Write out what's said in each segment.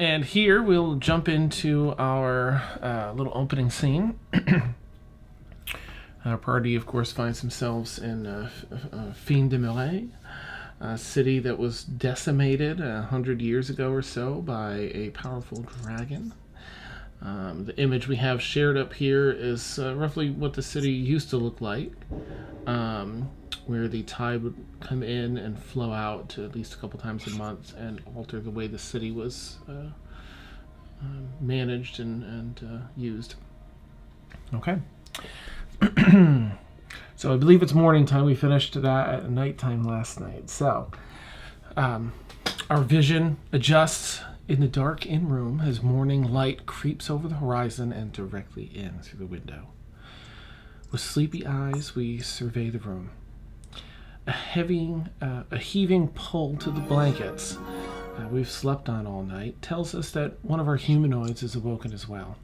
And here we'll jump into our little opening scene. Our party, of course, finds themselves in Fin de Marais, a city that was decimated 100 years ago or so by a powerful dragon. The image we have shared up here is roughly what the city used to look like, where the tide would come in and flow out at least a couple times a month and alter the way the city was managed and used. Okay. So I believe it's morning time. We finished that at nighttime last night. So our vision adjusts in the dark in-room as morning light creeps over the horizon and directly in through the window. With sleepy eyes, we survey the room. A heaving pull to the blankets we've slept on all night tells us that one of our humanoids is awoken as well,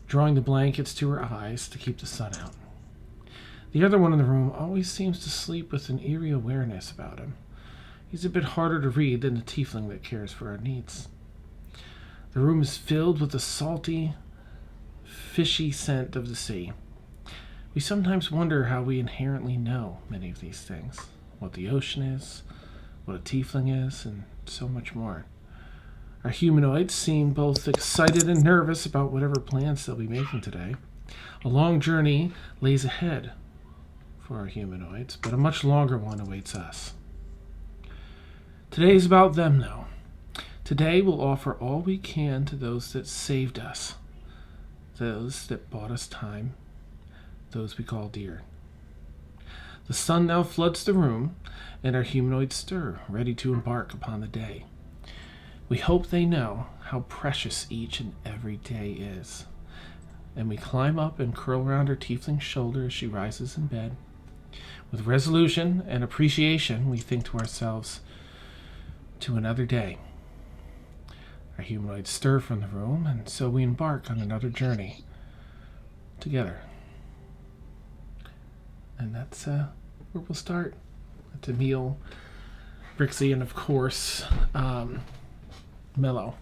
drawing the blankets to her eyes to keep the sun out. The other one in the room always seems to sleep with an eerie awareness about him. He's a bit harder to read than the tiefling that cares for our needs. The room is filled with the salty, fishy scent of the sea. We sometimes wonder how we inherently know many of these things, what the ocean is, what a tiefling is, and so much more. Our humanoids seem both excited and nervous about whatever plans they'll be making today. A long journey lays ahead for our humanoids, but a much longer one awaits us. Today is about them, though. Today we'll offer all we can to those that saved us, those that bought us time, those we call dear. The sun now floods the room, and our humanoids stir, ready to embark upon the day. We hope they know how precious each and every day is. And we climb up and curl around her tiefling's shoulder as she rises in bed. With resolution and appreciation, we think to ourselves, to another day. Our humanoids stir from the room, and so we embark on another journey together. And that's where we'll start. It's Emil, Brixie, and of course, Mello.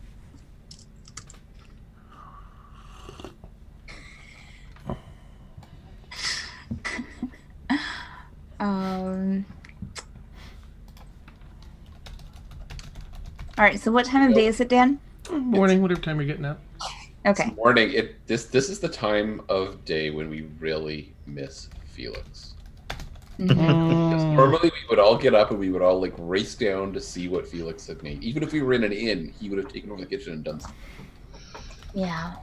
All right, so what time of day is it, Dan? Morning, whatever time you're getting up. Okay. Morning. This is the time of day when we really miss Felix. Because normally we would all get up and we would all like race down to see what Felix had made. Even if we were in an inn, he would have taken over the kitchen and done something. Yeah.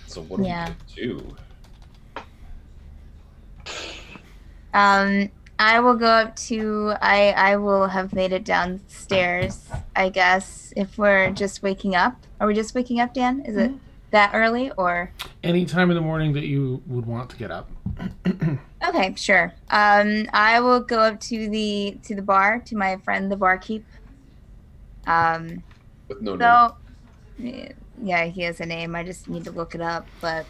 So what are we gonna do? I will go up to. I will have made it downstairs, I guess, if we're just waking up. Are we just waking up, Dan? Is it that early or? Any time in the morning that you would want to get up. Okay, sure. I will go up to the bar, to my friend the barkeep. With no name. Yeah, he has a name. I just need to look it up, but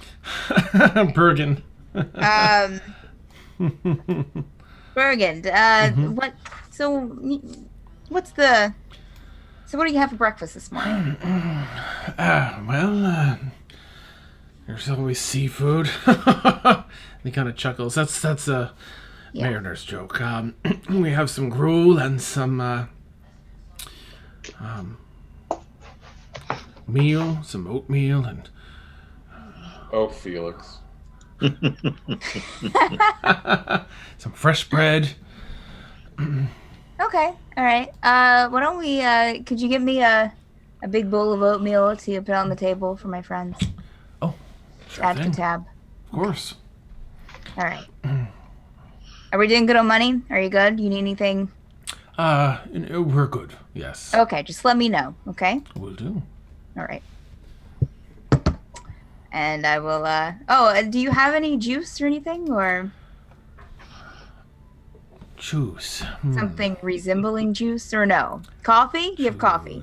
Bergen. Bergen. What? So, what's the? So, what do you have for breakfast this morning? There's always seafood. He kind of chuckles. That's a mariner's joke. We have some gruel and some meal, some oatmeal, and Oh, Felix. some fresh bread. Okay, all right. Why don't we? Could you give me a big bowl of oatmeal to put on the table for my friends? Oh, sure Add thing. to tab. Of course. All right. Are we doing good on money? Are you good? You need anything? We're good. Yes. Okay, just let me know. Okay. Will do. All right. And I will. Do you have any juice or anything, or Juice. something resembling juice, or no? Coffee? You have coffee.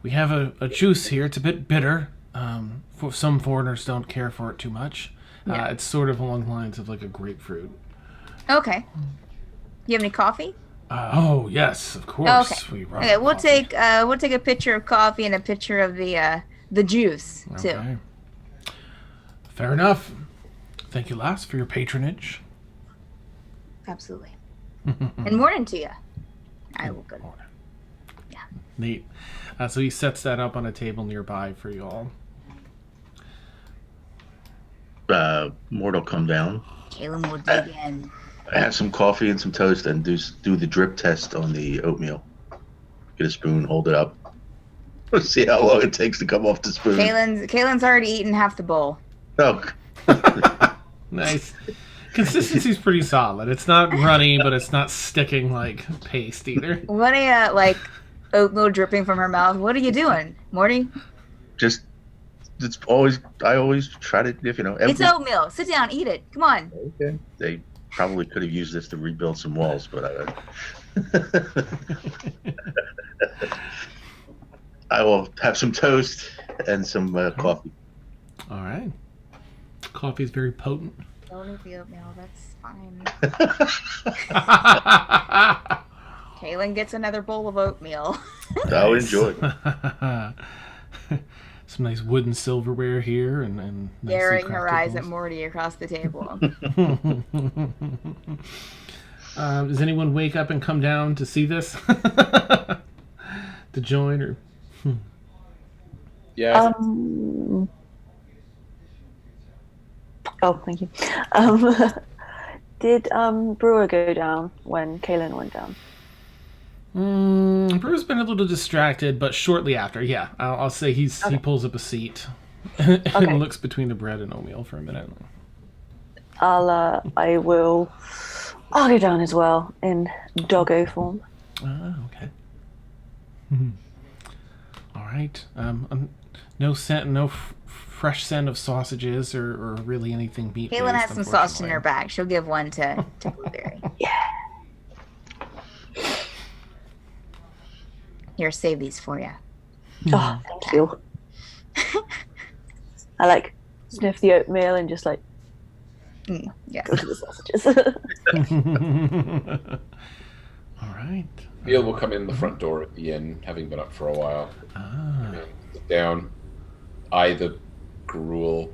We have a juice here. It's a bit bitter. For some foreigners don't care for it too much. Yeah. It's sort of along the lines of like a grapefruit. Okay. You have any coffee? Oh yes, of course. Okay. We run Okay, we'll coffee. take a picture of coffee and a picture of the juice too. Okay. Fair enough. Thank you, lass, for your patronage. Absolutely. And morning to you. I will go. Yeah. Neat. So he sets that up on a table nearby for you all. Mort will come down, Kaylin will dig in. have some coffee and some toast, and do the drip test on the oatmeal. Get a spoon, hold it up. Let's see how long it takes to come off the spoon. Kaylin's already eaten half the bowl. Oh, Nice. Consistency's pretty solid. It's not runny, but it's not sticking like paste either. What a like oatmeal dripping from her mouth. What are you doing, Morty? just I always try to, if you know. It's oatmeal. Sit down, eat it. Come on. Okay. They probably could have used this to rebuild some walls, but I will have some toast and some coffee. All right. Coffee is very potent. Don't eat the oatmeal. That's fine. Nice. Kaylin gets another bowl of oatmeal. I'll enjoy. Some nice wooden silverware here and nicely Staring her crafted eyes at bowls. Morty across the table. Does anyone wake up and come down to see this? To join or? Yeah. Oh, thank you. Did Brewer go down when Kaylin went down? Brew's been a little distracted, but shortly after, yeah, I'll say he pulls up a seat and looks between the bread and oatmeal for a minute. I'll go down as well in doggo form. Okay. All right. No scent, no fresh scent of sausages or really anything meat. Kaylin has some sausage in her bag. She'll give one to Blueberry. Yeah. Here, save these for you. Oh, thank you. I like sniff the oatmeal and just like Yeah. go to the sausages. All right. Neil will come in the front door at the inn, having been up for a while. Ah. Sit down, eye the gruel,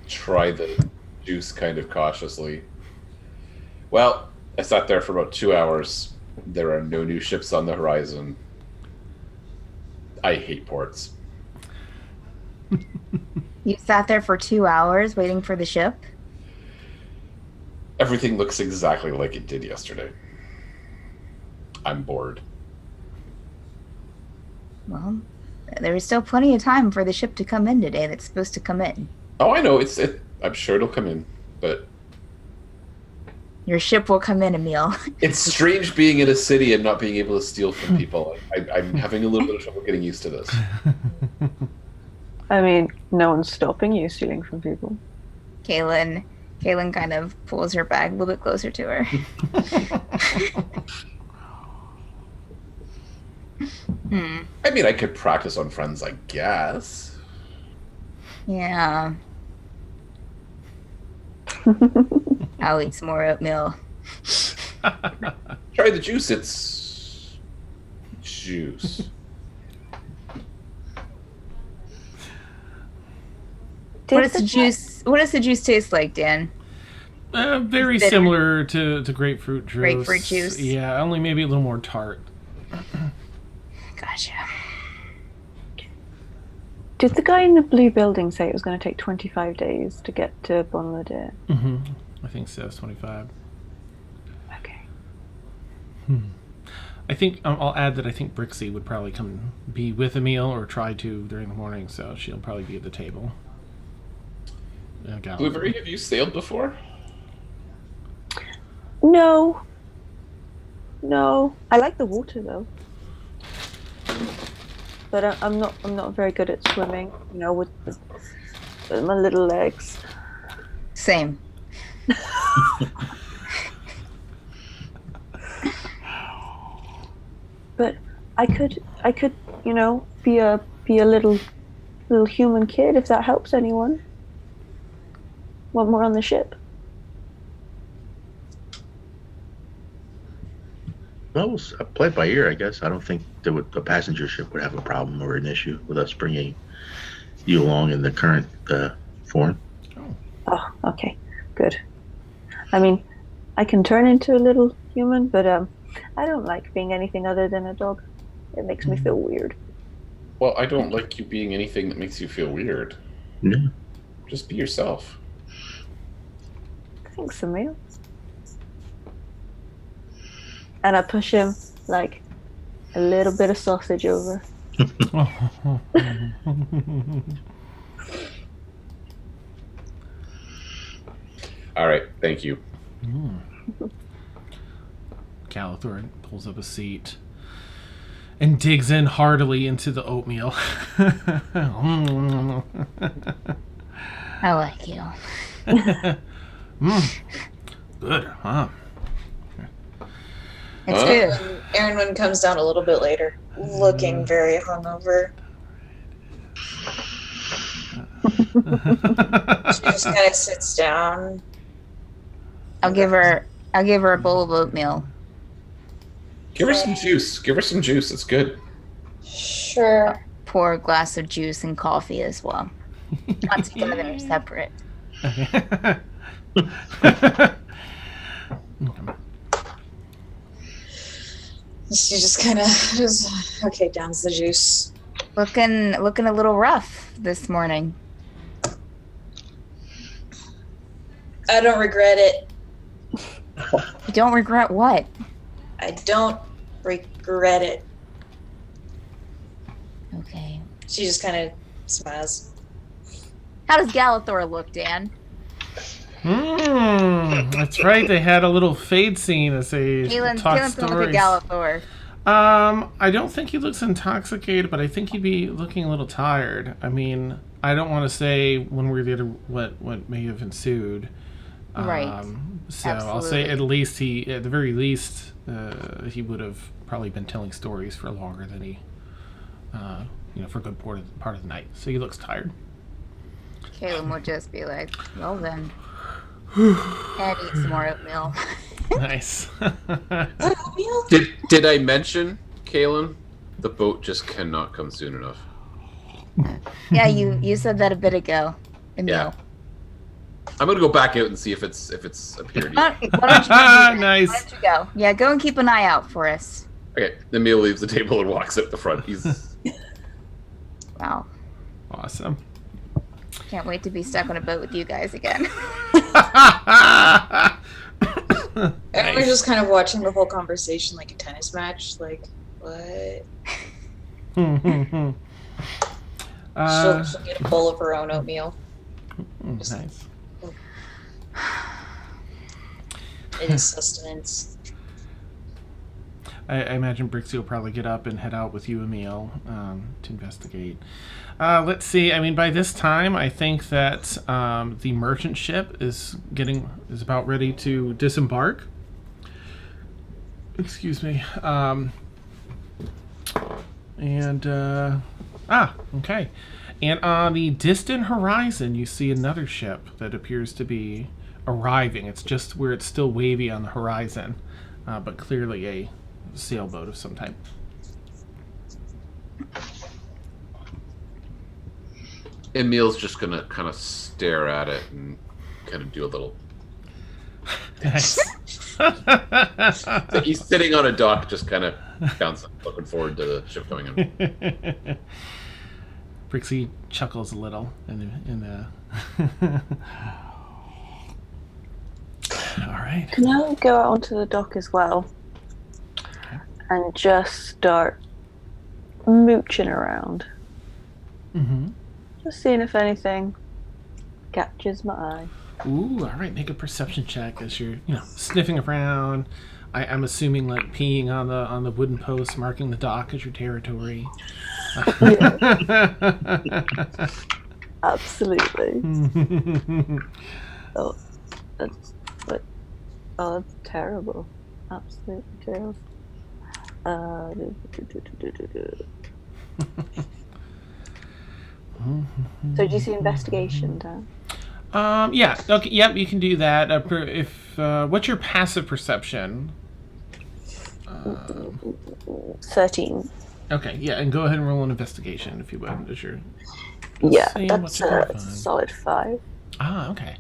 try the juice kind of cautiously. Well, I sat there for about 2 hours. There are no new ships on the horizon. I hate ports. You sat there for 2 hours waiting for the ship? Everything looks exactly like it did yesterday. I'm bored. Well, there is still plenty of time for the ship to come in today that's supposed to come in. Oh, I know. I'm sure it'll come in, but Your ship will come in, Emil. it's strange being in a city and not being able to steal from people. I'm having a little bit of trouble getting used to this. I mean, no one's stopping you stealing from people. Kaylin kind of pulls her bag a little bit closer to her. I mean, I could practice on friends, I guess. Yeah. I'll eat some more oatmeal. Try the juice. It's juice. What does the juice taste like, Dan? Very Bitter. similar to grapefruit juice. Grapefruit juice. Yeah, only maybe a little more tart. Gotcha. Did the guy in the blue building say it was going to take 25 days to get to Bohn Lodihr? Mm-hmm. I think so. It's 25. Okay. I think I'll add that I think Brixie would probably come be with Emil or try to during the morning, so she'll probably be at the table. Blueberry, have you sailed before? No. I like the water though. But I'm not very good at swimming, with my little legs. Same. But I could, be a little human kid if that helps anyone. Want more on the ship? Well, I'll play it by ear, I guess. I don't think a passenger ship would have a problem or an issue with us bringing you along in the current form. Oh, okay, good. I mean, I can turn into a little human, but I don't like being anything other than a dog. It makes me feel weird. Well, I don't like you being anything that makes you feel weird. Yeah. Just be yourself. Thanks, Emil. And I push him like a little bit of sausage over. All right, thank you. Galithor pulls up a seat and digs in heartily into the oatmeal. I like you. Good, huh? It's good. Aaron comes down a little bit later, looking very hungover. She just kind of sits down. I'll give her a bowl of oatmeal. Give her some juice. Give her some juice. It's good. Sure. Pour a glass of juice and coffee as well. Not together, separate. She just kind of okay, downs the juice. Looking a little rough this morning. I don't regret it. You don't regret what? I don't regret it. Okay. She just kind of smiles. How does Galithor look, Dan? That's right. They had a little fade scene as they Kaelin's talk gonna look stories. at Galithor. I don't think he looks intoxicated, but I think he'd be looking a little tired. I mean, I don't want to say when we're there what may have ensued. Right. So I'll say at the very least, he would have probably been telling stories for longer than he, for a good part of the night. So he looks tired. Kaelin would just be like, well then. And eat some more oatmeal. Nice. Did I mention, Kaelin? The boat just cannot come soon enough. Yeah, you said that a bit ago, Emil. Yeah. I'm gonna go back out and see if it's appeared yet. Why don't you go do that? Nice. Why don't you go? Yeah, go and keep an eye out for us. Okay, Emil leaves the table and walks out the front. He's Wow. Awesome. Can't wait to be stuck on a boat with you guys again. And we're just kind of watching the whole conversation like a tennis match. Like, what? She'll get a bowl of her own oatmeal. Nice. It is sustenance. I imagine Brixie will probably get up and head out with you, Emil, to investigate. Let's see. I mean, by this time, I think that the merchant ship is about ready to disembark. Excuse me. Okay. And on the distant horizon, you see another ship that appears to be arriving. It's just where it's still wavy on the horizon, but clearly a sailboat of some type. Emil's just gonna kind of stare at it and kind of do a little. Nice. Like he's sitting on a dock, just kind of bouncing, looking forward to the ship coming in. Brixie chuckles a little in All right. Can I go out onto the dock as well and just start mooching around? Mm-hmm. Just seeing if anything catches my eye. Ooh, all right. Make a perception check as you're, sniffing around. I'm assuming like peeing on the wooden post, marking the dock as your territory. Absolutely. That's terrible. Absolutely terrible. So do you see investigation, Dan? Yeah. Okay. Yep. You can do that. If what's your passive perception? 13. Okay, yeah, and go ahead and roll an investigation if you would. As you're Yeah, seeing what that's you can a find. solid 5. Okay.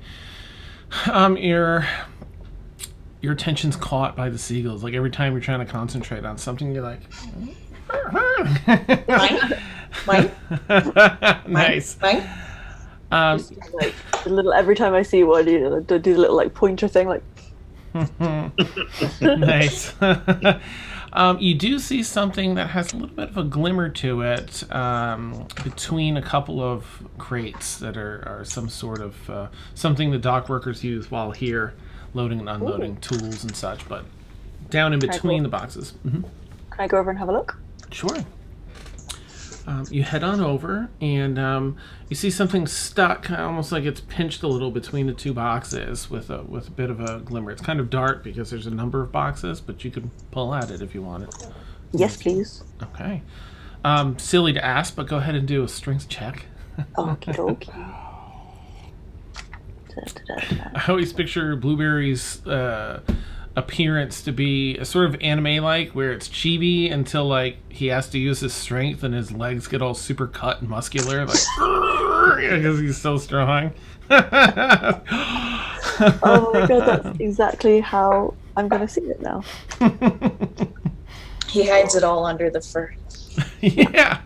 Your attention's caught by the seagulls. Like every time you're trying to concentrate on something, you're like, Mine? nice. Mine? Like the little, every time I see one, do the little like pointer thing, like. Nice. You do see something that has a little bit of a glimmer to it between a couple of crates that are some sort of something the dock workers use while here loading and unloading tools and such, but down in between the boxes. Mm-hmm. Can I go over and have a look? Sure. You head on over, and you see something stuck, almost like it's pinched a little between the two boxes with a bit of a glimmer. It's kind of dark because there's a number of boxes, but you can pull at it if you want it. Yes, please. Okay. Silly to ask, but go ahead and do a strength check. Okie dokie. I always picture Blueberry's appearance to be a sort of anime-like, where it's chibi until like he has to use his strength and his legs get all super cut and muscular, like because he's so strong. Oh my god, that's exactly how I'm gonna see it now. He hides it all under the fur. Yeah.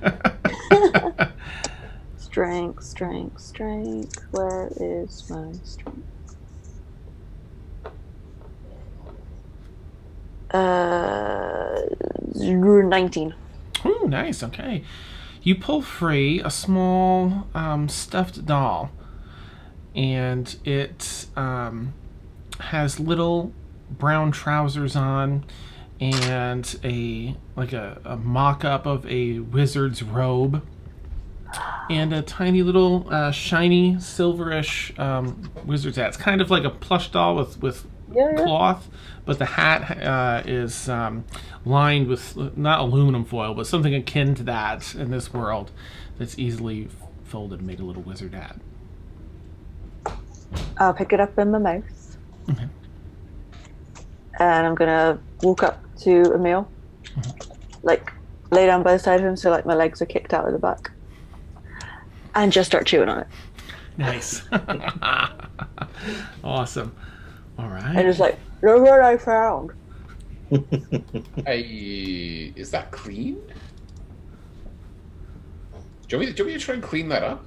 Strength. Where is my strength? 19. Ooh, nice. Okay. You pull free a small stuffed doll, and it has little brown trousers on and a mock-up of a wizard's robe and a tiny little shiny silverish wizard's hat. It's kind of like a plush doll with cloth, but the hat is lined with not aluminum foil, but something akin to that in this world that's easily folded and made a little wizard hat. I'll pick it up in my mouth. Okay. And I'm gonna walk up to Emil, like lay down by the side of him so like my legs are kicked out of the back, and just start chewing on it. Nice. Awesome. All right. And just like, look what I found. Is that clean? Do you want me to try and clean that up?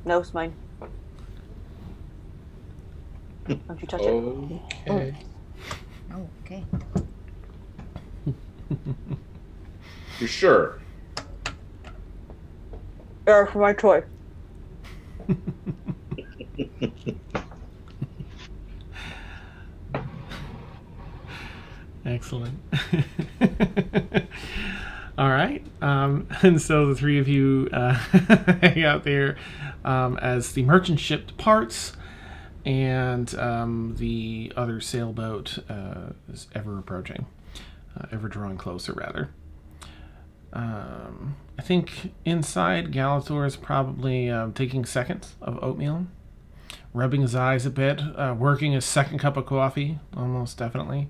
No, it's mine. Don't you touch it. Okay. Oh, okay. You're sure? Yeah, for my toy. Excellent. All right. And so the three of you hang out there as the merchant ship departs, and the other sailboat is ever approaching, ever drawing closer, rather. I think inside, Galator is probably taking seconds of oatmeal, rubbing his eyes a bit, working his second cup of coffee, almost definitely.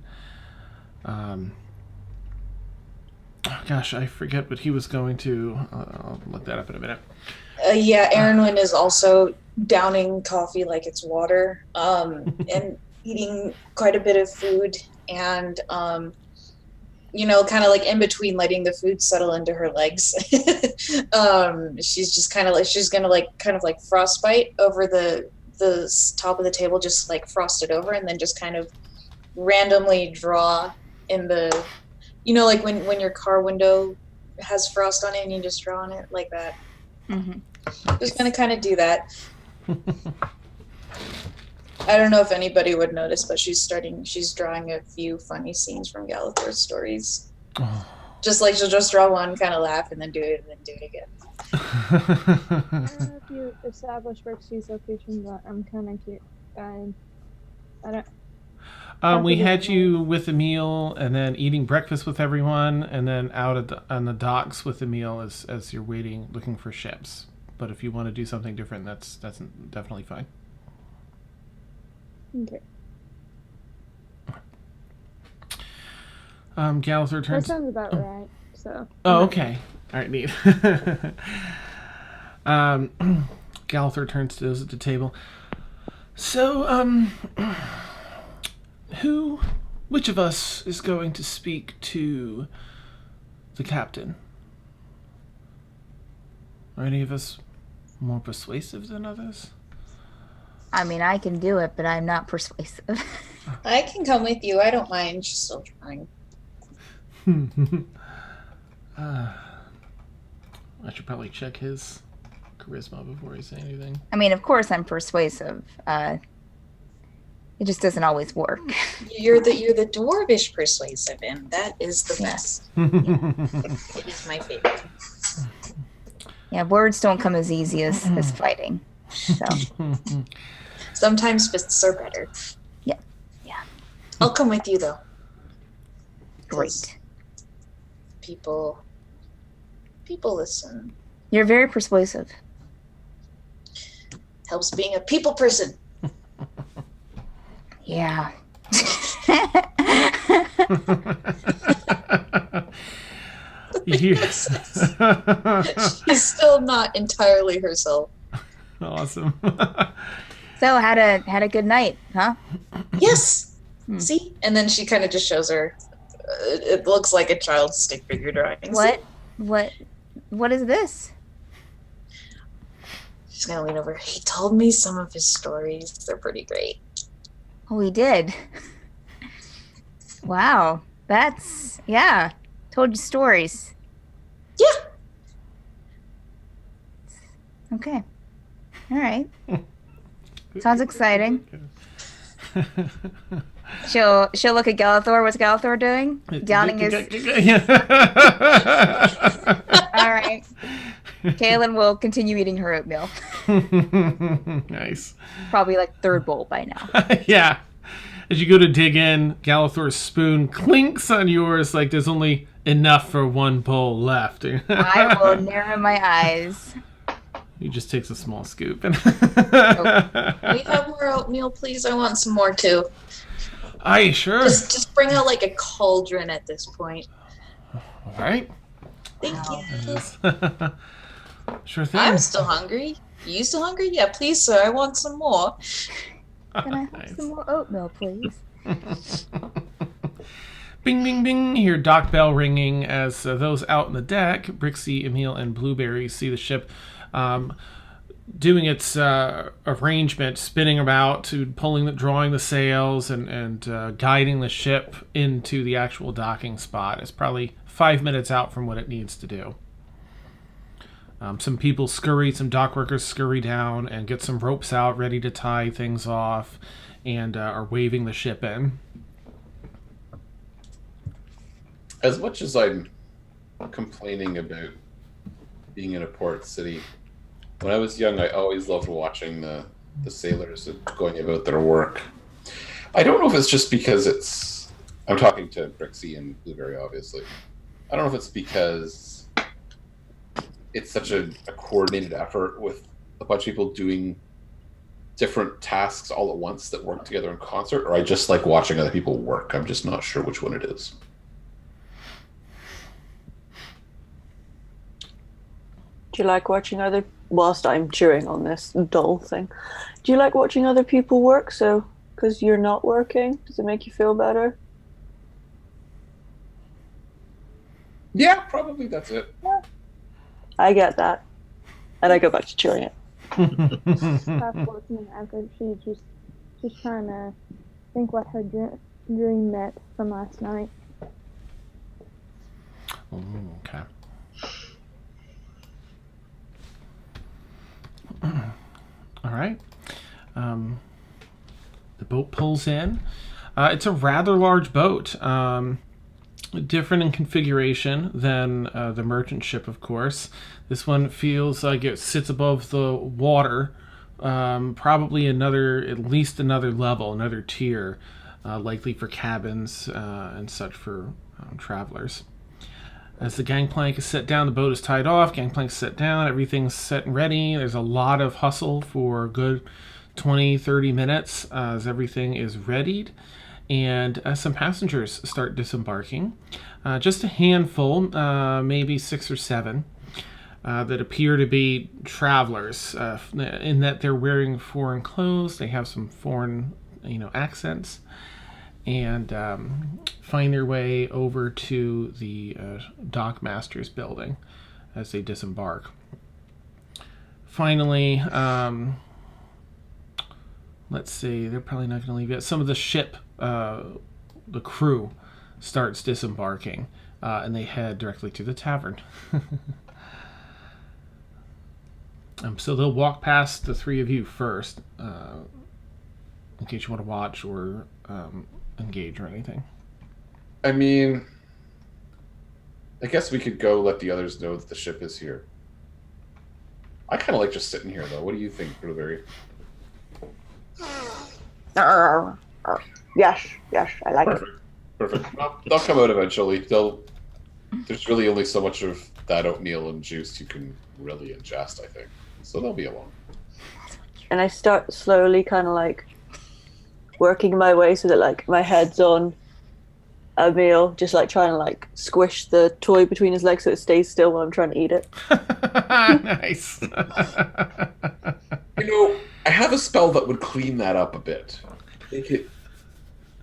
Gosh, I forget what he was going to. I'll look that up in a minute. Yeah, Aaronwyn is also downing coffee like it's water, and eating quite a bit of food, and kind of like in between letting the food settle into her legs. She's just kind of like she's gonna kind of frostbite over the top of the table, just like frost it over, and then just kind of randomly draw in the, like when your car window has frost on it and you just draw on it like that. Mm-hmm. Just gonna kind of do that. I don't know if anybody would notice, but she's drawing a few funny scenes from Galator's stories. Oh. Just like she'll just draw one, kind of laugh, and then do it, and then do it again. I don't know if you established Brixie's location, but I'm kind of cute. I don't. We had you with a meal, and then eating breakfast with everyone, and then out on the docks with a meal as you're waiting, looking for ships. But if you want to do something different, that's definitely fine. Okay. Gallagher That turns. sounds about right. So. Oh, okay. All right, neat. Gallagher turns to those at the table. So, which of us is going to speak to the captain? Are any of us more persuasive than others? I mean, I can do it, but I'm not persuasive. I can come with you. I don't mind. She's still trying. I should probably check his charisma before I say anything. I mean, of course I'm persuasive. It just doesn't always work. You're the dwarvish persuasive, and that is the best. It is my favorite. Yeah, words don't come as easy as fighting. So Sometimes fists are better. yeah. I'll come with you though. Great. People listen. You're very persuasive. Helps being a people person. Yeah. She's still not entirely herself. Awesome. So had a good night, huh? Yes. See? And then she kind of just shows her. It looks like a child's stick figure drawing. What is this? She's gonna lean over. He told me some of his stories. They're pretty great. Oh, we did. Wow. That's told you stories. Yeah. Okay. All right. Sounds exciting. She'll look at Gallagher. What's Gallagher doing? Downing his. All right. Kaylin will continue eating her oatmeal. Nice. Probably like third bowl by now. Yeah. As you go to dig in, Gallagher's spoon clinks on yours like there's only enough for one bowl left. I will narrow my eyes. He just takes a small scoop. Can we have more oatmeal, please? I want some more too. Aye, sure. Just bring out like a cauldron at this point. All right. Thank you. Sure thing. I'm still hungry. You still hungry? Yeah, please, sir. I want some more. Can I have some more oatmeal, please? Bing, bing, bing. You hear dock bell ringing as those out on the deck, Brixie, Emil, and Blueberry, see the ship doing its arrangement, spinning about, drawing the sails and guiding the ship into the actual docking spot. It's probably 5 minutes out from what it needs to do. Some dock workers scurry down and get some ropes out, ready to tie things off, and are waving the ship in. As much as I'm complaining about being in a port city, when I was young, I always loved watching the sailors going about their work. I don't know if it's just because I'm talking to Brixie and Blueberry, obviously. I don't know if it's because it's such a coordinated effort with a bunch of people doing different tasks all at once that work together in concert, or I just like watching other people work. I'm just not sure which one it is. Do you like watching whilst I'm chewing on this dull thing, do you like watching other people work? So, because you're not working, does it make you feel better? Yeah, probably that's it. I get that. And I go back to chewing it. Half working and after she's trying to think what her dream meant from last night. Oh, okay. All right. The boat pulls in. It's a rather large boat. Different in configuration than the merchant ship, of course. This one feels like it sits above the water. Probably at least another level, another tier, likely for cabins and such for travelers. As the gangplank is set down, the boat is tied off. Gangplank's set down. Everything's set and ready. There's a lot of hustle for good 20, 30 minutes as everything is readied, and some passengers start disembarking. Just a handful, maybe 6 or 7, that appear to be travelers, in that they're wearing foreign clothes. They have some foreign, accents, and find their way over to the dockmaster's building as they disembark. Finally, let's see, they're probably not going to leave yet. Some of the ship, the crew, starts disembarking, and they head directly to the tavern. So they'll walk past the 3 of you first, in case you want to watch or engage or anything. I mean, I guess we could go let the others know that the ship is here. I kind of like just sitting here, though. What do you think, Blueberry? Yes, I like it. Perfect. Well, they'll come out eventually. There's really only so much of that oatmeal and juice you can really ingest, I think. So they'll be alone. And I start slowly kind of like working my way so that like my head's on a meal, just like trying to like squish the toy between his legs so it stays still while I'm trying to eat it. Nice. I have a spell that would clean that up a bit. Maybe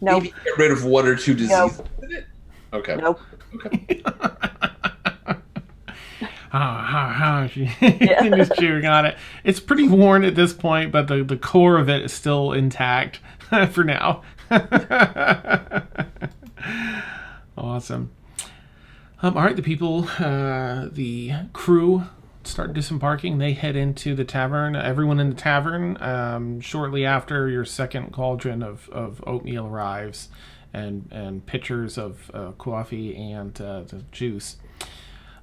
get rid of 1 or 2 diseases with it? Okay. Nope. Okay. Just chewing on it. It's pretty worn at this point, but the core of it is still intact for now. Awesome. All right, the people, the crew start disembarking. They head into the tavern. Everyone in the tavern, shortly after your second cauldron of oatmeal arrives, and pitchers of coffee and the juice.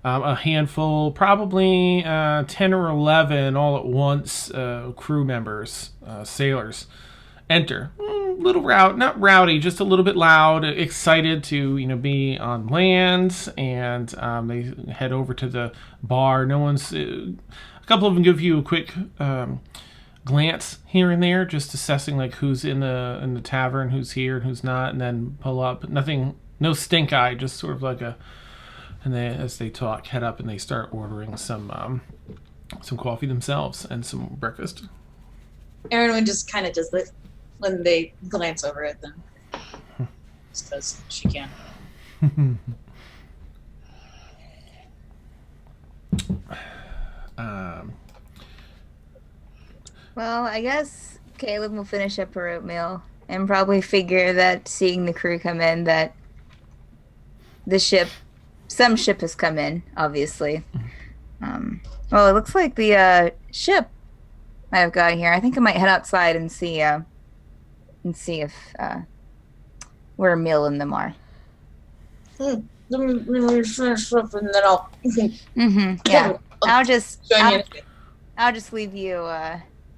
A handful, probably 10 or 11 all at once, crew members, sailors, enter. Little not rowdy, just a little bit loud, excited to be on land, and they head over to the bar. A couple of them give you a quick glance here and there, just assessing like who's in the tavern, who's here and who's not, and then pull up. No stink eye, just sort of like a. And as they talk, head up and they start ordering some coffee themselves and some breakfast. Erin just kind of does this when they glance over at them. Just because she can. Well, I guess Caleb will finish up her oatmeal and probably figure that seeing the crew come in, that some ship has come in, obviously. Well, it looks like the ship I've got here. I think I might head outside and see if where Emil and them are. Let me finish up and then I'll. Yeah, I'll just leave you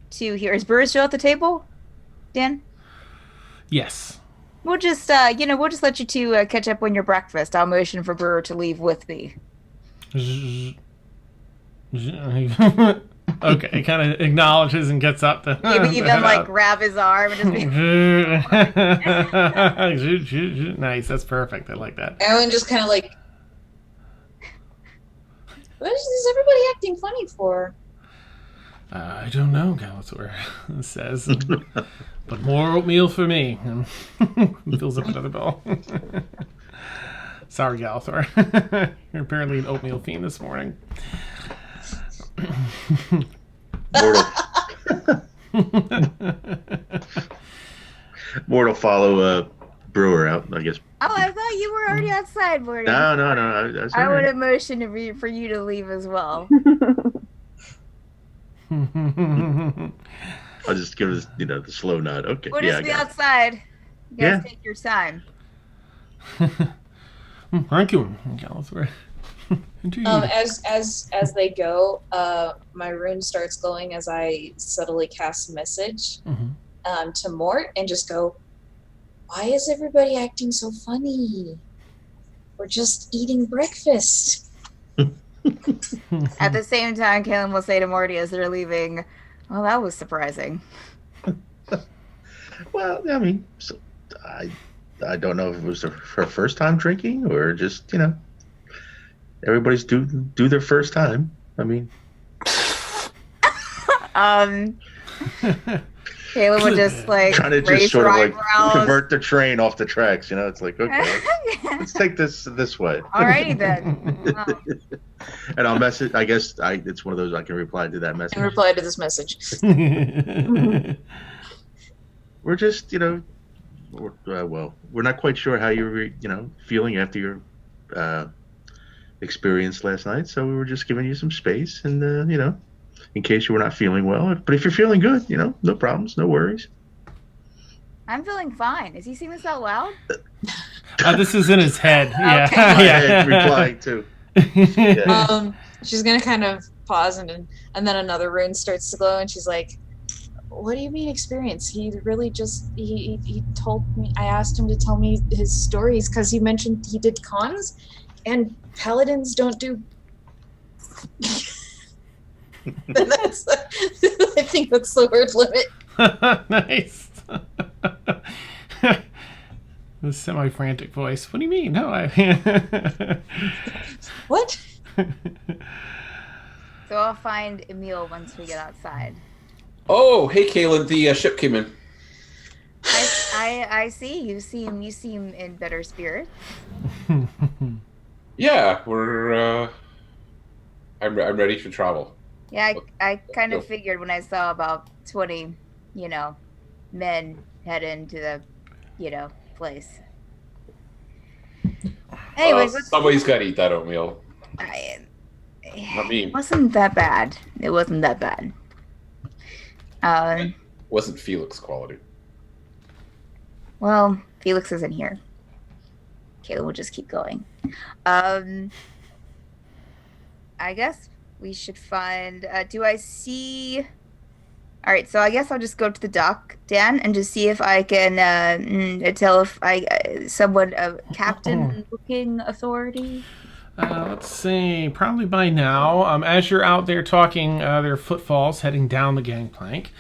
two here. Is Brewer still at the table, Dan? Yes. We'll just let you two catch up on your breakfast. I'll motion for Brewer to leave with me. Okay, he kind of acknowledges and gets up to even like grab his arm and just be nice. That's perfect. I like that. Erwin just kind of like, what is everybody acting funny for? I don't know, Galator says. But more oatmeal for me. Fills up another bowl. Sorry, Galator. You're apparently an oatmeal fiend this morning. Mortal follow Brewer out, I guess. Oh, I thought you were already outside, Morty. No. I would have motioned for you to leave as well. I'll just give us, the slow nod. Okay. We'll just be outside. You guys take your time. Thank you, Galator. As they go, my rune starts glowing as I subtly cast message to Mort and just go, why is everybody acting so funny? We're just eating breakfast. At the same time, Kaylin will say to Morty as they're leaving, well, that was surprising. Well, I mean, so I don't know if it was her first time drinking or just everybody's do their first time. I mean, Caleb would just like trying to raise just sort her of like eyebrows. convert the train off the tracks. It's like, okay, let's take this way. Alrighty then. And I'll message. I guess it's one of those I can reply to that message. And reply to this message. We're just, we're not quite sure how you're, feeling after your experience last night. So we were just giving you some space, and in case you were not feeling well. But if you're feeling good, no problems, no worries. I'm feeling fine. Is he saying this out loud? This is in his head. Yeah. Okay. Yeah. Replying too. Yeah. She's gonna kind of pause, and then another rune starts to glow, and she's like, "What do you mean experience? He really just he told me. I asked him to tell me his stories because he mentioned he did cons, and paladins don't do." That's I think that's the word limit. Nice. The semi-frantic voice. What do you mean? No, What? So I'll find Emil once we get outside. Oh, hey, Kaylin, the ship came in. I see. You seem in better spirits. Yeah, we're. I'm ready to travel. Yeah, I kind of figured when I saw about 20, men head into the, place. Anyways, somebody's got to eat that oatmeal. Not me. It wasn't that bad. It wasn't Felix quality. Well, Felix isn't here. Caleb will just keep going. I guess we should find. Do I see? All right, so I guess I'll just go to the dock, Dan, and just see if I can tell if someone captain booking authority. Let's see. Probably by now, as you're out there talking, there are footfalls heading down the gangplank,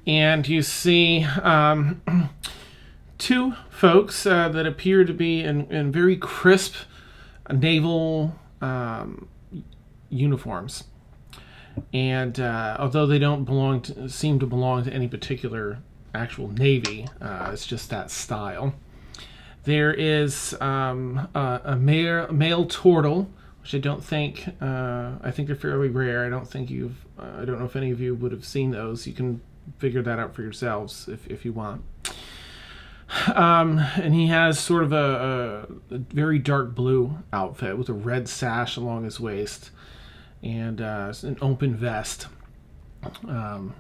and you see two folks that appear to be in very crisp naval uniforms. And although they don't seem to belong to any particular actual navy, it's just that style. There is a male turtle, which I don't think. I think they're fairly rare. I don't know if any of you would have seen those. You can figure that out for yourselves if you want. And he has sort of a very dark blue outfit with a red sash along his waist. And an open vest, and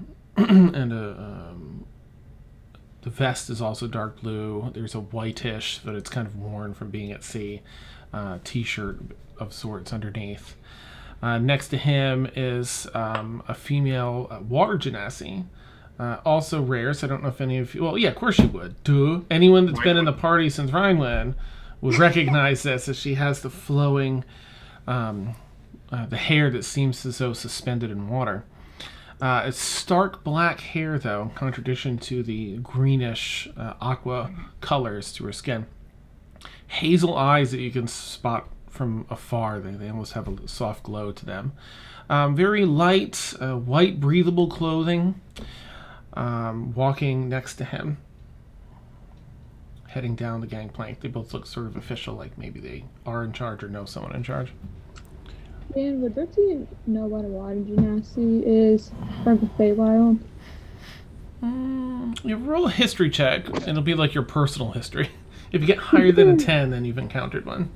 the vest is also dark blue. There's a whitish, but it's kind of worn from being at sea, t-shirt of sorts underneath. Next to him is a female water genasi, also rare. So I don't know if any of you. Well, yeah, of course you would. Duh. Anyone that's been in the party since Rhineland would recognize this, as she has the flowing. The hair that seems as though suspended in water. It's stark black hair, though, in contradiction to the greenish aqua colors to her skin. Hazel eyes that you can spot from afar. They almost have a soft glow to them. Very light, white, breathable clothing. Walking next to him. Heading down the gangplank. They both look sort of official, like maybe they are in charge or know someone in charge. Dan, would Bertie know what a water genasi is from the Feywild? You roll a history check, and it'll be like your personal history. If you get higher than a 10, then you've encountered one.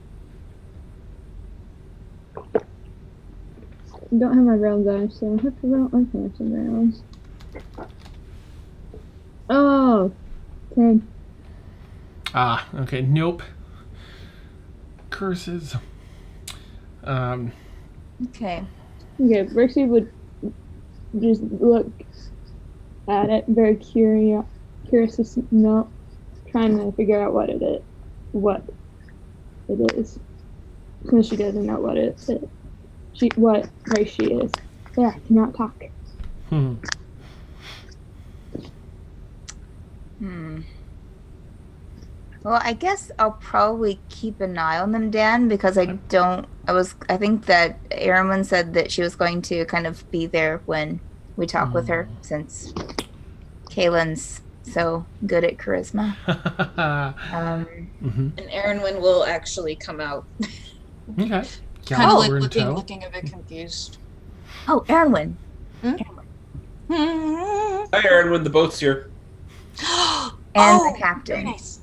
I don't have my round dice, so I have to roll some rounds. Oh, 10. Ah, okay, nope. Curses. Okay. Okay, Bertie would just look at it, very curious to know, trying to figure out what it is. Because she doesn't know what what race she is. Yeah, I cannot talk. Well, I guess I'll probably keep an eye on them, Dan, because I think that Erin said that she was going to kind of be there when we talk with her, since Kaylin's so good at charisma. And Erin will actually come out. Okay. Kind of like We're in tow. looking a bit confused. Oh, Erin. Hi, Aaron. When the boat's here. And the captain. Very nice.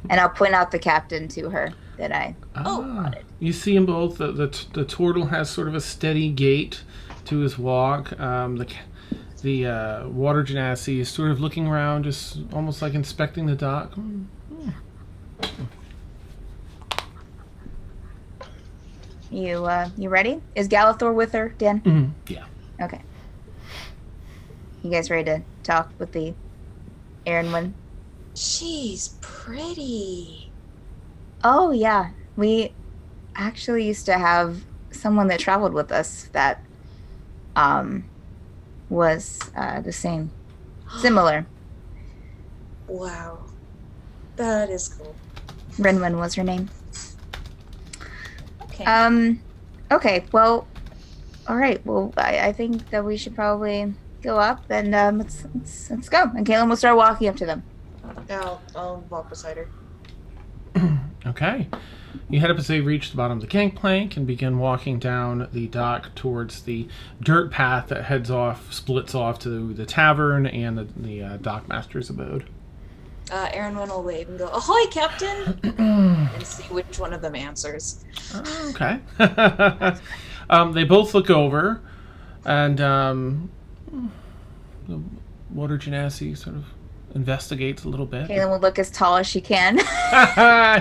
And I'll point out the captain to her that I Ah, you see them both. The turtle has sort of a steady gait to his walk. The water genasi is sort of looking around, just almost like inspecting the dock. You ready? Is Galathor with her, Dan? Yeah. Okay. You guys ready to talk with the Erin one? She's pretty. Oh, yeah. We actually used to have someone that traveled with us that was the same. Similar. Wow. That is cool. Rinwin was her name. Okay. Okay, well, all right. Well, I think that we should probably go up and let's go. And Kaylin will start walking up to them. I'll walk beside her. Okay. You head up as they reach the bottom of the gangplank and begin walking down the dock towards the dirt path that splits off to the tavern and the dockmaster's abode. Erin will wave and go, "Ahoy, Captain!" and see which one of them answers. Okay. They both look over, and the water genasi sort of investigates a little bit. Kaylin will look as tall as she can.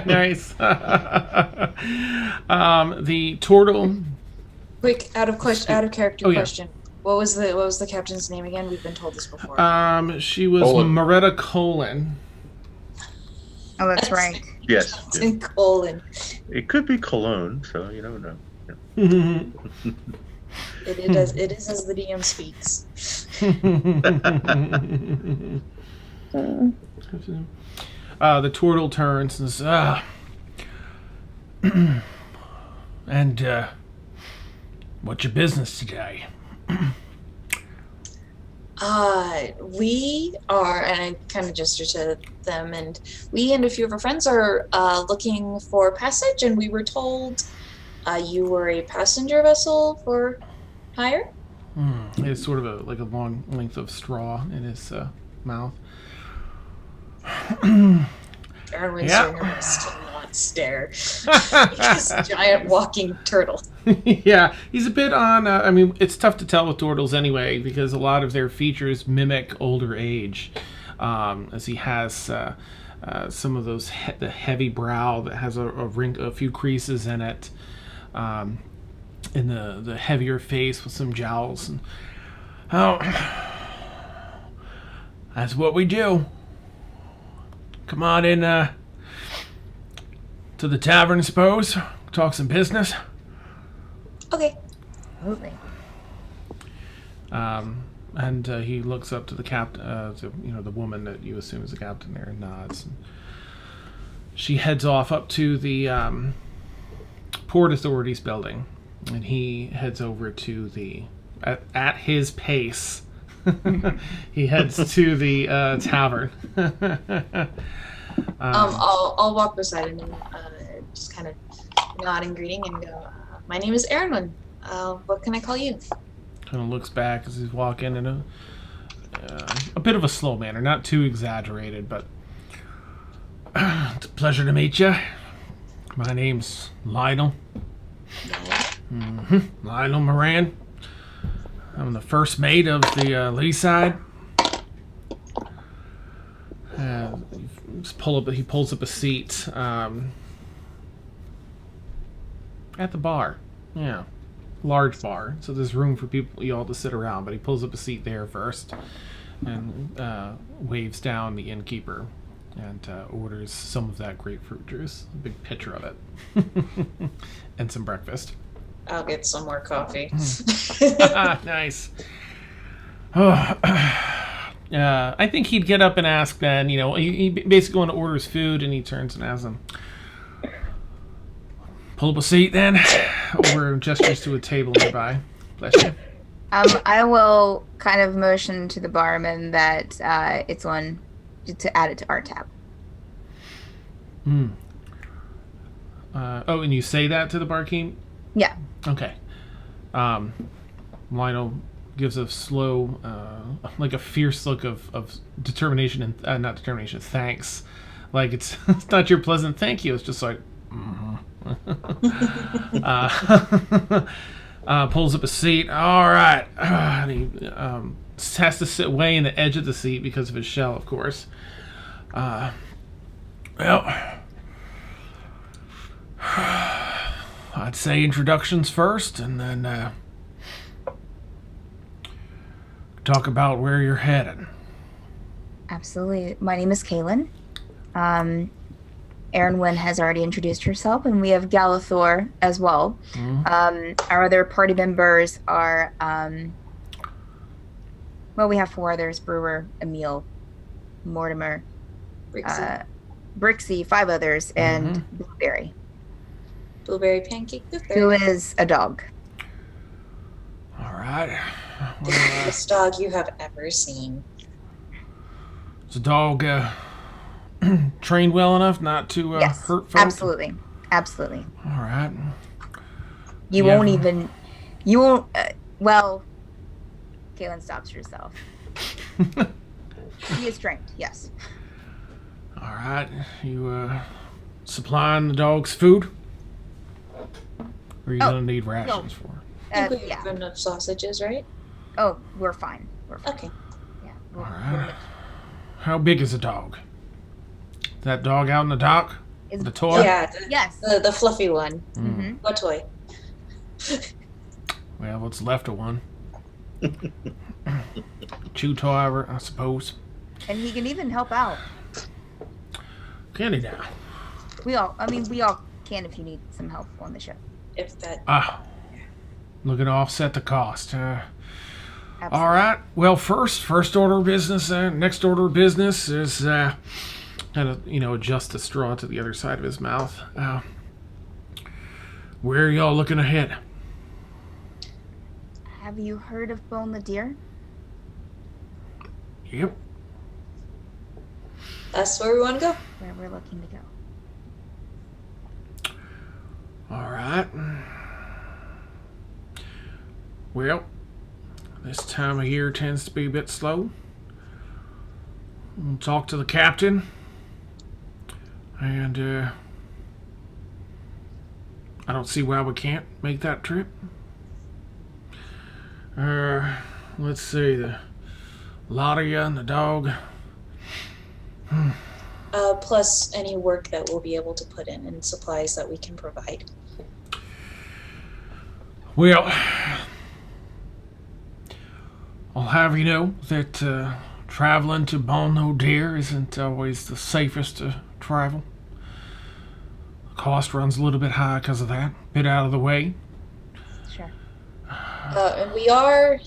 Nice. The turtle. Quick, out of character Oh, yeah. question. What was the captain's name again? We've been told this before. She was Colin. Moretta Colin. Oh, that's right. Yes. Captain Colin. It could be Cologne, so you don't know. It is as the DM speaks. The turtle turns and says, and what's your business today? We are, and I kind of gesture to them, and we and a few of our friends are looking for passage, and we were told you were a passenger vessel for hire. It's sort of like a long length of straw in his mouth. Erwin's Yeah. doing her best to not stare. This giant walking turtle. Yeah, he's a bit on. I mean, it's tough to tell with turtles anyway because a lot of their features mimic older age, as he has some of those the heavy brow that has a few creases in it, in the heavier face with some jowls. And, that's what we do. Come on in to the tavern, I suppose. Talk some business. Okay. Absolutely. And he looks up to the captain, the woman that you assume is the captain there, and nods. And she heads off up to the Port Authority's building, and he heads over to at his pace. He heads to the tavern. I'll walk beside him and just kind of nod in greeting and go, "My name is Erin. What can I call you?" Kind of looks back as he's walking in a bit of a slow manner, not too exaggerated, but it's a pleasure to meet you. My name's Lionel. Lionel Moran. I'm the first mate of the Leaside. He pulls up a seat at the bar. Yeah, large bar. So there's room for you all to sit around. But he pulls up a seat there first, and waves down the innkeeper, and orders some of that grapefruit juice, a big pitcher of it, and some breakfast. I'll get some more coffee. Nice. Oh, I think he'd get up and ask then, he basically going to order his food, and he turns and asks him, pull up a seat then, or gestures to a table nearby. Bless you. I will kind of motion to the barman that it's one to add it to our tab. And you say that to the barkeep? Yeah. Okay. Lionel gives a slow, like a fierce look of determination and not determination, thanks. Like it's not your pleasant thank you. It's just like, pulls up a seat. All right. And he has to sit way in the edge of the seat because of his shell, of course. Well, I'd say introductions first, and then talk about where you're headed. Absolutely. My name is Kaylin. Erin has already introduced herself, and we have Galathor as well. Our other party members are, we have 4 others: Brewer, Emil, Mortimer, Brixie, 5 others, and Blueberry. Blueberry pancake. Who is a dog. All right. The cutest dog you have ever seen. Is a dog trained well enough not to Yes, hurt folks? absolutely. All right. You won't, Kaylin stops herself. He is trained, yes. All right. You supplying the dog's food? Or are you going to need rations for her? I think we have enough sausages, right? Oh, we're fine. Okay. Yeah. All right. How big is the dog? That dog out in the dock? The toy? Yeah. Yes. The fluffy one. Mm-hmm. What toy? Well, what's left of one? Chew toy, I suppose. And he can even help out. Can he now? We all can if you need some help on the ship. If that. Looking to offset the cost. Absolutely. All right. Well, first order of business. Next order of business is kind of adjust the straw to the other side of his mouth. Where are y'all looking ahead? Have you heard of Bohn Lodihr? Yep. That's where we want to go. Where we're looking to go. All right. Well, this time of year tends to be a bit slow. We'll talk to the captain. And I don't see why we can't make that trip. Let's see, the Lodihr and the dog. Plus any work that we'll be able to put in and supplies that we can provide. Well, I'll have you know that traveling to Bohn Lodihr isn't always the safest to travel. The cost runs a little bit high because of that. Bit out of the way. Sure. And we are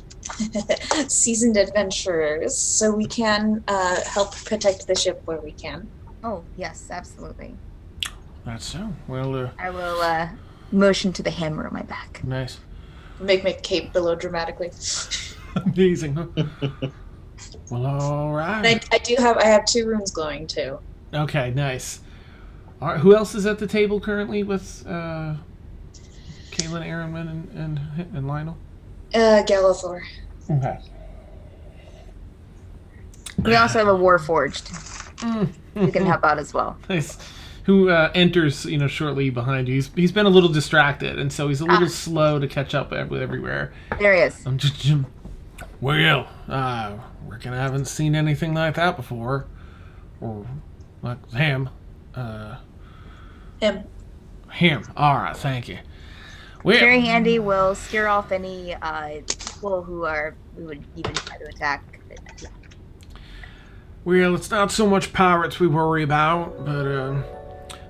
seasoned adventurers, so we can help protect the ship where we can. Oh, yes, absolutely. That's so. Well, I will motion to the hammer on my back. nice. Make my cape billow dramatically. Amazing, huh? Well, all right. And I have 2 runes glowing too. Okay, nice. All right, who else is at the table currently with Kaylin, Aaron, and Lionel? Galathor. Okay. We also have a Warforged who can help out as well. Nice. Who enters, shortly behind you. He's been a little distracted, and so he's a little slow to catch up with everywhere. There he is. Well, reckon I haven't seen anything like that before. Or like him. Him. Him. All right, thank you. Well, Very handy. Will scare off any people who would even try to attack. Well, it's not so much pirates we worry about, but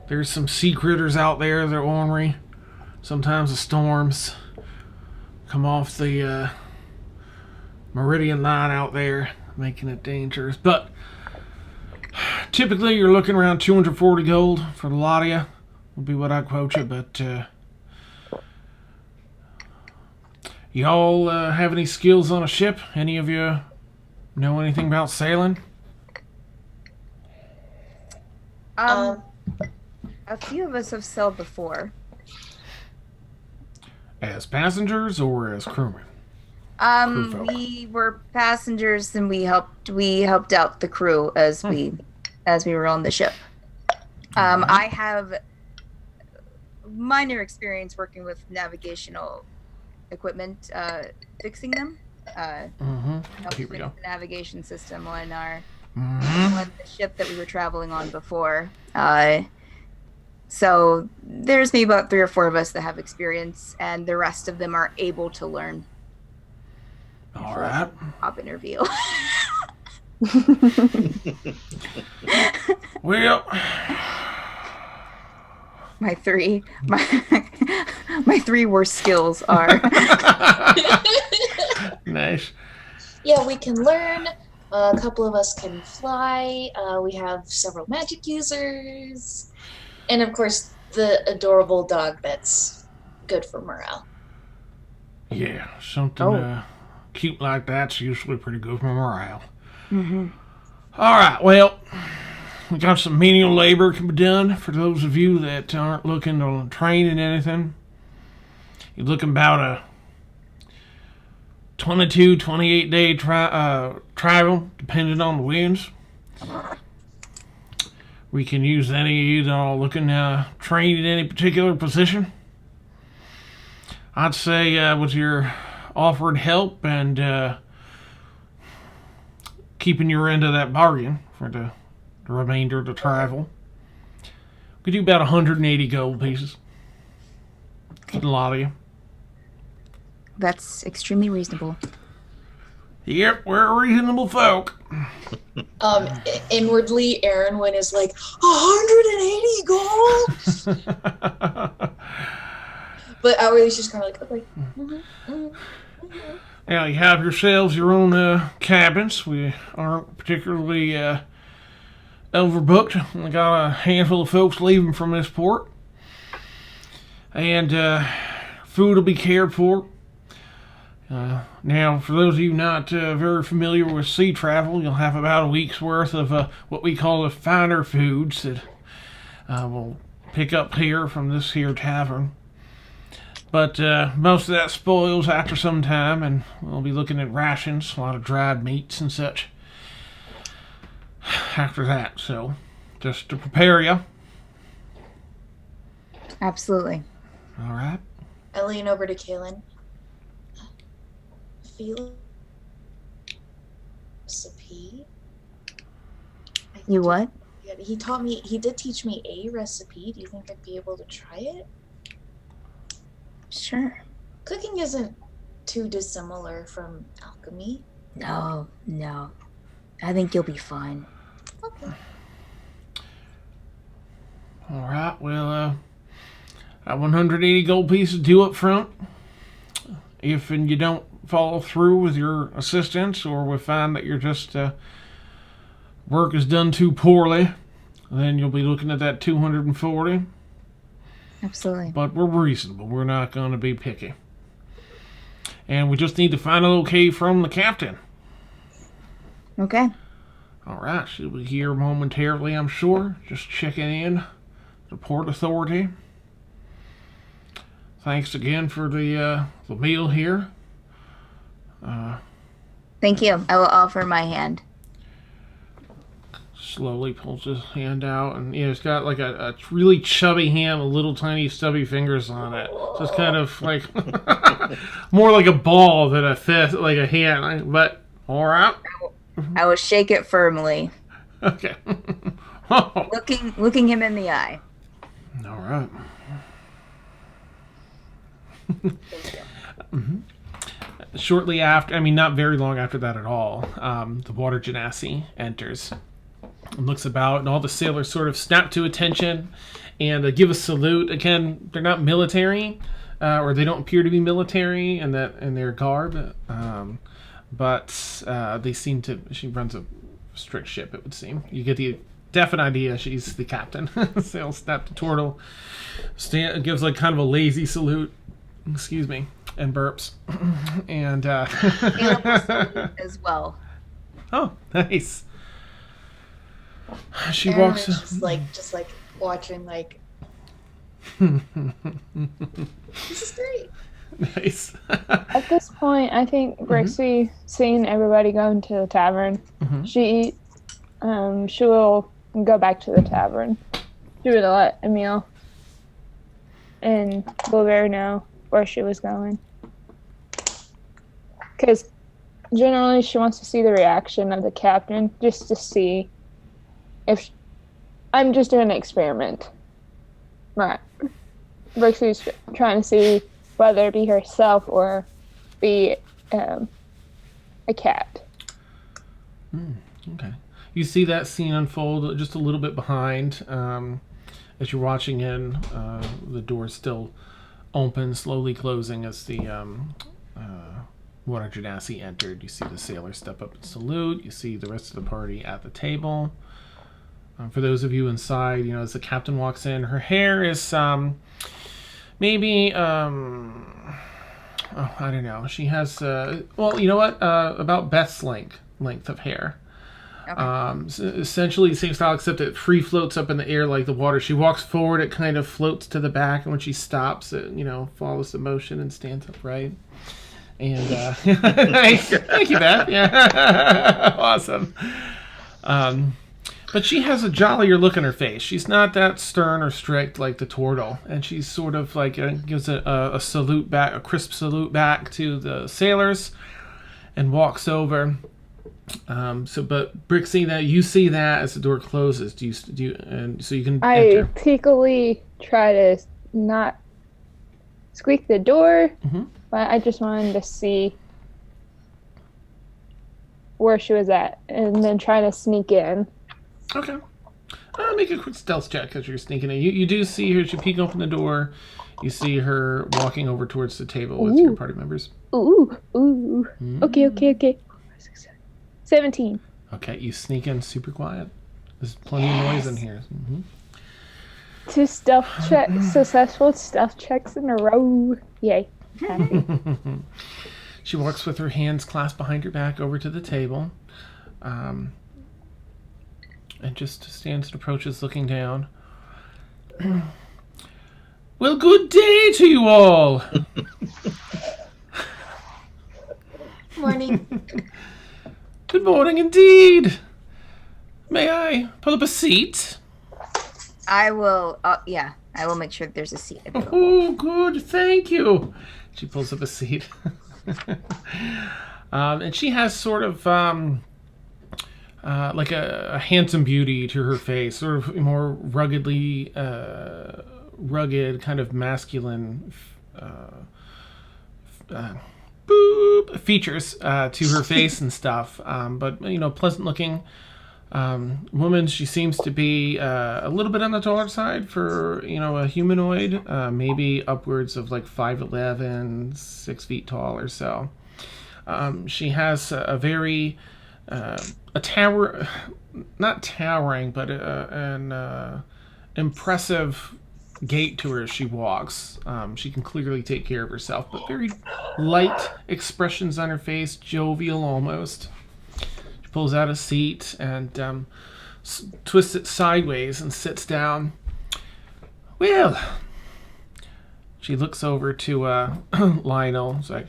there's some sea critters out there that are ornery. Sometimes the storms come off the meridian line out there. making it dangerous. But typically, you're looking around 240 gold for the lot of you. Would be what I quote you. But y'all have any skills on a ship? Any of you know anything about sailing? A few of us have sailed before. As passengers or as crewmen? Crewfolk. We were passengers and we helped out the crew as we were on the ship. I have minor experience working with navigational equipment, fixing them. Helped Here we fix go. the navigation system on on the ship that we were traveling on before. So there's maybe about 3 or 4 of us that have experience, and the rest of them are able to learn. All right. Pop interview. Well, my 3 worst skills are nice. Yeah, we can learn. A couple of us can fly. We have several magic users. And of course, the adorable dog that's good for morale. Yeah, something cute like that's usually pretty good for morale. All right, well, we got some menial labor can be done for those of you that aren't looking to train in anything. You're looking about a 22, 28 day travel, depending on the winds. We can use any of you that are looking to train in any particular position. I'd say with your offered help and keeping your end of that bargain for the remainder of the travel, we do about 180 gold pieces. A lot of you. That's extremely reasonable. Yep, we're reasonable folk. Inwardly, Aaron is like, 180 gold? But outwardly, she's kind of like, okay. Now, you have yourselves your own cabins. We aren't particularly overbooked. We got a handful of folks leaving from this port. And food will be cared for. Now, for those of you not very familiar with sea travel, you'll have about a week's worth of what we call the finer foods that we'll pick up here from this here tavern. But most of that spoils after some time, and we'll be looking at rations, a lot of dried meats and such after that. So, just to prepare you. Absolutely. All right. I lean over to Kaylin. Feel recipe. You what? He did teach me a recipe. Do you think I'd be able to try it? Sure. Cooking isn't too dissimilar from alchemy. No. I think you'll be fine. Okay. All right. Well, 180 gold pieces due up front. If you don't follow through with your assistance, or we find that your just work is done too poorly, then you'll be looking at that 240. Absolutely. But we're reasonable. We're not going to be picky. And we just need to find a okay from the captain. Okay. All right. She'll be here momentarily, I'm sure. Just checking in. The Port Authority. Thanks again for the meal here. Thank you. I will offer my hand. Slowly pulls his hand out, and it's got like a really chubby hand with little tiny stubby fingers on it. So it's kind of like more like a ball than a fist, like a hand. But all right. I will shake it firmly. Okay. Looking him in the eye. All right. Shortly after, not very long after that at all, the water genasi enters and looks about, and all the sailors sort of snap to attention and give a salute. Again, they're not military, or they don't appear to be military in their garb, but they seem to. She runs a strict ship, it would seem. You get the definite idea she's the captain. Sail snap to turtle, gives like kind of a lazy salute. Excuse me, and burps, and as well. Oh, nice. She Aaron walks. is just like watching like. This is great. Nice. At this point, I think Brixie, seeing everybody go into the tavern, she will go back to the tavern. She would let Emil and Blueberry know where she was going. Because generally she wants to see the reaction of the captain, just to see if... I'm just doing an experiment. Right. Brixie's trying to see whether it be herself or be a cat. Okay. You see that scene unfold just a little bit behind. As you're watching in, the door's still open, slowly closing as the Water Genasi entered. You see the sailor step up and salute. You see the rest of the party at the table. For those of you inside, as the captain walks in, her hair is maybe, I don't know. She has, well, you know what? About Beth's length of hair. Okay. Essentially the same style, except it free floats up in the air like the water. She walks forward, it kind of floats to the back, and when she stops, it, follows the motion and stands upright. And, nice. Thank you, Beth. Yeah. Awesome. But she has a jollier look in her face. She's not that stern or strict like the turtle, and she's sort of like gives a salute back, a crisp salute back to the sailors, and walks over. But Brixie, that you see that as the door closes. Do you? And so you can. I enter. Peekily try to not squeak the door, but I just wanted to see where she was at, and then try to sneak in. Okay. Make a quick stealth check as you're sneaking in. You do see her. She peek open the door. You see her walking over towards the table with your party members. Ooh. Okay. 17. Okay, you sneak in super quiet. There's plenty of noise in here. 2 successful stealth checks in a row. Yay. Happy. She walks with her hands clasped behind her back over to the table. And just stands and approaches looking down. Well, good day to you all. Morning. Good morning indeed. May I pull up a seat? I will. Yeah, I will make sure that there's a seat available. Oh, good. Thank you. She pulls up a seat. And she has sort of like a handsome beauty to her face, sort of more rugged, kind of masculine features to her face and stuff. But pleasant looking woman. She seems to be a little bit on the taller side for a humanoid, maybe upwards of like 5'11", 6 feet tall or so. She has a very not towering, but an impressive gait to her as she walks. She can clearly take care of herself, but very light expressions on her face, jovial almost. She pulls out a seat and twists it sideways and sits down. Well, she looks over to Lionel. It's like,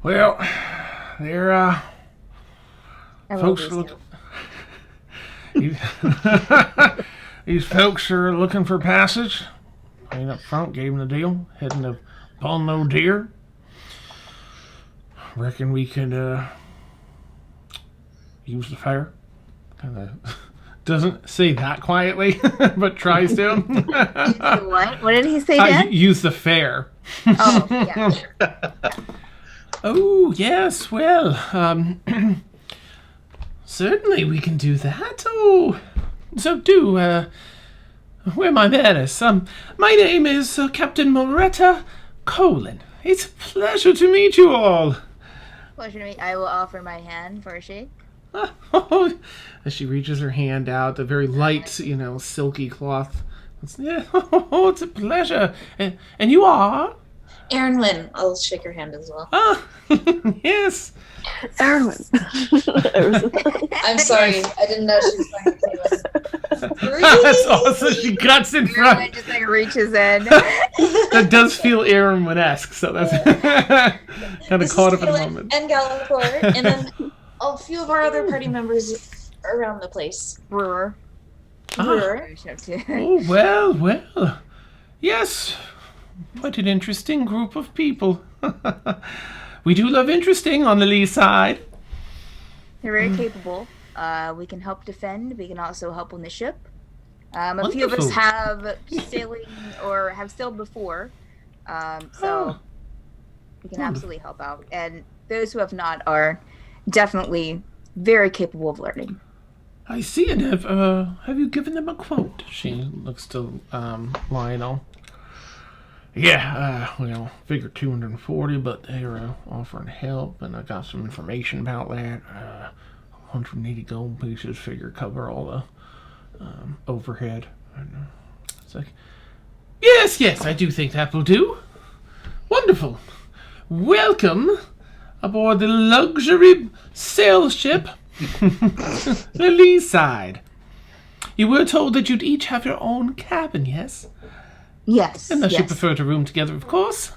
well, there folks are looking. These folks are looking for passage. Came up front, gave them the deal, heading to Bohn Lodihr. Reckon we could use the fare. Kind of doesn't say that quietly, but tries to. Use the what? What did he say, Dad? Use the fare. Oh, yeah. Oh, yes, well, certainly we can do that. Oh, so do, where my manners. My name is Captain Moretta Colin. It's a pleasure to meet you all. Pleasure to meet. I will offer my hand for a shake. As she reaches her hand out, the very light, silky cloth. It's a pleasure. And you are? Erin Lynn. I'll shake her hand as well. Ah, yes. Erwin. I'm sorry. I didn't know she was going to say That's awesome. She cuts in Everyone front. just reaches in. That does feel Aaron-esque, so that's kind of caught up in a moment. And Gallagher, and then a few of our other party members around the place. Brewer. Brewer. Oh, well. Yes. What an interesting group of people. We do love interesting on the Leaside. They're very capable. We can help defend. We can also help on the ship. A few of us Wonderful. have sailing or have sailed before, so we can absolutely help out. And those who have not are definitely very capable of learning. I see. And have you given them a quote? She looks to Lionel. Yeah, figure 240, but they're offering help, and I got some information about that. 180 gold pieces figure cover all the overhead. And, it's like, yes, I do think that will do. Wonderful. Welcome aboard the luxury sail ship, the Leaside. You were told that you'd each have your own cabin, yes? Yes. Unless you yes. prefer to room together, of course.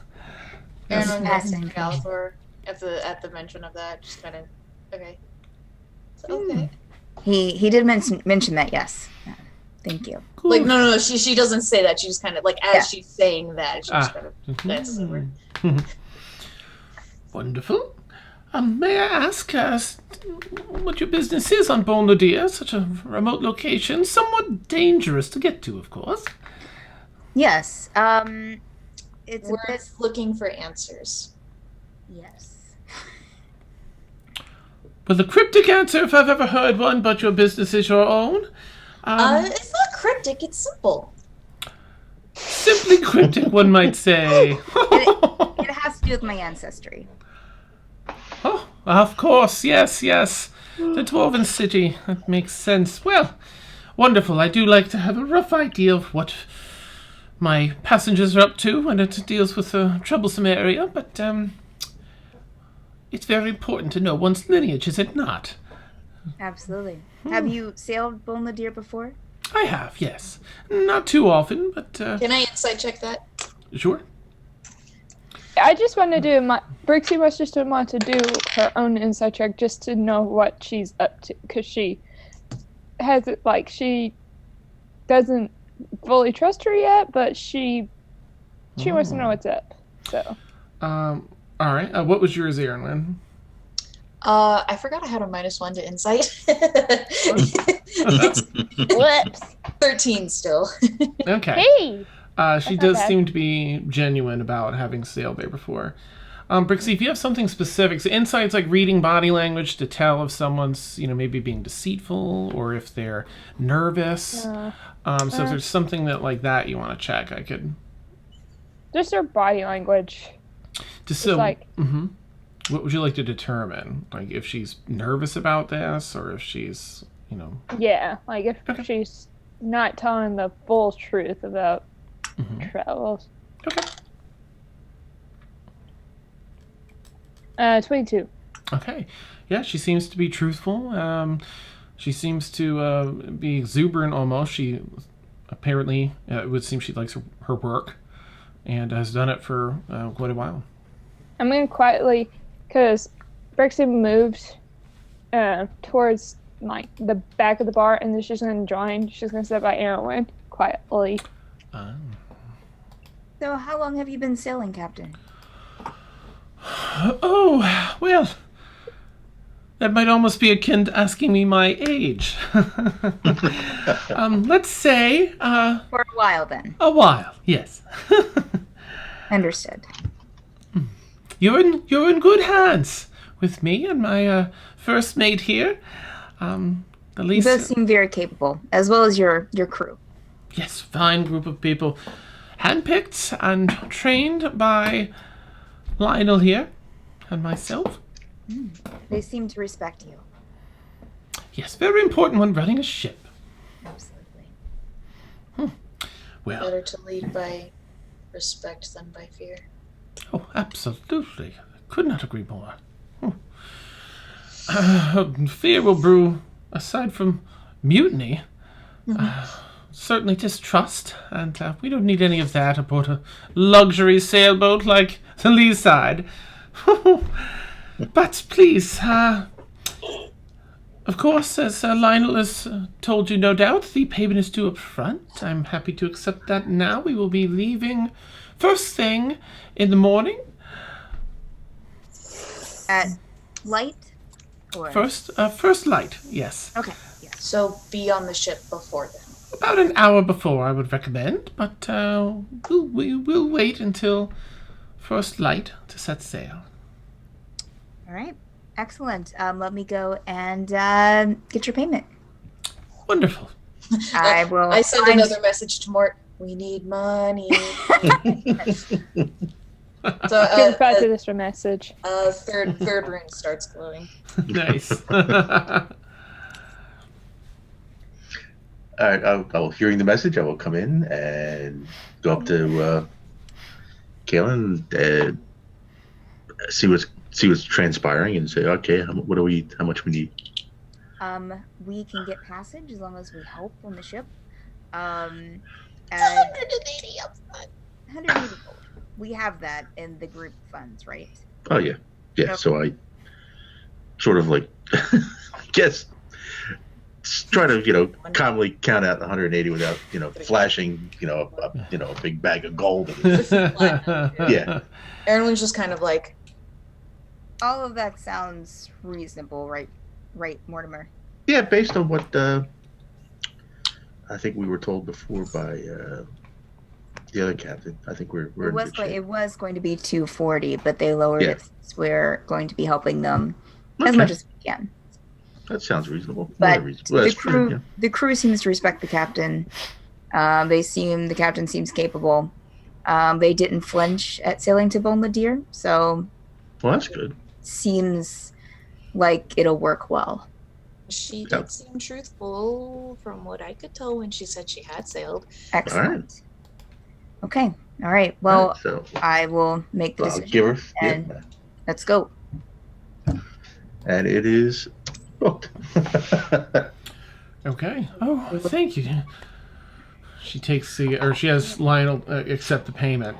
Erin Lynn Yes. and Gallagher at the mention of that, just kind of okay. So, okay. He did mention that. Yes. Thank you. Cool. Like no, she doesn't say that. She just kind of like as Yeah. she's saying that, she just kind of that's the word. Wonderful. May I ask what your business is on Bohn Lodihr? Such a remote location, somewhat dangerous to get to, of course. Yes. It's We're a bit. looking for answers. Yes. Well, the cryptic answer, if I've ever heard one, but your business is your own. It's not cryptic. It's simple. Simply cryptic, one might say. It has to do with my ancestry. Oh, of course, yes. The Dwarven City. That makes sense. Well, wonderful. I do like to have a rough idea of what my passengers are up to when it deals with a troublesome area, but it's very important to know one's lineage, is it not? Absolutely. Have you sailed Bohn Lodihr before? I have, yes. Not too often, but Can I insight check that? sure. I just want to do Brixie must just want to do her own insight check just to know what she's up to, because she has it like she doesn't fully trust her yet, but she wants to know what's up. So. All right. What was yours, Aaron? I forgot I had a -1 to insight. Whoops. 13 still. Okay. Hey. She That's does okay. seem to be genuine about having sailed there before. Brixie, if you have something specific, so insight's like reading body language to tell if someone's, maybe being deceitful or if they're nervous. So if there's something like that you want to check, I could. Just her body language. Mm-hmm. What would you like to determine? Like if she's nervous about this or if she's, Yeah, like if she's not telling the full truth about travels. Okay. 22. Okay. Yeah, she seems to be truthful. She seems to be exuberant almost. She apparently, it would seem she likes her work and has done it for quite a while. I'm going to quietly, because Brixie moved towards like the back of the bar, and then she's going to join. She's going to sit by Erwin quietly. So how long have you been sailing, Captain? Oh, well, that might almost be akin to asking me my age. Let's say For a while, then. a while, yes. Understood. You're in good hands with me and my first mate here. At You least, both seem very capable, as well as your crew. yes, fine group of people, handpicked and trained by Lionel here and myself. They seem to respect you. Yes, very important when running a ship. Absolutely. Well, Better to lead by respect than by fear. oh, absolutely. Could not agree more. Fear will brew, aside from mutiny, certainly distrust, and we don't need any of that aboard a luxury sailboat like the Leaside. But please, of course, as Lionel has told you, no doubt, the payment is due up front. I'm happy to accept that now. We will be leaving first thing in the morning. At light? Or... First light, yes. Okay. Yeah. So be on the ship before then. About an hour before, I would recommend, but we'll wait until first light to set sail. All right. Excellent. Let me go and get your payment. Wonderful. I will. I send another message to Mort. We need money. So Give back to this message. third ring starts glowing. Nice. All right, hearing the message, I will come in and go up to Kaylin and see what's transpiring and say, okay, how much we need? We can get passage as long as we help on the ship. 180 up front. 180 gold. We have that in the group funds, right? Oh yeah. Okay. So I sort of like guess try to calmly count out 180 without flashing a big bag of gold. Yeah. Aaron's just kind of like, All of that sounds reasonable, right? Right, Mortimer? Yeah, based on what I think we were told before by the other captain. I think we're in good shape. It was going to be 240, but they lowered it since we're going to be helping them as Okay. much as we can. That sounds reasonable. But Reasonable. the crew seems to respect the captain. The captain seems capable. They didn't flinch at sailing to Bohn Lodihr, so Well, that's good. seems like it'll work well. she did seem truthful from what I could tell when she said she had sailed. Excellent. Okay. All right. Well, So I will make the I'll decision. give her. and Yeah. let's go. And it is booked. Okay. Oh, thank you. She has Lionel accept the payment.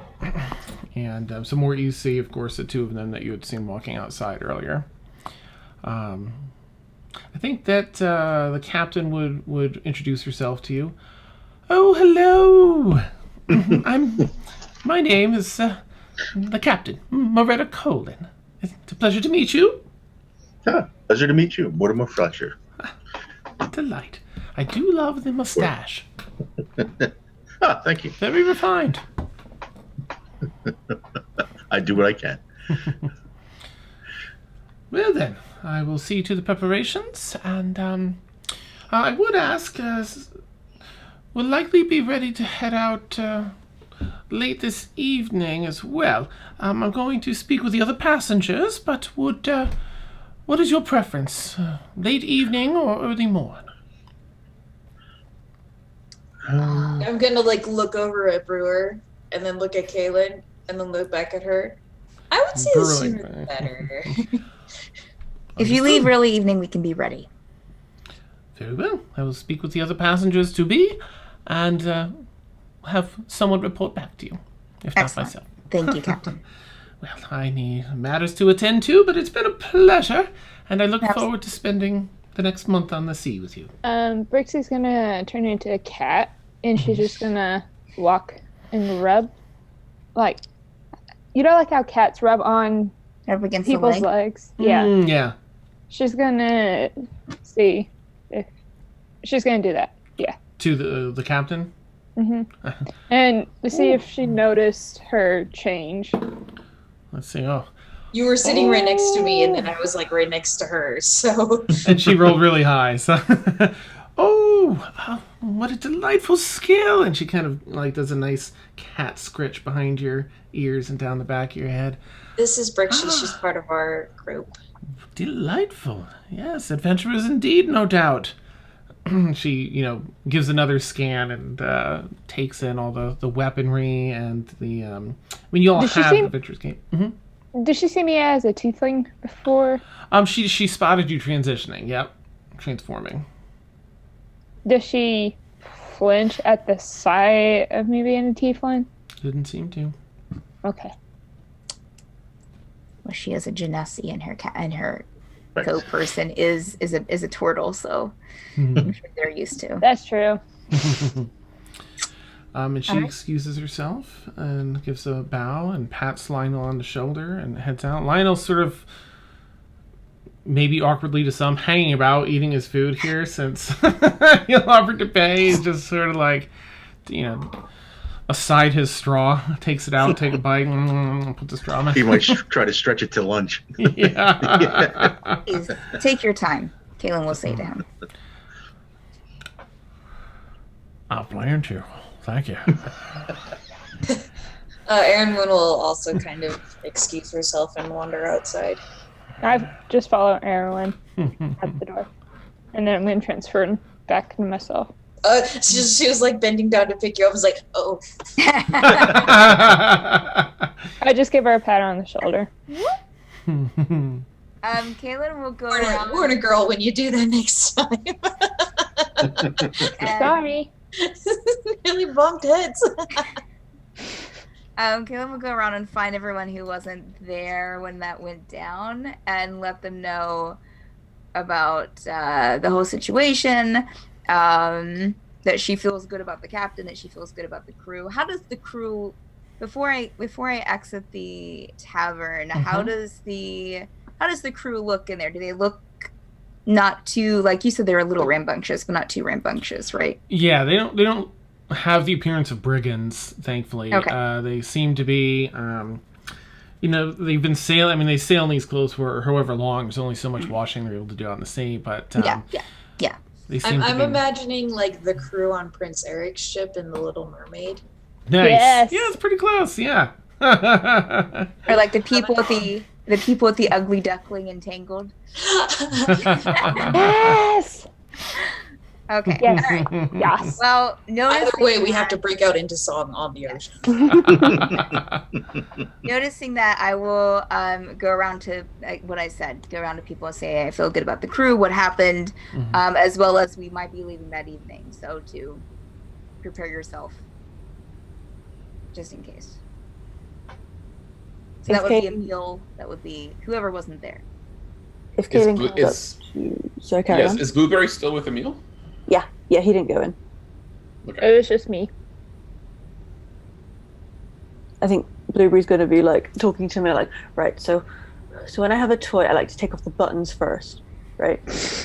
And some more you see, of course, the two of them that you had seen walking outside earlier. I think that the captain would introduce herself to you. Oh, hello. My name is the Captain, Moretta Colin. It's a pleasure to meet you. Pleasure to meet you, Mortimer Fletcher. Delight. I do love the mustache. Thank you. Very refined. I do what I can. Well then, I will see to the preparations, and I would ask, we'll likely be ready to head out late this evening as well. I'm going to speak with the other passengers, but what is your preference? Late evening or early morn? I'm gonna look over at Brewer and then look at Kaylin and then look back at her. I would say the sooner the better. If you leave early evening, we can be ready. Very well. I will speak with the other passengers to be, and have someone report back to you, if Excellent. not myself. Thank you, Captain. Well, I need matters to attend to, but it's been a pleasure, and I look forward to spending the next month on the sea with you. Brixie's gonna turn into a cat, and she's just gonna walk and rub, like how cats rub on Up against people's the leg. legs. Yeah. Yeah. She's gonna see if she's gonna do that. Yeah. To the captain? And to see if she noticed her change. Let's see. Oh. You were sitting right next to me, and then I was right next to her. So And she rolled really high. So. What a delightful skill! And she kind of like does a nice cat scritch behind your ears and down the back of your head. This is Brixie. She's part of our group. Delightful. Yes, adventurers indeed, no doubt. She, gives another scan and takes in all the weaponry and the. You all have adventurers game. Mm-hmm. Did she see me as a tiefling before? She spotted you transitioning. Yep, transforming. Does she flinch at the sight of me being a tiefling? Didn't seem to. Okay. Well, she has a genasi, and her Right. co-person is a turtle, so I'm sure they're used to. That's true. And she excuses herself and gives a bow and pats Lionel on the shoulder and heads out. Lionel's sort of, maybe awkwardly to some, hanging about eating his food here since he'll offer to pay. He's just sort of like, aside his straw, takes it out, take a bite, put the straw in. He might try to stretch it to lunch. Yeah. Please, take your time, Kaylin will say to him. I'll plan to. Thank you. Erin Moon will also kind of excuse herself and wander outside. I just follow Erwin at the door. And then I'm going to transfer back to myself. She was like bending down to pick you up. I was like, oh. I just give her a pat on the shoulder. Kaylin will go around. Warn a girl when you do that next time. Sorry. Nearly bumped heads. Kaylin will go around and find everyone who wasn't there when that went down and let them know about the whole situation. That she feels good about the captain, that she feels good about the crew. How does the crew, before I exit the tavern, how does the crew look in there? Do they look not too, like you said, they're a little rambunctious, but not too rambunctious, right? Yeah, they don't have the appearance of brigands, thankfully. Okay. They seem to be, they've been sailing. I mean, they sail in these clothes for however long. There's only so much washing they're able to do out in the sea, but Yeah. I'm imagining like the crew on Prince Eric's ship in The Little Mermaid. Nice. Yes. Yeah, it's pretty close. Yeah. Or like the people with the ugly duckling entangled. Yes! Okay. Yes. All right. Yes. Well, Either way, we have to break out into song on the ocean. Noticing that, I will go around to what I said. Go around to people and say I feel good about the crew, what happened, as well as we might be leaving that evening. So to prepare yourself, just in case. So that would be a meal. That would be whoever wasn't there. If Kaylin comes up to you, so carry on. Is Blueberry still with Emil? Yeah, he didn't go in. Okay. It was just me. I think Blueberry's going to be like talking to me like, right, so when I have a toy, I like to take off the buttons first, right?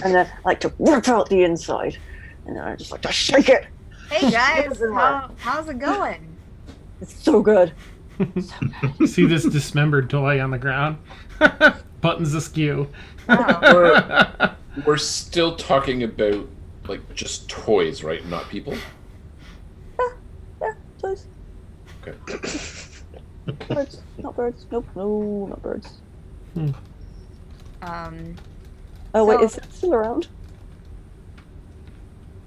And then I like to rip out the inside. And then I just like to shake it. Hey guys, how's it going? It's so good. You see this dismembered toy on the ground? Buttons askew. Oh. We're still talking about like just toys, right? Not people. Yeah, toys. Okay. Birds, not birds. Nope, no, not birds. Oh wait, So- is Seb still around?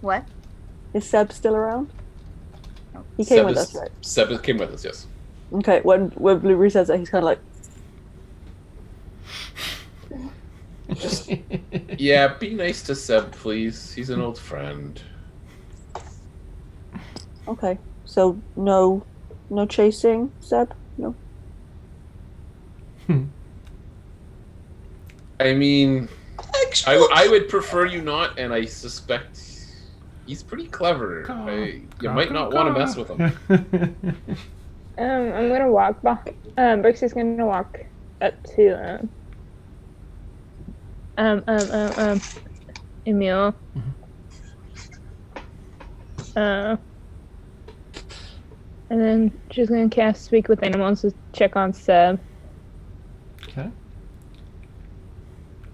What? Is Seb still around? He came with us, right? Seb came with us, yes. Okay, when Blueberry says that, he's kind of like, Yeah, be nice to Seb, please. He's an old friend. okay, so no chasing, Seb? No. I mean, Actually, I would prefer you not, and I suspect he's pretty clever. You might not want to mess with him. I'm gonna walk back. Brixie's gonna walk up to Emil. And then she's gonna cast Speak with Animals to check on Seb. Okay.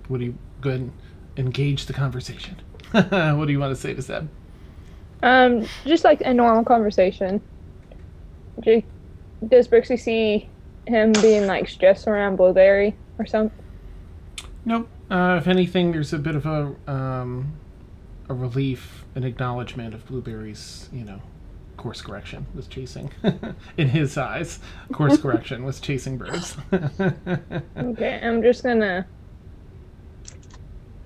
What do you go ahead and engage the conversation? What do you want to say to Seb? Just like a normal conversation. Does Brixie see him being like stressed around Blueberry or something? Nope. If anything, there's a bit of a relief, an acknowledgement of Blueberry's, course correction was chasing. In his eyes, course correction was chasing birds. Okay, I'm just gonna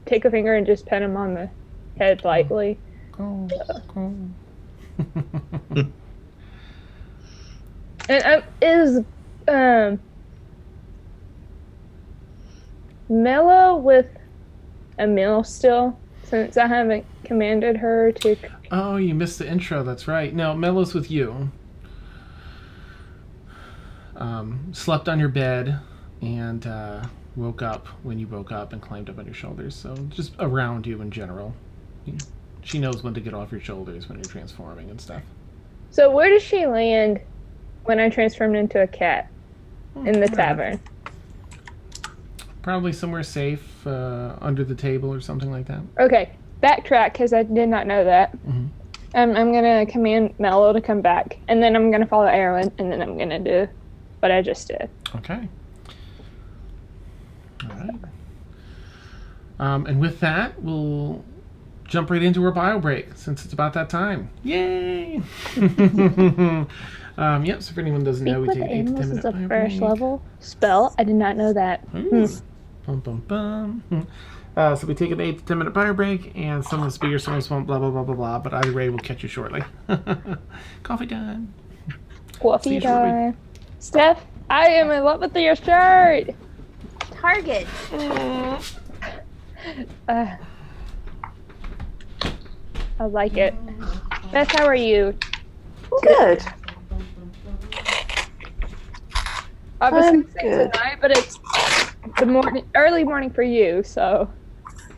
take a finger and just pet him on the head lightly. Go. And is Mello with Emil still? Since I haven't commanded her to. Oh, you missed the intro. That's right. No, Mellow's with you. Slept on your bed and woke up when you woke up and climbed up on your shoulders. So just around you in general. She knows when to get off your shoulders when you're transforming and stuff. So where does she land when I transformed into a cat in the tavern? Probably somewhere safe, under the table or something like that. Okay, backtrack because I did not know that. Mm-hmm. I'm gonna command Mello to come back, and then I'm gonna follow Erwin, and then I'm gonna do what I just did. Okay. All right. And with that, we'll jump right into our bio break since it's about that time. Yay! Yep. So if anyone doesn't know, we take an 8 to 10 minute This is a bio first break. level spell. I did not know that. Bum, bum, bum. So we take an 8 to 10 minute bio break, and some of the speakers, some of us won't, blah, blah, blah, blah, blah. But either way, we'll catch you shortly. Coffee time. See Coffee you shortly. time. Steph, I am in love with your shirt. Target. I like it. Beth, how are you? Good. I was I'm gonna say good. tonight, but it's the early morning for you, so.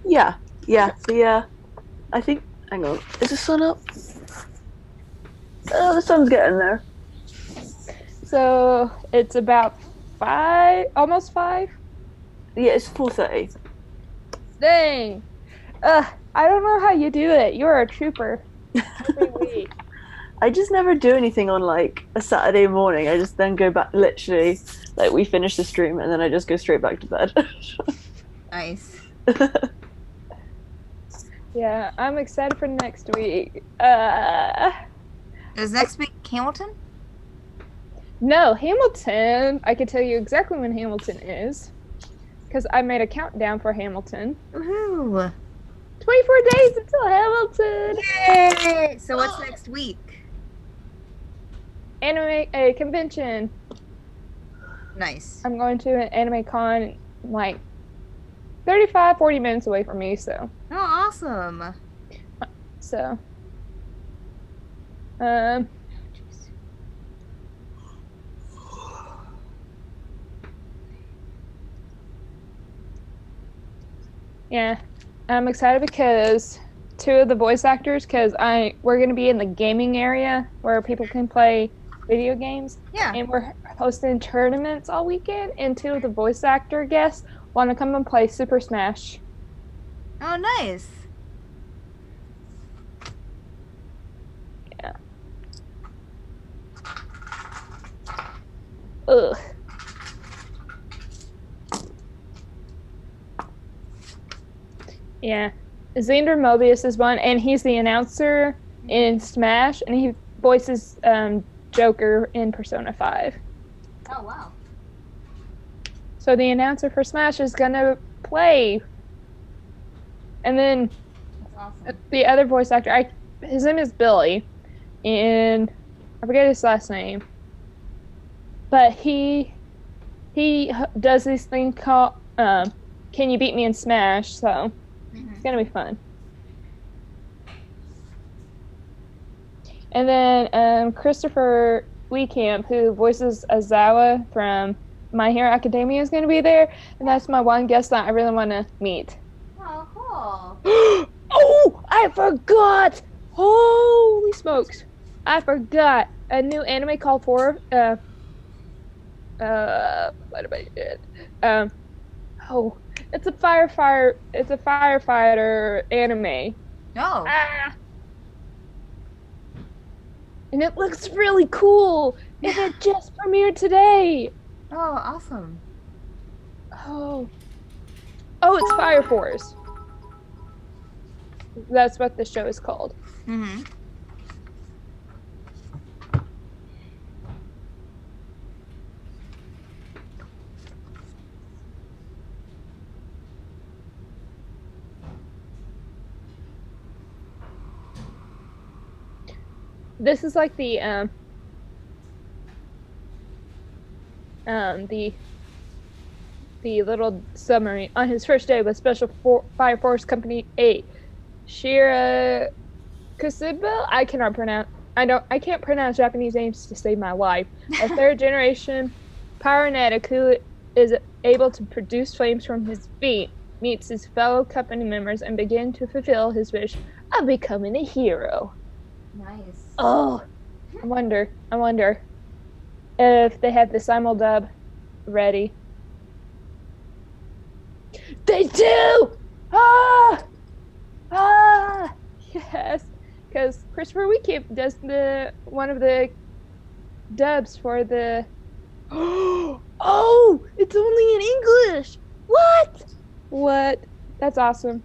Yeah. I think. Hang on. Is the sun up? Oh, the sun's getting there. So it's about 5, almost 5. Yeah, it's 4:30. Dang. I don't know how you do it. You're a trooper. Every week. I just never do anything on like a Saturday morning. I just then go back. Literally, like we finish the stream and then I just go straight back to bed. Nice. Yeah, I'm excited for next week. Is next week Hamilton? No, Hamilton. I can tell you exactly when Hamilton is. Because I made a countdown for Hamilton. Woohoo! 24 days until Hamilton! Yay! So what's next week? Anime a convention. Nice. I'm going to an anime con like 35, 40 minutes away from me, so. Oh, awesome. So. Yeah, I'm excited because 2 of the voice actors, because we're going to be in the gaming area where people can play video games, Yeah. and we're hosting tournaments all weekend, and 2 of the voice actor guests want to come and play Super Smash. Oh, nice. Yeah. Ugh. Yeah. Xander Mobius is one, and he's the announcer in Smash, and he voices Joker in Persona 5. Oh, wow. So the announcer for Smash is gonna play. And then That's awesome. the other voice actor, his name is Billy, and I forget his last name. But he does this thing called Can You Beat Me in Smash? So it's gonna be fun. And then Christopher Weecamp, who voices Azawa from My Hero Academia, is gonna be there, and that's my one guest that I really want to meet. Oh, cool. Oh, I forgot! Holy smokes! I forgot a new anime called what am I did? It's a firefighter anime. Oh. Ah, and it looks really cool. And it just premiered today. Oh, awesome. Oh, it's Fire Force. That's what the show is called. Mm-hmm. This is like the little submarine on his first day with Special Fire Force Company 8. Shira Kusiba, I can't pronounce Japanese names to save my life. A third generation pyronetic who is able to produce flames from his feet meets his fellow company members and begin to fulfill his wish of becoming a hero. Nice. Oh, I wonder if they have the simuldub ready. They do! Yes, because Christopher Weekamp does one of the dubs for the. Oh, it's only in English. What? That's awesome.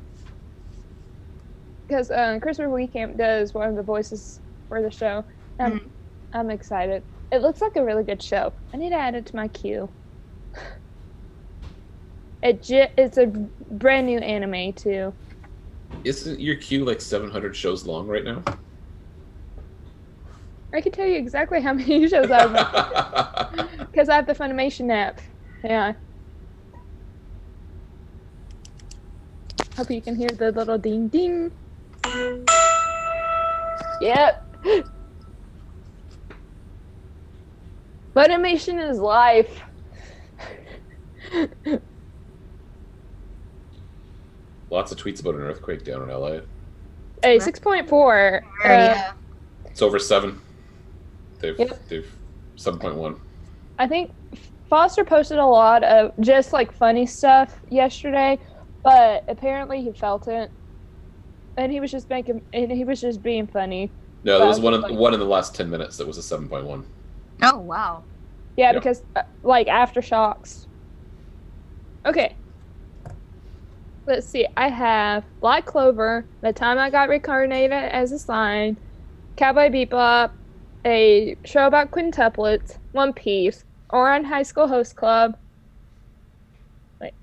Because Christopher Weekamp does one of the voices for the show. I'm excited. It looks like a really good show. I need to add it to my queue. It's a brand new anime too. Isn't your queue like 700 shows long right now? I can tell you exactly how many shows I have because I have the Funimation app. Yeah. Hope you can hear the little ding ding. Yep. Funimation is life. Lots of tweets about an earthquake down in LA. Hey, 6.4. Yeah. It's over 7. They've 7.1. I think Foster posted a lot of just like funny stuff yesterday, but apparently he felt it, and he was just being funny. No, there was one in the last 10 minutes that was a 7.1. Oh, wow. Yeah, Yep. because like aftershocks. Okay. Let's see. I have Black Clover, The Time I Got Reincarnated as a Sign, Cowboy Bebop, a show about quintuplets, One Piece, Ouran High School Host Club. Wait,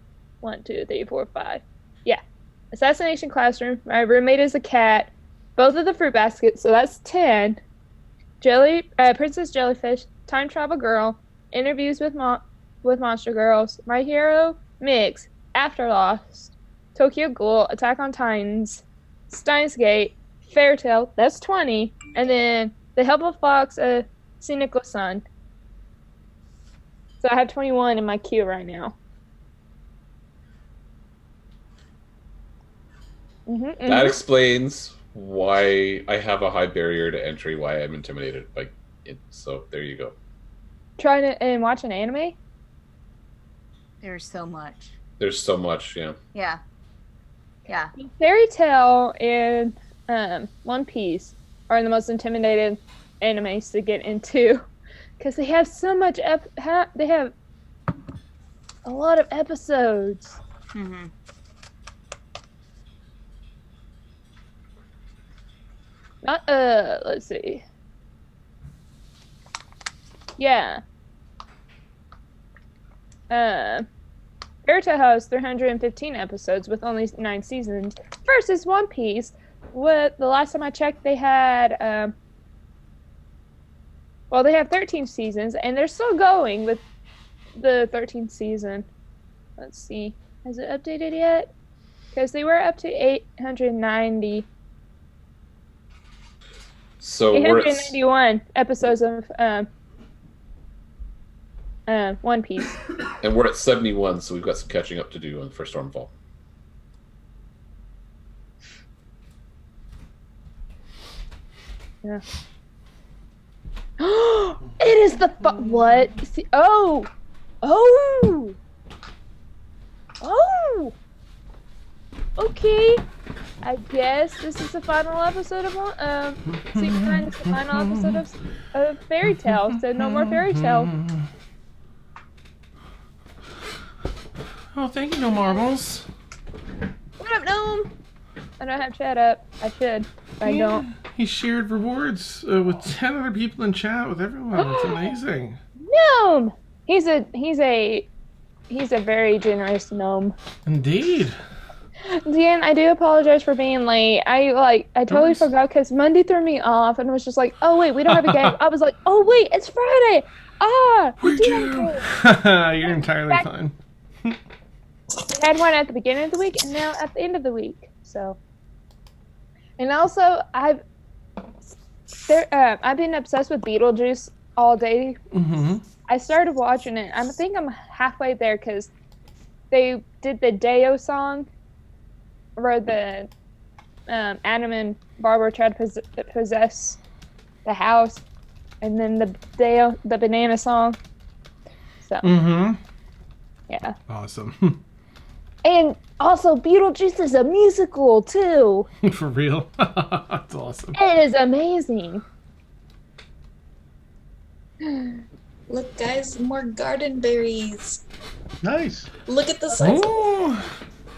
1, 2, 3, 4, 5. Yeah. Assassination Classroom, My Roommate is a Cat, both of the Fruit Baskets, so that's 10. Princess Jellyfish, Time Travel Girl, Interviews with Monster Girls, My Hero Mix, After Lost, Tokyo Ghoul, Attack on Titans, Steins Gate, Fairy Tail, that's 20, and then The Helpful Fox, Cynical Sun. So I have 21 in my queue right now. That explains why I have a high barrier to entry, why I'm intimidated by it. So there you go. Trying to and watch an anime? There's so much. There's so much, yeah. Yeah. Yeah. Fairy Tail and One Piece are the most intimidated animes to get into because they have so much. They have a lot of episodes. Mm-hmm. Let's see. Yeah. Fairy Tail has 315 episodes with only 9 seasons versus One Piece. The last time I checked, they had they have 13 seasons, and they're still going with the 13th season. Let's see, has it updated yet? Because they were up to 890. So 891 episodes of One Piece. And we're at 71, so we've got some catching up to do for Stormfall. Yeah. It is the what? See, oh. Okay. I guess this is the final episode of Season 9 is the final episode of Fairy Tale, so no more Fairy Tale. Oh, thank you, No Marbles. What up, Gnome? I don't have chat up. I should, but I don't. He shared rewards with 10 other people in chat with everyone. It's amazing. Gnome! He's a very generous gnome. Indeed. Dan, I do apologize for being late. I totally forgot because Monday threw me off and was just like, oh wait, we don't have a game. I was like, oh wait, it's Friday. We do. You're entirely fine. We had one at the beginning of the week and now at the end of the week. So, and also I've been obsessed with Beetlejuice all day. Mm-hmm. I started watching it. I think I'm halfway there because they did the Deo song where the Adam and Barbara tried to possess the house, and then the banana song. So, yeah. Awesome. And also, Beetlejuice is a musical too. For real? That's awesome. It is amazing. Look, guys, more garden berries. Nice. Look at the size.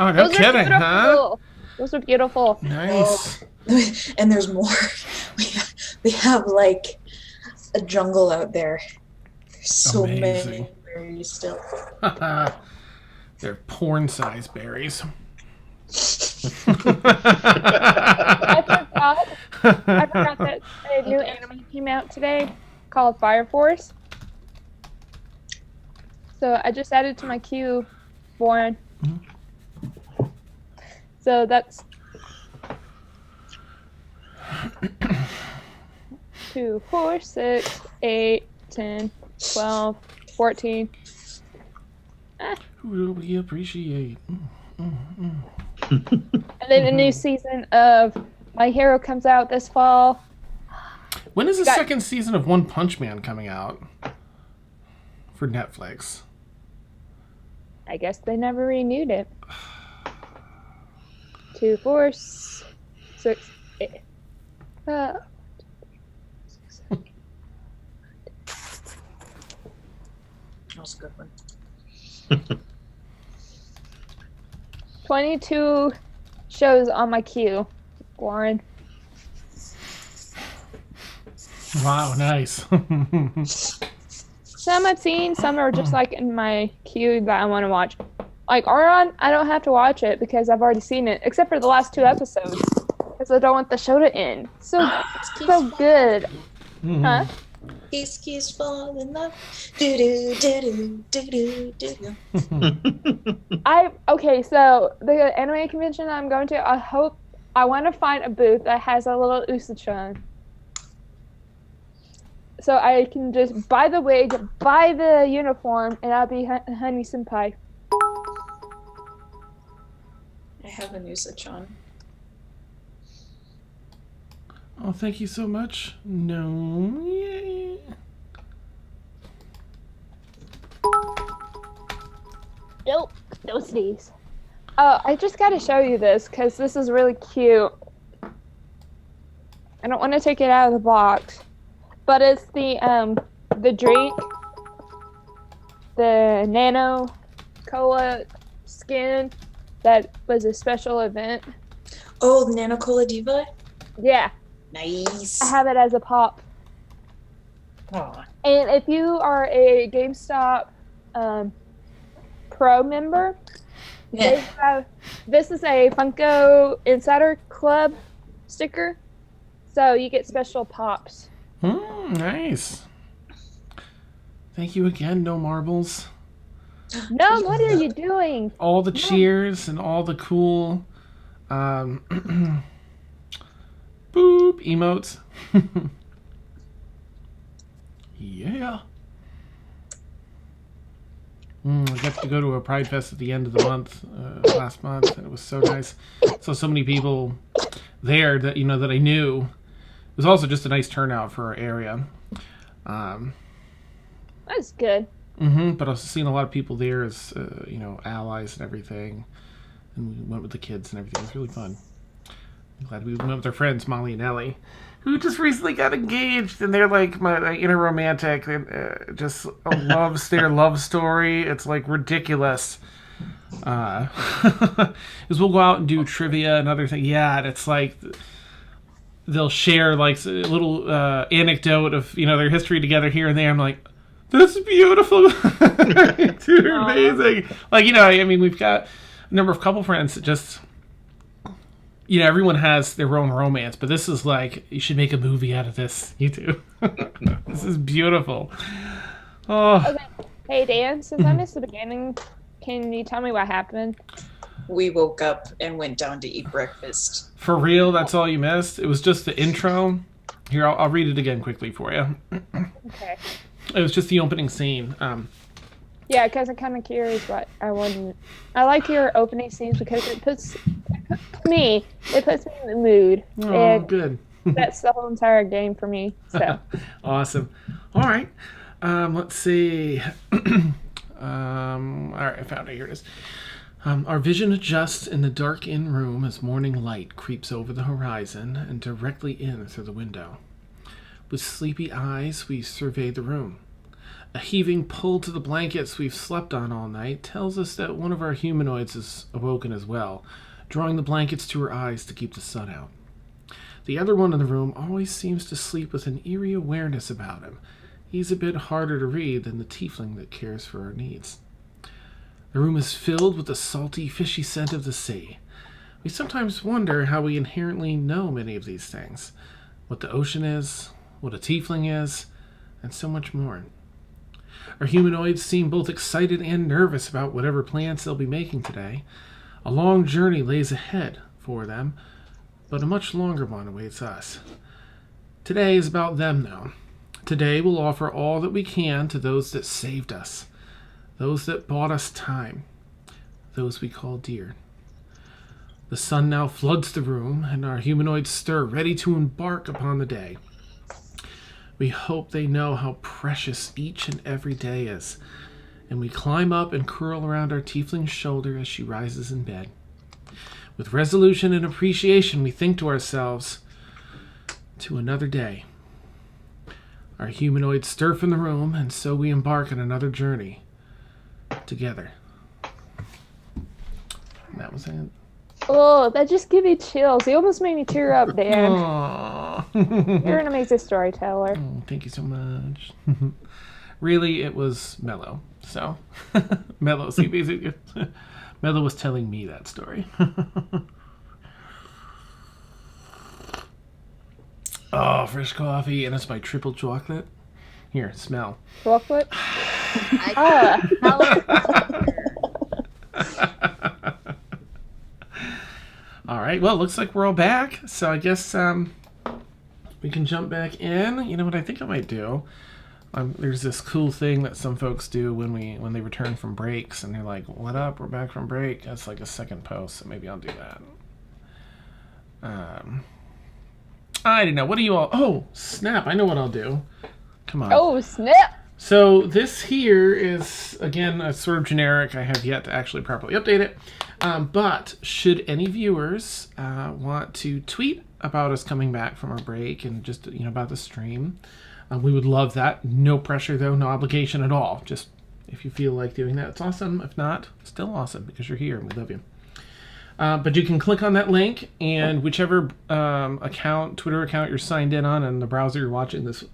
Oh, no kidding, huh? Those are beautiful. Nice. And there's more. We have like a jungle out there. There's so many berries still. They're porn-sized berries. I forgot that a new anime came out today called Fire Force. So I just added to my queue, Bohn. So that's 2, 4, 6, 8, 10, 12, 14. Who do we appreciate? And then a new season of My Hero comes out this fall. When is the second season of One Punch Man coming out for Netflix? I guess they never renewed it. 2, 4, 6, 8. That was a good one. 22 shows on my queue, Warren. Wow, nice. Some I've seen, some are just like in my queue that I want to watch. Like Auron, I don't have to watch it because I've already seen it, except for the last 2 episodes, because I don't want the show to end. So good. Huh? Kiss, fall in love. Do do do do do do do. Okay, so the anime convention that I'm going to, I want to find a booth that has a little Usa-chan. So I can just buy the wig, buy the uniform, and I'll be Honey Senpai. I have a new Usa-chan. Oh, thank you so much. No. Yay. Nope, those days. Oh, I just got to show you this because this is really cute. I don't want to take it out of the box, but it's the drink, the Nano Cola skin that was a special event. Oh, the Nano Cola Diva? Yeah. Nice. I have it as a pop. Aw. And if you are a GameStop Pro member, this is a Funko Insider Club sticker, so you get special pops. Nice. Thank you again, No Marbles. No, what are you doing? All the cheers and all the cool boop emotes. Yeah. I got to go to a Pride Fest at the end of the month, last month, and it was so nice. So many people there that that I knew. It was also just a nice turnout for our area. That's good. But I was seeing a lot of people there as allies and everything, and we went with the kids and everything. It was really fun. glad we went with our friends Molly and Ellie, who just recently got engaged, and they're like my inner romantic, and just loves their love story. It's like ridiculous. Because we'll go out and do trivia and other things. Yeah, and it's like they'll share like a little anecdote of their history together here and there. I'm like, that's beautiful. Dude, amazing. Like I mean, we've got a number of couple friends that just. Everyone has their own romance, but this is like, you should make a movie out of this, you two. This is beautiful. Oh. Okay. Hey, Dan, since I missed the beginning, can you tell me what happened? We woke up and went down to eat breakfast. For real? That's all you missed? It was just the intro? Here, I'll read it again quickly for you. Okay. It was just the opening scene. Yeah, because I'm kind of curious what I wouldn't. I like your opening scenes because it puts me in the mood. Oh, and good. That's the whole entire game for me. So Awesome. All right. Let's see. All right, I found it. Here it is. Our vision adjusts in the dark inn room as morning light creeps over the horizon and directly in through the window. With sleepy eyes, we survey the room. A heaving pull to the blankets we've slept on all night tells us that one of our humanoids is awoken as well, drawing the blankets to her eyes to keep the sun out. The other one in the room always seems to sleep with an eerie awareness about him. He's a bit harder to read than the tiefling that cares for our needs. The room is filled with the salty, fishy scent of the sea. We sometimes wonder how we inherently know many of these things. What the ocean is, what a tiefling is, and so much more. Our humanoids seem both excited and nervous about whatever plans they'll be making today. A long journey lays ahead for them, but a much longer one awaits us. Today is about them, though. Today we'll offer all that we can to those that saved us, those that bought us time, those we call dear. The sun now floods the room, and our humanoids stir, ready to embark upon the day. We hope they know how precious each and every day is, and we climb up and curl around our tiefling's shoulder as she rises in bed. With resolution and appreciation, we think to ourselves, to another day. Our humanoids stir from the room, and so we embark on another journey together. And that was it. oh, that just gave me chills. You almost made me tear up, Dan. Aww. You're an amazing storyteller. Oh, thank you so much. Really, it was Mello. So, Mello, see, basically, Mello was telling me that story. Oh, fresh coffee, and it's my triple chocolate. Here, smell. Chocolate? All right, well, looks like we're all back. So I guess we can jump back in. You know what I think I might do? There's this cool thing that some folks do when they return from breaks, and they're like, "What up? We're back from break." That's like a second post, so maybe I'll do that. I don't know. What do you all? Oh, snap! I know what I'll do. Come on. Oh, snap! So this here is, again, a sort of generic. I have yet to actually properly update it. But should any viewers want to tweet about us coming back from our break and just, about the stream, we would love that. No pressure, though. No obligation at all. Just if you feel like doing that, it's awesome. If not, still awesome because you're here and we love you. But you can click on that link, and whichever Twitter account you're signed in on and the browser you're watching this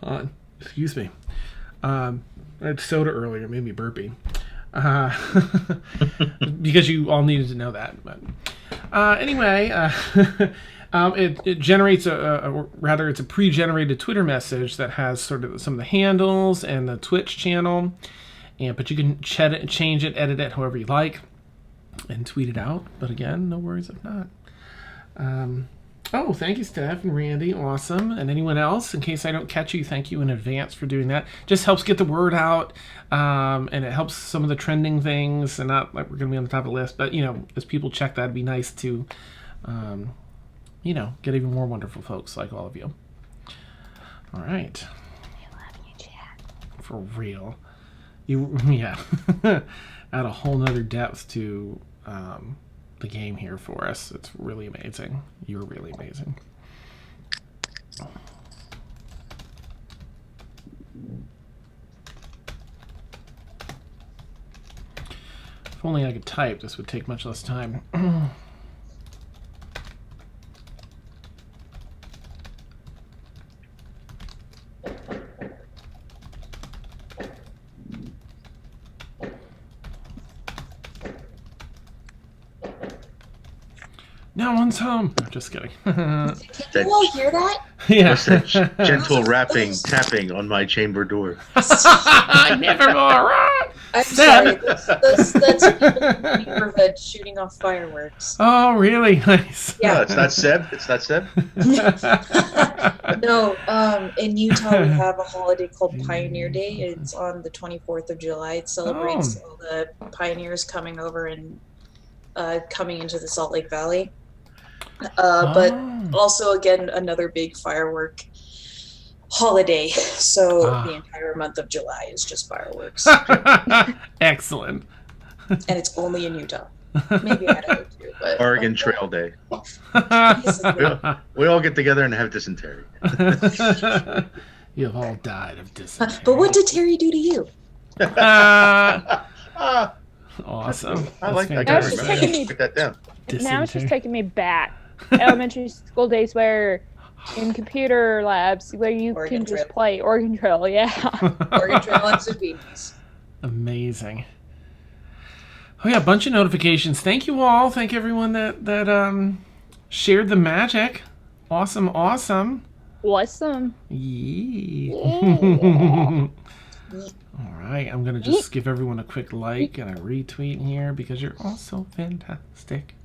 on, excuse me. I had soda earlier, it made me burpy. Because you all needed to know that. But anyway, it generates it's a pre-generated Twitter message that has sort of some of the handles and the Twitch channel, but you can change it, edit it however you like, and tweet it out. But again, no worries if not. Oh, thank you, Steph and Randy. Awesome. And anyone else, in case I don't catch you, thank you in advance for doing that. Just helps get the word out, and it helps some of the trending things, and not like we're going to be on the top of the list, but, as people check that, it'd be nice to, get even more wonderful folks like all of you. All right. I love you, Chad. For real. Yeah. Add a whole nother depth to the game here for us. It's really amazing. You're really amazing. If only I could type, this would take much less time. No one's home. No, just kidding. Can you all hear that? Yeah. What's that gentle rapping, tapping on my chamber door? Nevermore. I'm Stab. sorry. That's people in the neighborhood shooting off fireworks. Oh, really? Nice. No, Yeah. it's not Seb. It's not Seb. No, in Utah we have a holiday called Pioneer Day. It's on the 24th of July. It celebrates all the pioneers coming over and coming into the Salt Lake Valley. But also, again, another big firework holiday. So the entire month of July is just fireworks. Excellent. And it's only in Utah. Maybe Idaho too. But Oregon Trail Day. basically. We all get together and have dysentery. You have all died of dysentery. But what did Terry do to you? Awesome. I like that. I Now gotta it's just remember. taking me. Put that down. Now it's just Dysentery. taking me back. Elementary school days where in computer labs where you Oregon can just Trail. play Oregon Trail, yeah. Oregon Trail and zucchinis. Amazing. Oh yeah, a bunch of notifications. Thank you all. Thank everyone that shared the magic. Awesome. Awesome. Yeah. Yeah. All right, I'm gonna just give everyone a quick like and a retweet here because you're all so fantastic.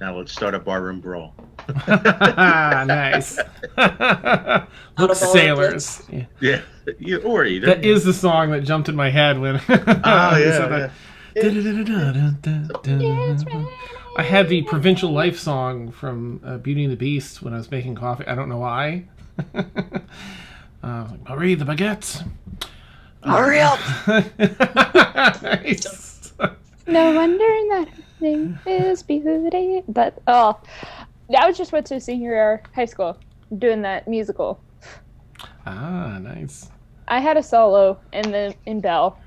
Now let's start a barroom brawl. Nice. Look, of all sailors. Yeah. Yeah, or either. That is the song that jumped in my head when. Oh, you yeah, said that. I had the Provincial Life song from Beauty and the Beast when I was making coffee. I don't know why. I was like, Marie the baguettes. Hurry up! Nice. No wonder that her name is Beauty. But I was just went to senior year high school doing that musical. Nice. I had a solo in Bell,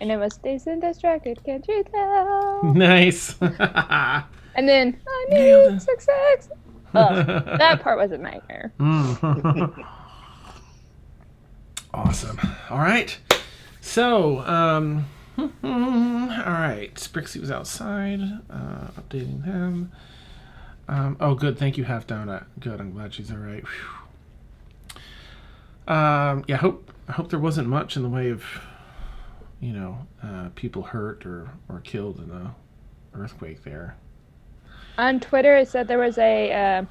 and it was "Dazed and Distracted, Can't You Tell?" Nice. And then I Nailed need it. success. That part was a nightmare. Awesome. All right. So, all right. Sprixie was outside, updating them. Oh, good. Thank you, Half Donut. Good. I'm glad she's all right. Whew. Yeah. I hope there wasn't much in the way of, people hurt or killed in the earthquake there. On Twitter, it said there was a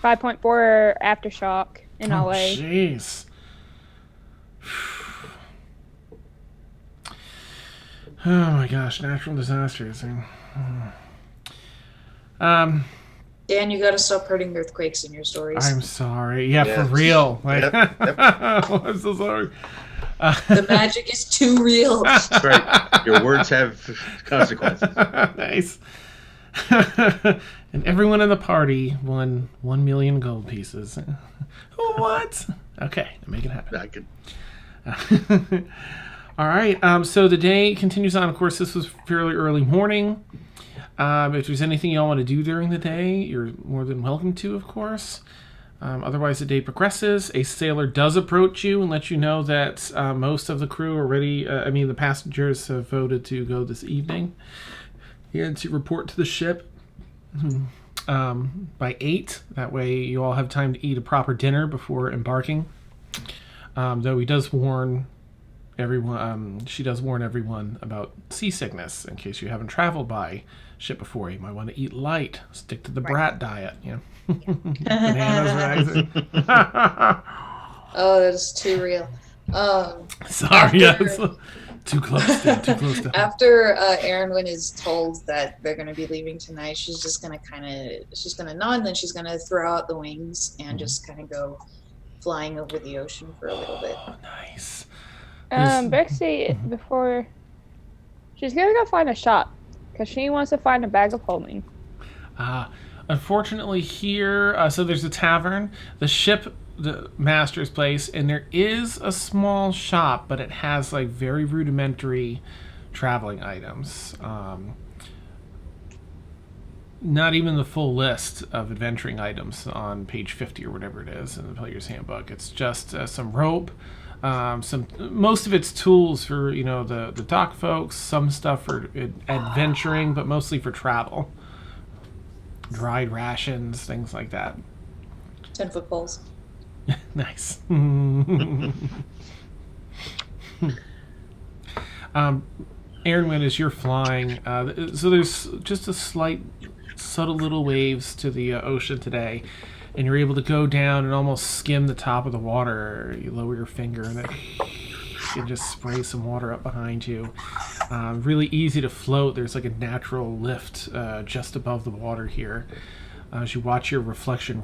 5.4 aftershock in Oh, LA. jeez. Oh my gosh, natural disasters. Dan, you gotta stop hurting earthquakes in your stories. I'm sorry. Yeah, Yeah. for real. Like, Yep. I'm so sorry. The magic is too real. That's right. Your words have consequences. Nice. And everyone in the party won 1 million gold pieces. What? Okay, make it happen. I could. All right. So the day continues on. Of course, this was fairly early morning. If there's anything y'all want to do during the day, you're more than welcome to, of course. Otherwise, the day progresses. A sailor does approach you and let you know that most of the crew are ready. The passengers have voted to go this evening and to report to the ship by 8. That way, you all have time to eat a proper dinner before embarking. Though he does warn everyone, she does warn everyone about seasickness in case you haven't traveled by ship before. You might want to eat light, stick to the brat diet. Bananas, rice. Oh, that is too real. Sorry, After- yes. Too close to home. After Erin is told that they're going to be leaving tonight, she's just going to nod, and then she's going to throw out the wings and just kind of go flying over the ocean for a little bit. Oh, nice. Brixie, before she's gonna go find a shop because she wants to find a bag of holding. Unfortunately, here, so there's a tavern, the ship, the master's place, and there is a small shop, but it has like very rudimentary traveling items. Not even the full list of adventuring items on page 50 or whatever it is in the player's handbook. It's just some rope, most of it's tools for the dock folks, some stuff for adventuring, but mostly for travel. Dried rations, things like that. 10-foot poles. Nice. Aaron, as you're flying, so there's just a slight, subtle little waves to the ocean today, and you're able to go down and almost skim the top of the water. You lower your finger and it can just spray some water up behind you. Really easy to float. There's like a natural lift just above the water here. As you watch your reflection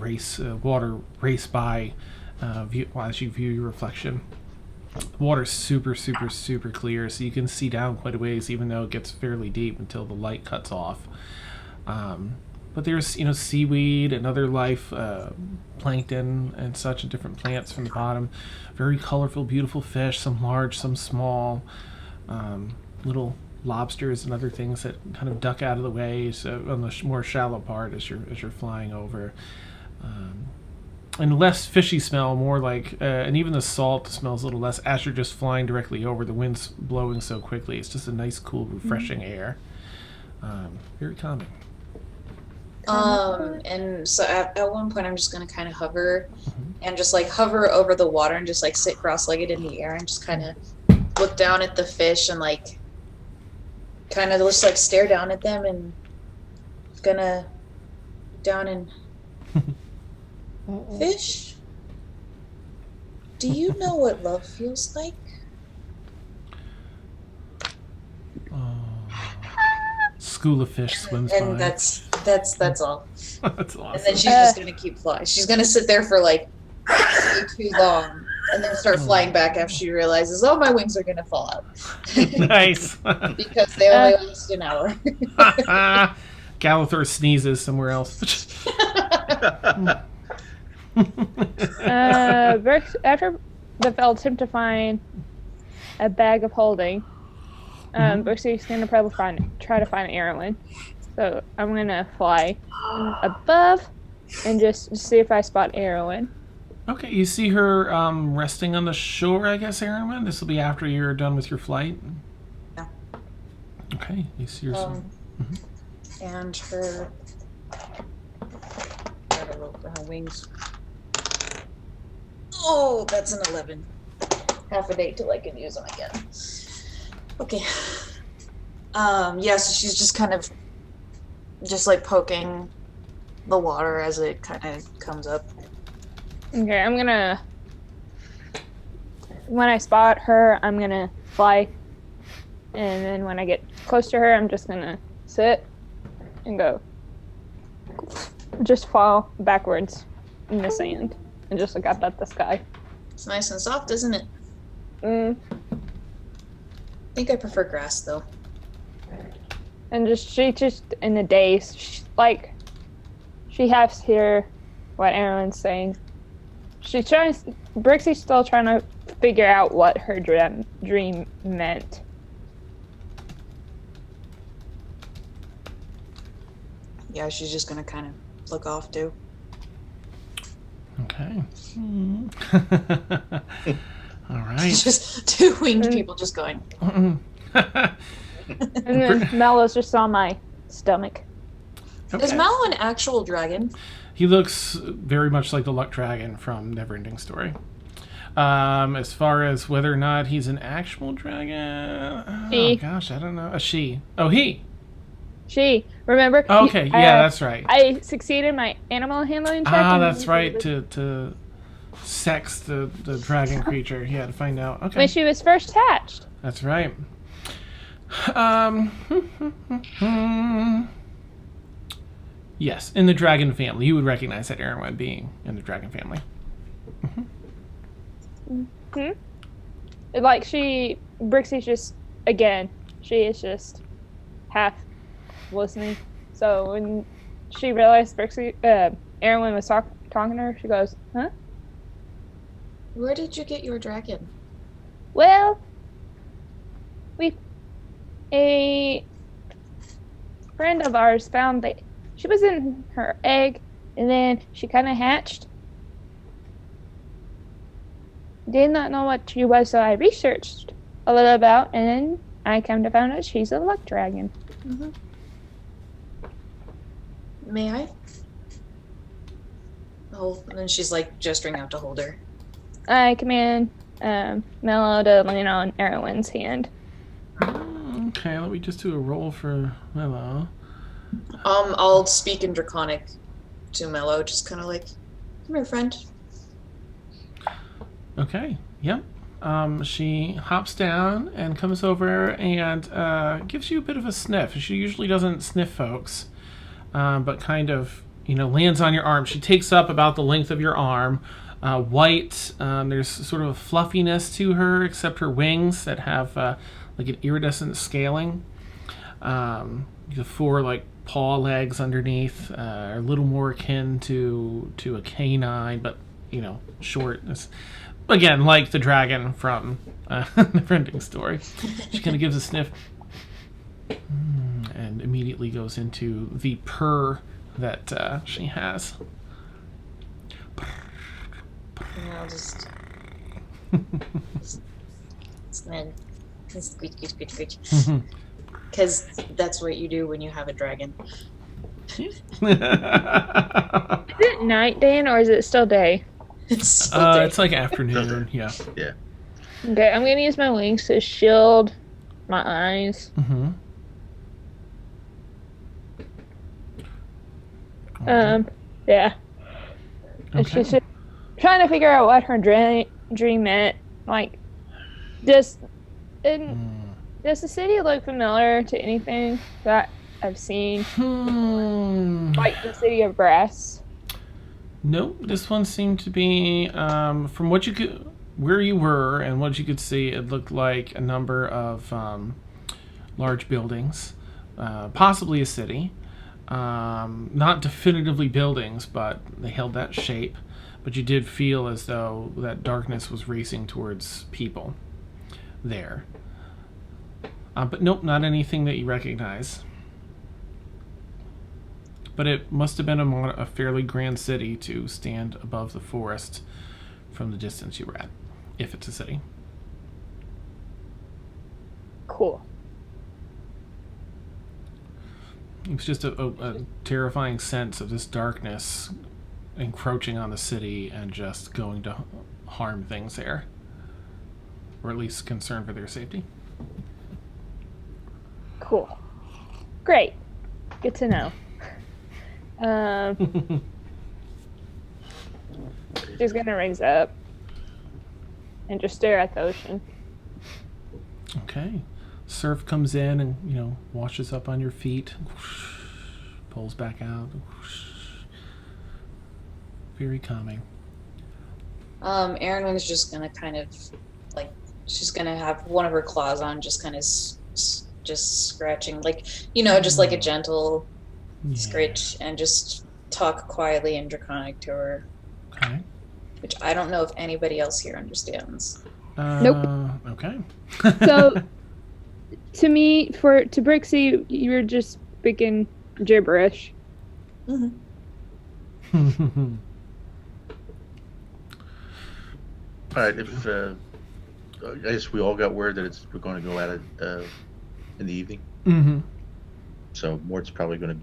water race by, as you view your reflection. The water's super, super, super clear, so you can see down quite a ways, even though it gets fairly deep until the light cuts off. But there's, seaweed and other life, plankton and such, and different plants from the bottom. Very colorful, beautiful fish, some large, some small, little lobsters and other things that kind of duck out of the way on the more shallow part as you're flying over. And less fishy smell, more like, and even the salt smells a little less as you're just flying directly over. The wind's blowing so quickly. It's just a nice, cool, refreshing air. Very calming. And so at one point I'm just going to kind of hover and just like hover over the water and just like sit cross-legged in the air and just kind of look down at the fish and like kind of just like stare down at them and gonna down and fish, do you know what love feels like? School of fish swims And by. that's all. That's awesome. And then she's just gonna keep flying. She's gonna sit there for like way too long and then start flying back after she realizes, oh, my wings are gonna fall out. Nice. Because they only last an hour. Galathor sneezes somewhere else. After the fell attempt to find a bag of holding, Brixie's gonna probably try to find Erwin. So I'm gonna fly above and just see if I spot Erwin. Okay, you see her resting on the shore, I guess, Erwin? This will be after you're done with your flight? Yeah. Okay, you see her... And her... Got a rope for her wings. Oh, that's an 11. Half a day till I can use them again. Okay. Yeah, so she's just kind of just like poking the water as it kind of comes up. Okay, I'm gonna... When I spot her, I'm gonna fly. And then when I get close to her, I'm just gonna sit and go. Just fall backwards in the sand and just look up at the sky. It's nice and soft, isn't it? I think I prefer grass, though. And she just in the daze, she has to hear what Aaron's saying. Brixie's still trying to figure out what her dream meant. Yeah, she's just gonna kind of look off too. Okay. All right. Just two winged people just going. And then Mellow's just on my stomach. Okay. Is Mallow an actual dragon? He looks very much like the Luck Dragon from Neverending Story. As far as whether or not he's an actual dragon, She. oh gosh, I don't know. A she. Oh, he. She. Remember? Oh, okay, yeah, that's right. I succeeded my animal handling check. Ah, and- that's right. To sex the dragon creature, he had to find out. Okay, When she was first hatched. that's right. Yes, in the dragon family, you would recognize that Erwin being in the dragon family. Like Brixie's just, again, she is just half listening. So when she realized Erwin was talking to her, she goes, "Huh? Where did you get your dragon? Well, a friend of ours found that she was in her egg, and then she kind of hatched. Did not know what she was, so I researched a little about, and then I come to find out she's a luck dragon." Mm-hmm. May I? Oh, and then she's like gesturing out to hold her. I command Mello to lean on Erwin's hand. Okay, let me just do a roll for Mello. I'll speak in Draconic to Mello, just kind of like, "Come here, friend." Okay, yep. She hops down and comes over and gives you a bit of a sniff. She usually doesn't sniff folks, but kind of, lands on your arm. She takes up about the length of your arm. White, there's sort of a fluffiness to her, except her wings that have like an iridescent scaling. The 4 paw legs underneath are a little more akin to a canine, but short. It's, again, like the dragon from the printing story. She kind of gives a sniff and immediately goes into the purr that she has. And I'll just squeak. Because that's what you do when you have a dragon. Is it night, Dan, or is it still day? It's still day. It's like afternoon, yeah. Yeah. Okay, I'm gonna use my wings to shield my eyes. Mm-hmm. Yeah. And she's just trying to figure out what her dream meant. Like, does the city look familiar to anything that I've seen? Like the city of brass? Nope, this one seemed to be, from what you could, where you were and what you could see, it looked like a number of large buildings, possibly a city. Not definitively buildings, but they held that shape. But you did feel as though that darkness was racing towards people there. But nope, not anything that you recognize. But it must have been a fairly grand city to stand above the forest from the distance you were at, if it's a city. Cool. It was just a terrifying sense of this darkness encroaching on the city and just going to harm things there. Or at least concern for their safety. Cool. Great. Good to know. She's gonna raise up and just stare at the ocean. Okay. Surf comes in and, washes up on your feet. Pulls back out. Very calming. Erin was just gonna kind of, she's gonna have one of her claws on, just kind of just scratching, just like a gentle scratch, and just talk quietly in Draconic to her. Okay. Which I don't know if anybody else here understands. Nope. Okay. So, to Brixie, you were just speaking gibberish. Mm-hmm. All right, if I guess we all got word that we're going to go at it in the evening. Mm-hmm. So Mort's probably going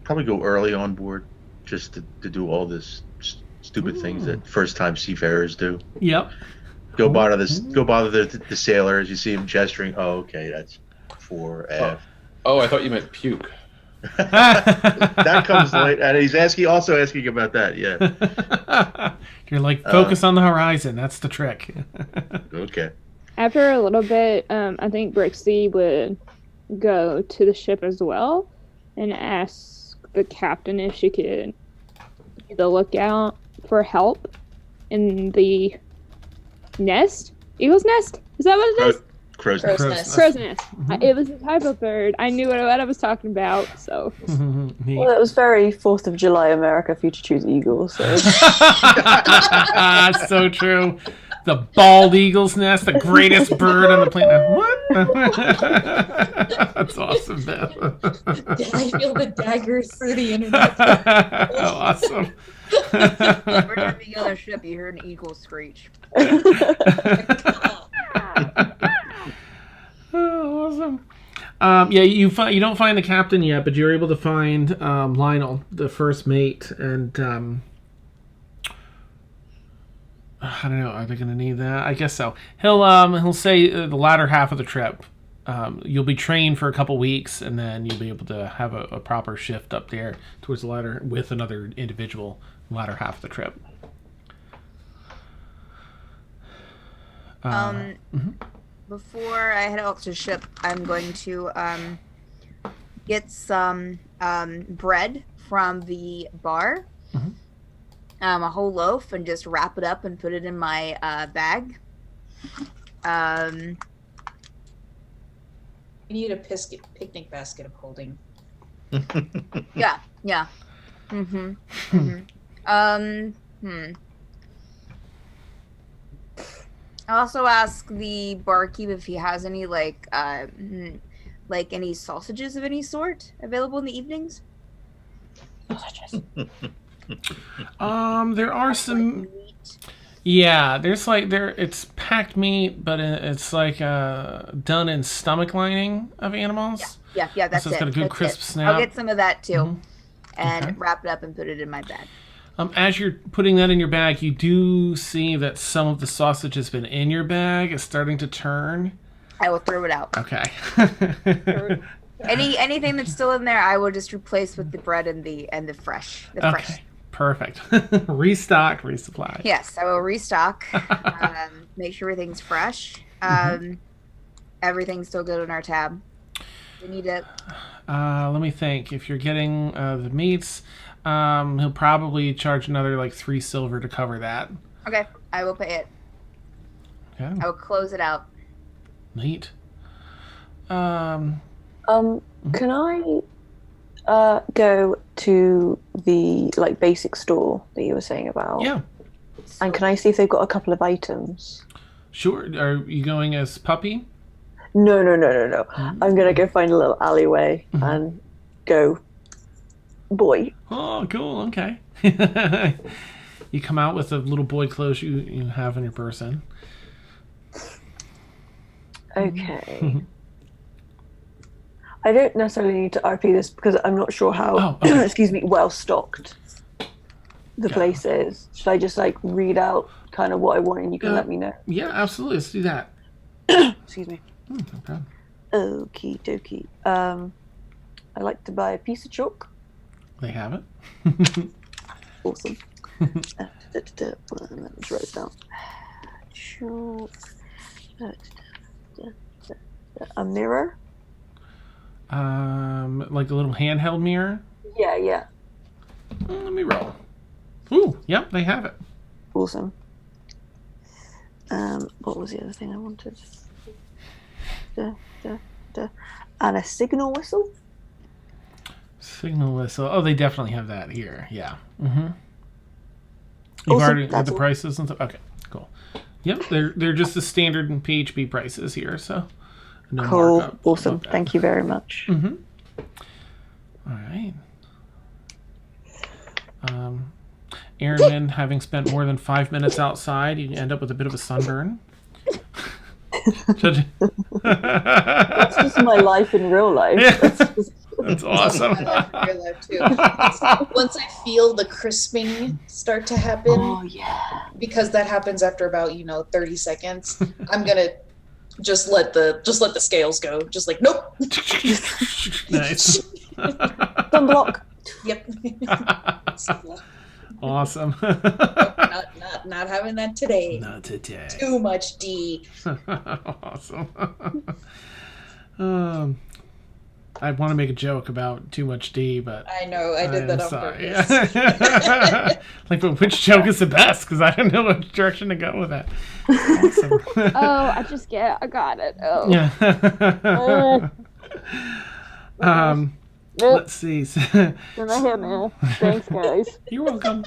to go early on board, just to do all this stupid things that first-time seafarers do. Yep. Go bother the sailors. You see him gesturing. Oh, okay, that's 4F. Oh, I thought you meant puke. That comes late, and he's also asking about that. Yeah. You're focus on the horizon. That's the trick. Okay. After a little bit, I think Brixie would go to the ship as well and ask the captain if she could be the lookout for help in the nest. Eagle's nest? Is that what it is? Crow's Crow's nest. nest. Crow's nest. It was a type of bird. I knew what I was talking about. So Neat. Well, it was very 4th of July America for you to choose eagle. So So true. The bald eagle's nest, the greatest bird on the planet. What? That's awesome, man. I feel the daggers through the internet. Awesome. Every time you get on a ship, you hear an eagle screech. Oh, awesome. Yeah, you don't find the captain yet, but you're able to find Lionel, the first mate, and I don't know. Are they going to need that? I guess so. He'll say the latter half of the trip. You'll be trained for a couple weeks, and then you'll be able to have a proper shift up there towards the latter with another individual latter half of the trip. Before I head out to the ship, I'm going to get some bread from the bar, a whole loaf, and just wrap it up and put it in my bag. You need a picnic basket of holding. Yeah. I also ask the barkeep if he has any like any sausages of any sort available in the evenings. There are some. Meat. Yeah, it's packed meat, but it's like done in stomach lining of animals. Yeah, that's So it's it. got a good That's crisp it. snap. I'll get some of that too, and Okay. wrap it up and put it in my bag. As you're putting that in your bag, you do see that some of the sausage has been in your bag. It's starting to turn. I will throw it out. Okay. Anything that's still in there, I will just replace with the bread and the fresh. The fresh. Okay. Perfect. Restock, resupply. Yes, I will restock. Make sure everything's fresh. Everything's still good on our tab. We need it. Let me think. If you're getting the meats, he'll probably charge another like 3 silver to cover that. Okay, I will pay it. Okay. I will close it out. Neat. can I go to the like basic store that you were saying about? Yeah. And can I see if they've got a couple of items? Sure. Are you going as puppy? No. I'm gonna go find a little alleyway and go, boy. Oh, cool. Okay. You come out with the little boy clothes you have in your person. Okay. I don't necessarily need to RP this because I'm not sure how, excuse me, well stocked the place is. Should I just like read out kind of what I want and you can let me know? Yeah, absolutely. Let's do that. Excuse me. No problem. Okie dokie. I like to buy a piece of chalk. They have it. Awesome. Let me just write it down. Chalk. A mirror. Like a little handheld mirror. Yeah. Let me roll. Ooh, yep, they have it. Awesome. What was the other thing I wanted? And a signal whistle. Signal whistle. Oh, they definitely have that here. Yeah. Mm-hmm. You've Awesome, already got that's the all. prices and stuff. Okay, cool. Yep, they're just the standard PHP prices here. So no Cool. markup. Awesome. Not bad. Thank you very much. Mm-hmm. All right. Airman, having spent more than 5 minutes outside, you end up with a bit of a sunburn. That's just my life in real life. That's awesome. My life in real life, too. Once I feel the crisping start to happen, Oh yeah. because that happens after about 30 seconds, I'm gonna just let the scales go. Just like nope. Nice. Sunblock. Yep. Awesome. not having that today. Not today. Too much D. Awesome. I want to make a joke about too much D, but I know, I did that on sorry. purpose. Like, but which joke is the best? Because I don't know which direction to go with that. Awesome. I got it. Oh. Yeah. Let's see. In my head now. Thanks, guys. You're welcome.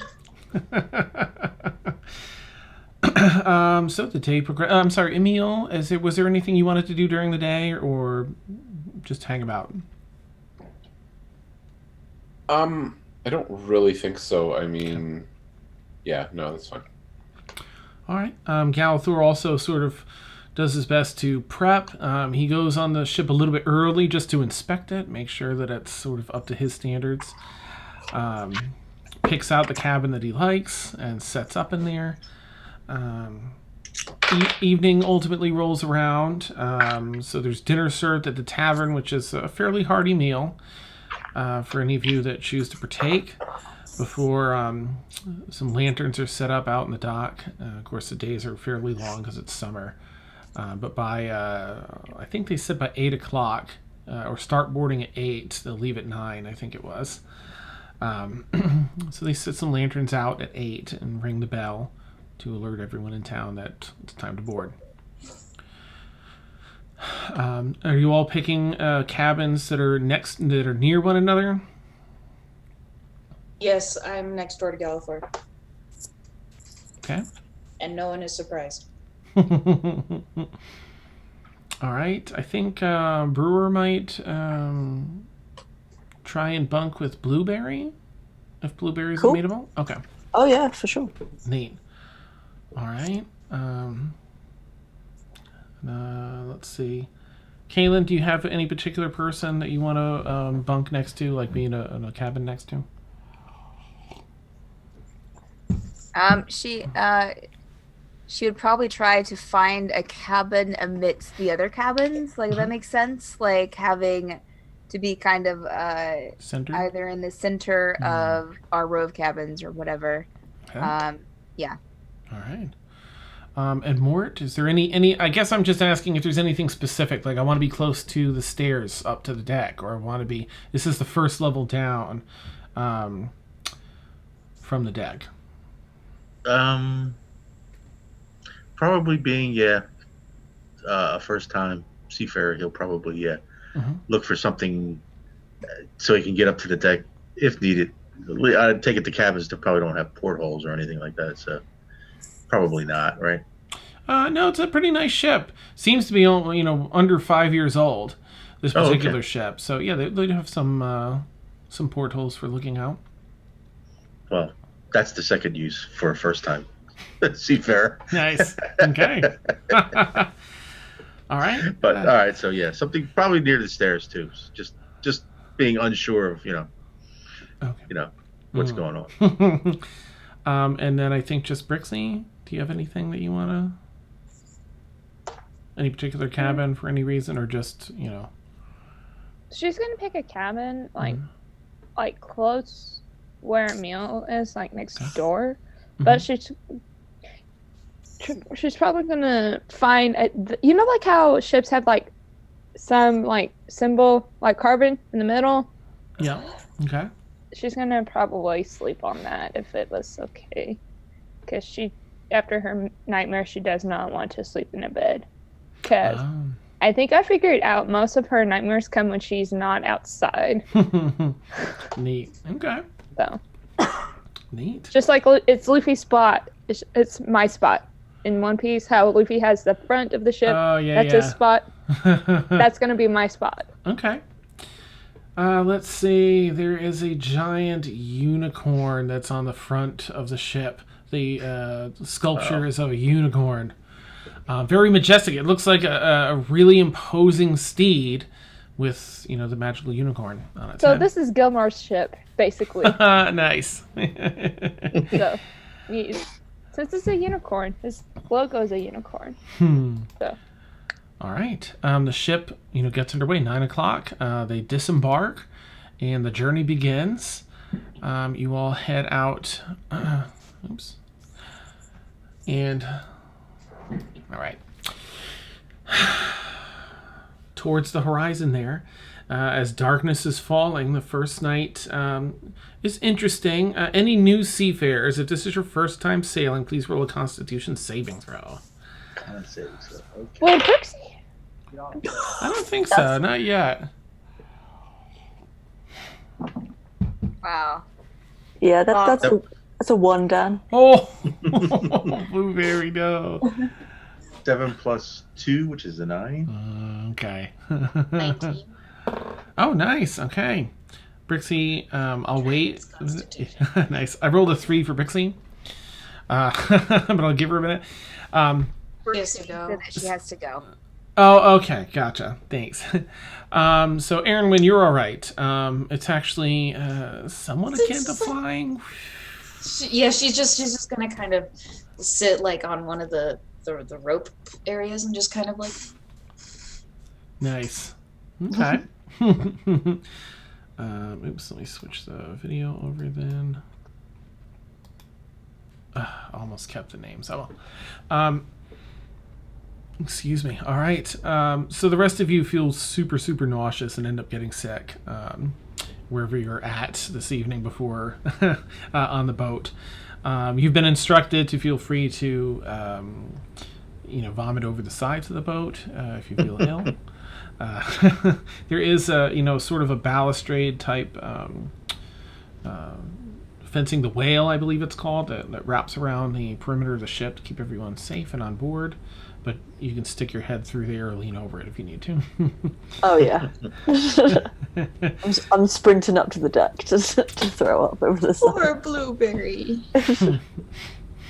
So the day progressed. I'm sorry, Emil. Was there anything you wanted to do during the day, or just hang about? I don't really think so. I mean, yeah, no, that's fine. All right. Galathor also sort of does his best to prep. He goes on the ship a little bit early just to inspect it, make sure that it's sort of up to his standards. Picks out the cabin that he likes and sets up in there. Evening ultimately rolls around. So there's dinner served at the tavern, which is a fairly hearty meal for any of you that choose to partake. Before some lanterns are set up out in the dock. Of course, the days are fairly long because it's summer. But by, I think they said by 8 o'clock, or start boarding at 8, they'll leave at 9, I think it was. So they set some lanterns out at 8 and ring the bell to alert everyone in town that it's time to board. Are you all picking cabins that are near one another? Yes, I'm next door to Galliford. Okay. And no one is surprised. All right. I think Brewer might try and bunk with Blueberry, if Blueberry's Cool. amenable. Okay. Oh yeah, for sure. Neat. All right. Let's see. Kaylin, do you have any particular person that you want to bunk next to, like be in a cabin next to? She would probably try to find a cabin amidst the other cabins. Like, that makes sense. Like, having to be kind of Center? either in the center of our row of cabins or whatever. Okay. Yeah. All right. And Mort, is there any? I guess I'm just asking if there's anything specific. Like, I want to be close to the stairs up to the deck, or I want to be. This is the first level down from the deck. Probably being a first time seafarer, he'll probably look for something so he can get up to the deck if needed. I take it the cabins probably don't have portholes or anything like that, so probably not, right? No, it's a pretty nice ship. Seems to be under 5 years old. This particular ship. So yeah, they have some portholes for looking out. Well, that's the second use for a first time seafarer. Nice. Okay. All right. But all right, so yeah, something probably near the stairs too. Just being unsure of what's going on. And then I think just Brixie. Do you have anything that you want to? Any particular cabin for any reason, or just She's gonna pick a cabin like close where Emil is, like next door. But she's probably gonna find like how ships have like some like symbol like carbon in the middle. Yeah. Okay. She's gonna probably sleep on that if it was okay, because after her nightmare she does not want to sleep in a bed. Because I think I figured out most of her nightmares come when she's not outside. Neat. Okay. So. Neat. Just like it's Luffy's spot. It's my spot. In One Piece, how Luffy has the front of the ship. Oh, yeah, that's his spot. That's going to be my spot. Okay. Let's see. There is a giant unicorn that's on the front of the ship. The sculpture is of a unicorn. Very majestic. It looks like a really imposing steed with, the magical unicorn on its head. This is Gilmore's ship, basically. Nice. So, since it's a unicorn, his logo is a unicorn. So. All right. The ship, gets underway. 9 o'clock. They disembark, and the journey begins. You all head out. Oops. And all right. Towards the horizon there. as darkness is falling. The first night is interesting. Any new seafarers, if this is your first time sailing, please roll a Constitution saving throw. Con saving throw. Okay. Wait, Brixie? I don't think so. Not yet. Wow. Yeah, that's a 1, Dan. Oh, Blueberry, no. 7 plus 2, which is a 9. Okay. 19. Oh, nice. Okay. Brixie, I'll wait. Constitution. Nice. I rolled a 3 for Brixie. But I'll give her a minute. She has to go. She has to go. Oh, okay. Gotcha. Thanks. So, Aaron, when you're all right, it's actually somewhat akin to flying. She's just gonna kind of sit like on one of the rope areas and just kind of like. Nice. Okay. Oops, let me switch the video over then. Almost kept the names. Oh well. Excuse me. All right. So the rest of you feel super, super nauseous and end up getting sick wherever you're at this evening before on the boat. You've been instructed to feel free to, vomit over the sides of the boat if you feel ill. There is sort of a balustrade type fencing the whale, I believe it's called, that wraps around the perimeter of the ship to keep everyone safe and on board. But you can stick your head through there or lean over it if you need to. Oh yeah. I'm sprinting up to the deck to throw up over the side. Poor Blueberry.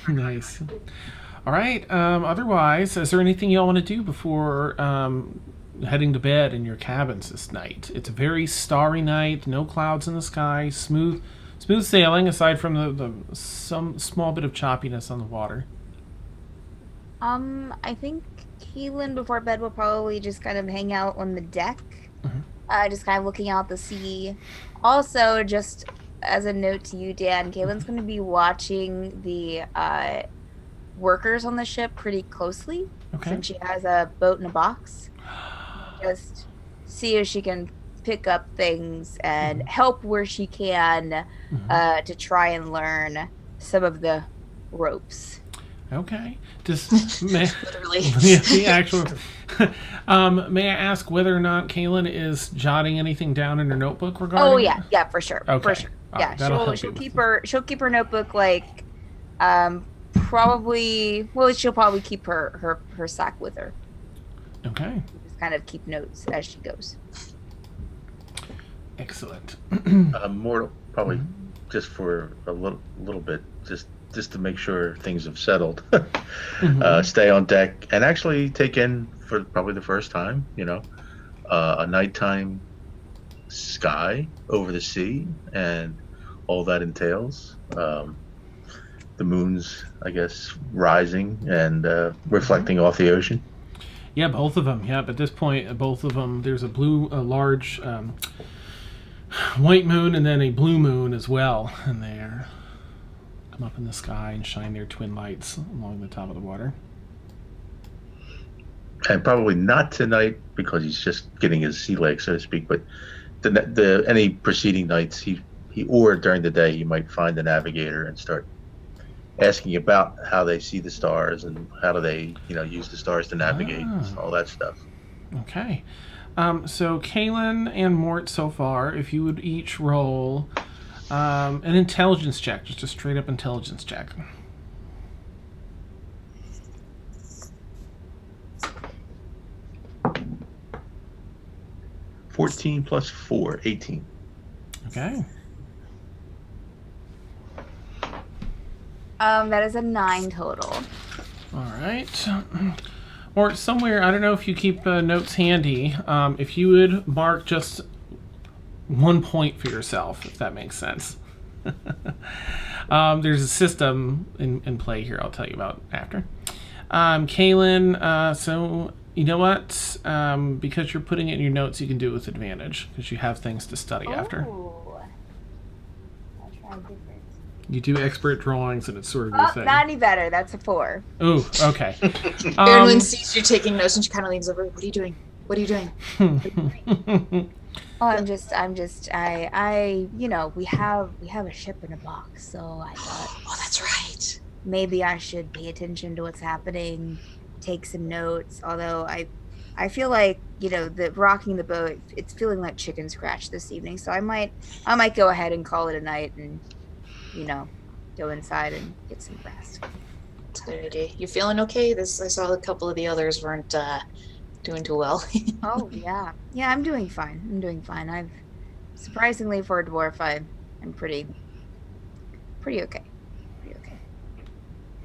Nice. All right. Otherwise, is there anything y'all want to do before heading to bed in your cabins this night? It's a very starry night, no clouds in the sky, smooth sailing aside from the some small bit of choppiness on the water. I think Keelan before bed will probably just kind of hang out on the deck, just kind of looking out the sea. Also, just as a note to you, Dan, Keelan's going to be watching the workers on the ship pretty closely, since she has a boat in a box. Just see if she can pick up things and help where she can to try and learn some of the ropes. Okay. Just Literally. the actual. May I ask whether or not Kaylin is jotting anything down in her notebook regarding? Oh yeah, for sure. Okay. For sure. All Yeah, right, she'll keep her notebook like probably. Well, she'll probably keep her sack with her. Okay. Just kind of keep notes as she goes. Excellent. Mortal, probably just for a little bit, just to make sure things have settled. Stay on deck and actually take in for probably the first time, a nighttime sky over the sea and all that entails. The moon's, I guess, rising and reflecting off the ocean. Yeah, both of them. Yeah, at this point, both of them. There's a large white moon and then a blue moon as well, and they're come up in the sky and shine their twin lights along the top of the water. And probably not tonight because he's just getting his sea legs, so to speak. But any preceding nights, he or during the day, he might find the navigator and start asking about how they see the stars and how do they, use the stars to navigate and all that stuff. Okay. So Kaylin and Mort so far, if you would each roll an intelligence check, just a straight up intelligence check. $14 plus 4, 18. Okay. That is a 9 total. All right. Or somewhere, I don't know if you keep notes handy, if you would mark just 1 point for yourself, if that makes sense. There's a system in play here I'll tell you about after. Kaylin, so you know what? Because you're putting it in your notes, you can do it with advantage because you have things to study after. I'll try different. You do expert drawings and it's sort of your thing. Not any better. That's a 4. Ooh, okay. Erin sees you taking notes and she kind of leans over. What are you doing? What are you doing? Oh, I, we have a ship in a box, so I thought Oh, that's right. maybe I should pay attention to what's happening, take some notes. Although I feel like the rocking the boat, it's feeling like chicken scratch this evening, so I might go ahead and call it a night and go inside and get some rest. That's a good idea. You feeling okay? I saw a couple of the others weren't doing too well. Oh yeah, I'm doing fine. I've surprisingly for a dwarf, I'm pretty okay.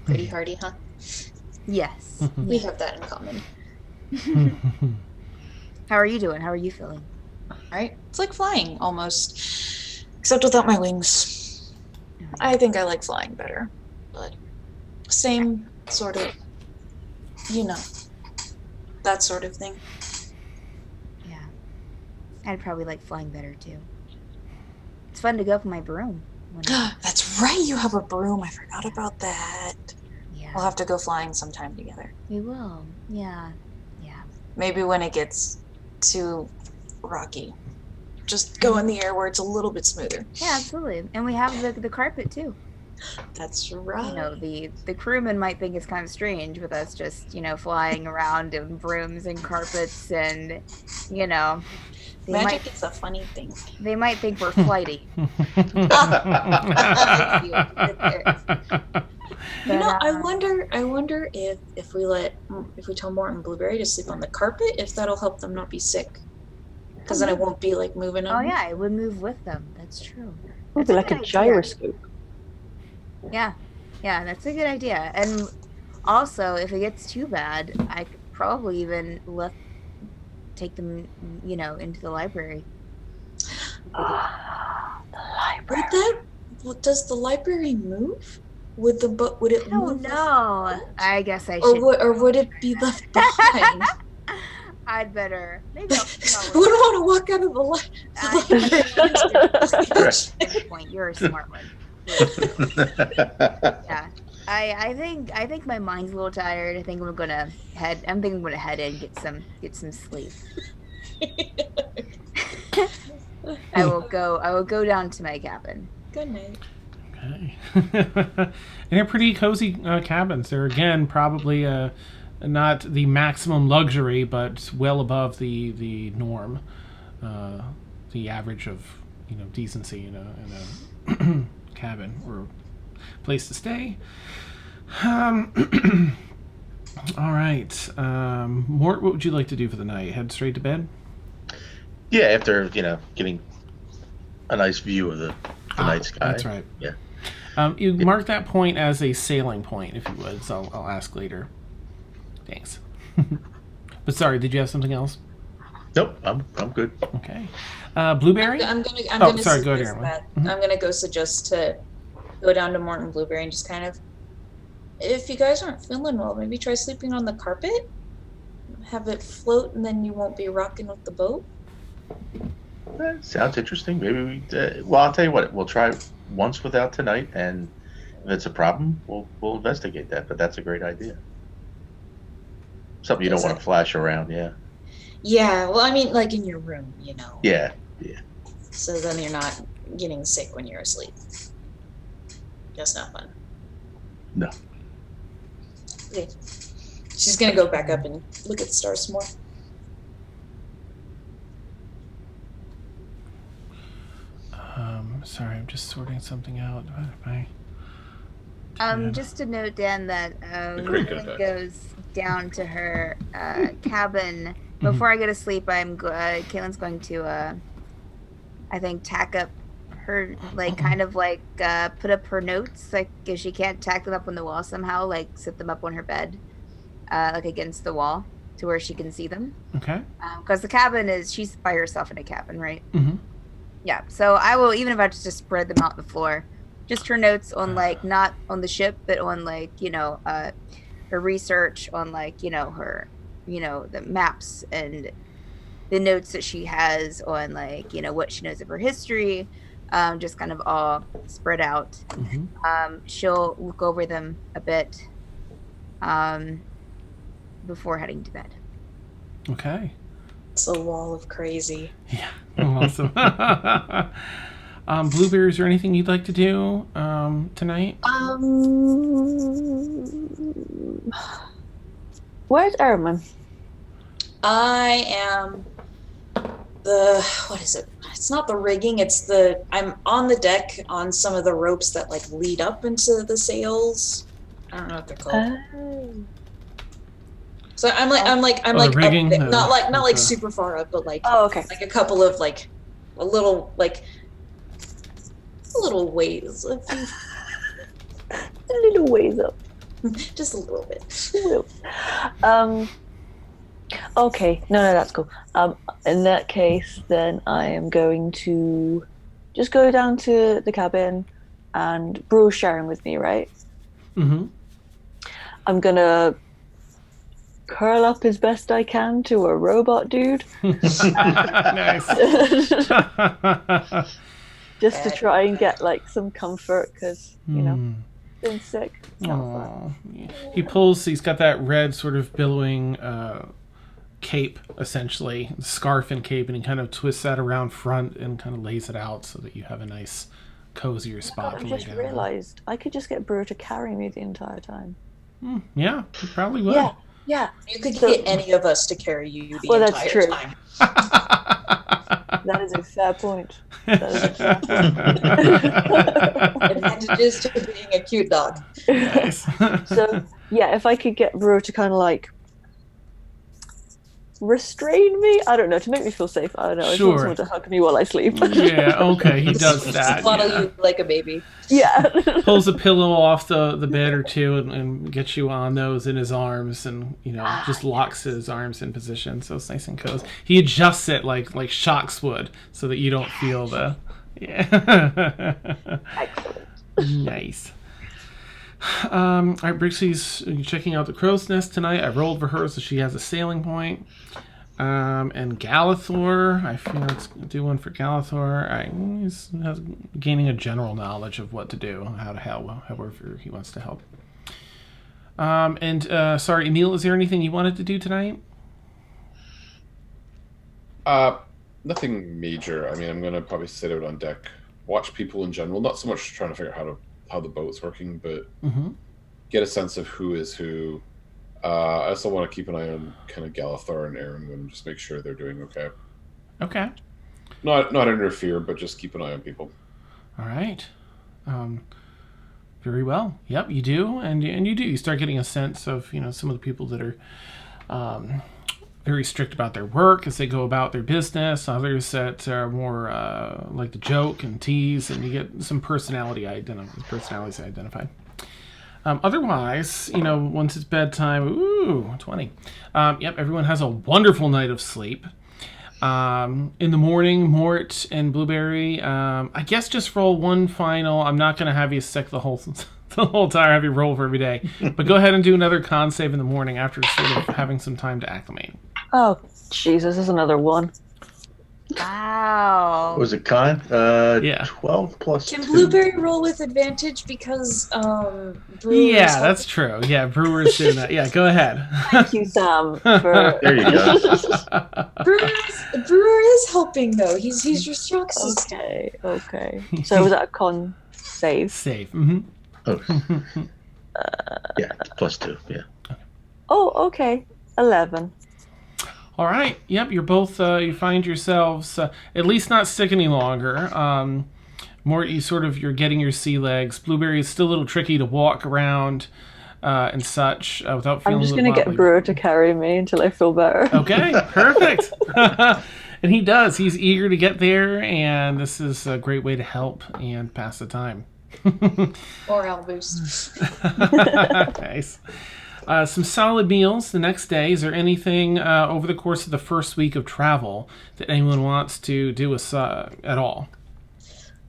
Pretty hardy, huh? Yes. We have that in common. How are you doing? How are you feeling? All right. It's like flying almost, except without my wings. I think I like flying better, but same sort of, that sort of thing. Yeah. I'd probably like flying better too. It's fun to go up in my broom. That's right, you have a broom. I forgot about that. Yeah. We'll have to go flying sometime together. We will. Yeah. Maybe when it gets too rocky. Just go in the air where it's a little bit smoother. Yeah, absolutely. And we have the carpet too. That's right. The crewmen might think it's kind of strange with us just, flying around in brooms and carpets and, Magic is a funny thing. They might think we're flighty. I wonder if we tell Morton Blueberry to sleep on the carpet, if that'll help them not be sick. Because then it won't be like moving them. Oh yeah, it would move with them. That's true. It'd be like a gyroscope. Yeah, that's a good idea. And also, if it gets too bad, I could probably even take them, into the library. The library. Does the library move? Would it move? No. I guess I should. Or would it be left behind? I'd better. Maybe I'll Who would want to walk out of the library? Good point. You're a smart one. Yeah. I think my mind's a little tired. I think I'm gonna head in, get some sleep. I will go down to my cabin. Good night. Okay. And they're pretty cozy cabins. They're again probably not the maximum luxury, but well above the norm, the average of decency in a cabin or place to stay. All right, Mort, what would you like to do for the night? Head straight to bed? Yeah, after getting a nice view of the night sky. That's right. Yeah. You mark that point as a sailing point, if you would. So I'll ask later. Thanks. But sorry, did you have something else? Nope, I'm good. Okay. Blueberry? I'm gonna sorry, go ahead, suggest that. I'm gonna go suggest to go down to Morton Blueberry and just kind of, if you guys aren't feeling well, maybe try sleeping on the carpet. Have it float, and then you won't be rocking with the boat. Sounds interesting. Maybe I'll tell you what. We'll try once without tonight, and if it's a problem, we'll investigate that. But that's a great idea. Something you don't want to flash around, yeah. Yeah, well, I mean, like in your room, Yeah. So then you're not getting sick when you're asleep. That's not fun. No. Okay. She's gonna go back up and look at the stars some more. Sorry, I'm just sorting something out. Just to note, Dan, that Caitlin goes down to her cabin before I go to sleep. Caitlin's going to, I think, tack up her put up her notes. Like if she can't tack them up on the wall somehow, like sit them up on her bed, like against the wall to where she can see them. Okay. Because the cabin she's by herself in a cabin, right? Mm-hmm. Yeah. So I will, even if I just spread them out on the floor. Just her notes on not on the ship, but on her research on her the maps and the notes that she has on what she knows of her history, just kind of all spread out. Mm-hmm. She'll look over them a bit before heading to bed. Okay. It's a wall of crazy. Yeah, Awesome. Blueberry, is there anything you'd like to do tonight? Where's Erwin? I am what is it? It's not the rigging, I'm on the deck on some of the ropes that like lead up into the sails. I don't know what they're called. So I'm like rigging, not like super far up, but like okay. like a couple of like a little ways. A little ways up. Just a little bit. Okay, no, that's cool. In that case, then I am going to just go down to the cabin, and Brew's sharing with me, right? Mm-hmm. I'm gonna curl up as best I can to a robot dude. Nice. Just to try and get like some comfort, because you know, been sick. He's got that red sort of billowing cape, essentially, scarf and cape, and he kind of twists that around front and kind of lays it out so that you have a nice, cozier spot. I just realized I could just get Brew to carry me the entire time. Yeah, you probably would. Yeah. You could get any of us to carry you the entire that's true. time. That is a fair point. Advantages to being a cute dog. Nice. So yeah, if I could get Brew to kind of like restrain me, I don't know, to make me feel safe. I don't know. I just want someone to hug me while I sleep. Yeah, okay, he does that. Swaddle you like a baby. Yeah. Pulls a pillow off the bed or two and gets you on those in his arms, and just locks his arms in position so it's nice and cozy. He adjusts it like Shocks would, so that you don't feel the Excellent. Nice. All right, Brixie's checking out the crow's nest tonight. I rolled for her, so she has a sailing point. And Galathor, I feel it's do one for Galathor. He's gaining a general knowledge of what to do, how to help, however he wants to help. Sorry, Emil, is there anything you wanted to do tonight? Nothing major. I mean, I'm gonna probably sit out on deck, watch people in general. Not so much trying to figure out how the boat's working, but get a sense of who is who. I also want to keep an eye on kind of Galathar and Aaron and just make sure they're doing okay. Okay. Not interfere, but just keep an eye on people. All right. Very well. Yep, you do, and you do. You start getting a sense of some of the people that are very strict about their work as they go about their business. Others that are more like to joke and tease, and you get some personalities identified. Otherwise, once it's bedtime, 20. Yep, everyone has a wonderful night of sleep. In the morning, Mort and Blueberry, I guess just roll one final. I'm not going to have you sick the whole time, have you roll for every day. But go ahead and do another con save in the morning after sort of having some time to acclimate. Oh, Jesus, there's another one. Wow. What was it, con? Yeah. 12 plus Can 2. Blueberry roll with advantage because Brewer's Yeah, that's true. Yeah, Brewer's doing that. Yeah, go ahead. Thank you, Sam. For... There you go. Brewer is helping though. He's your strong sister. Okay. So was that a con save? Save. Mm-hmm. Oh. Yeah, plus 2. Yeah. Oh, okay. 11. All right. Yep. You're both. You find yourselves at least not sick any longer. Mort, you're getting your sea legs. Blueberry is still a little tricky to walk around and such without feeling. I'm just going to get Brewer to carry me until I feel better. Okay. Perfect. And he does. He's eager to get there, and this is a great way to help and pass the time. Or Albus. Nice. Some solid meals the next day. Is there anything over the course of the first week of travel that anyone wants to do at all?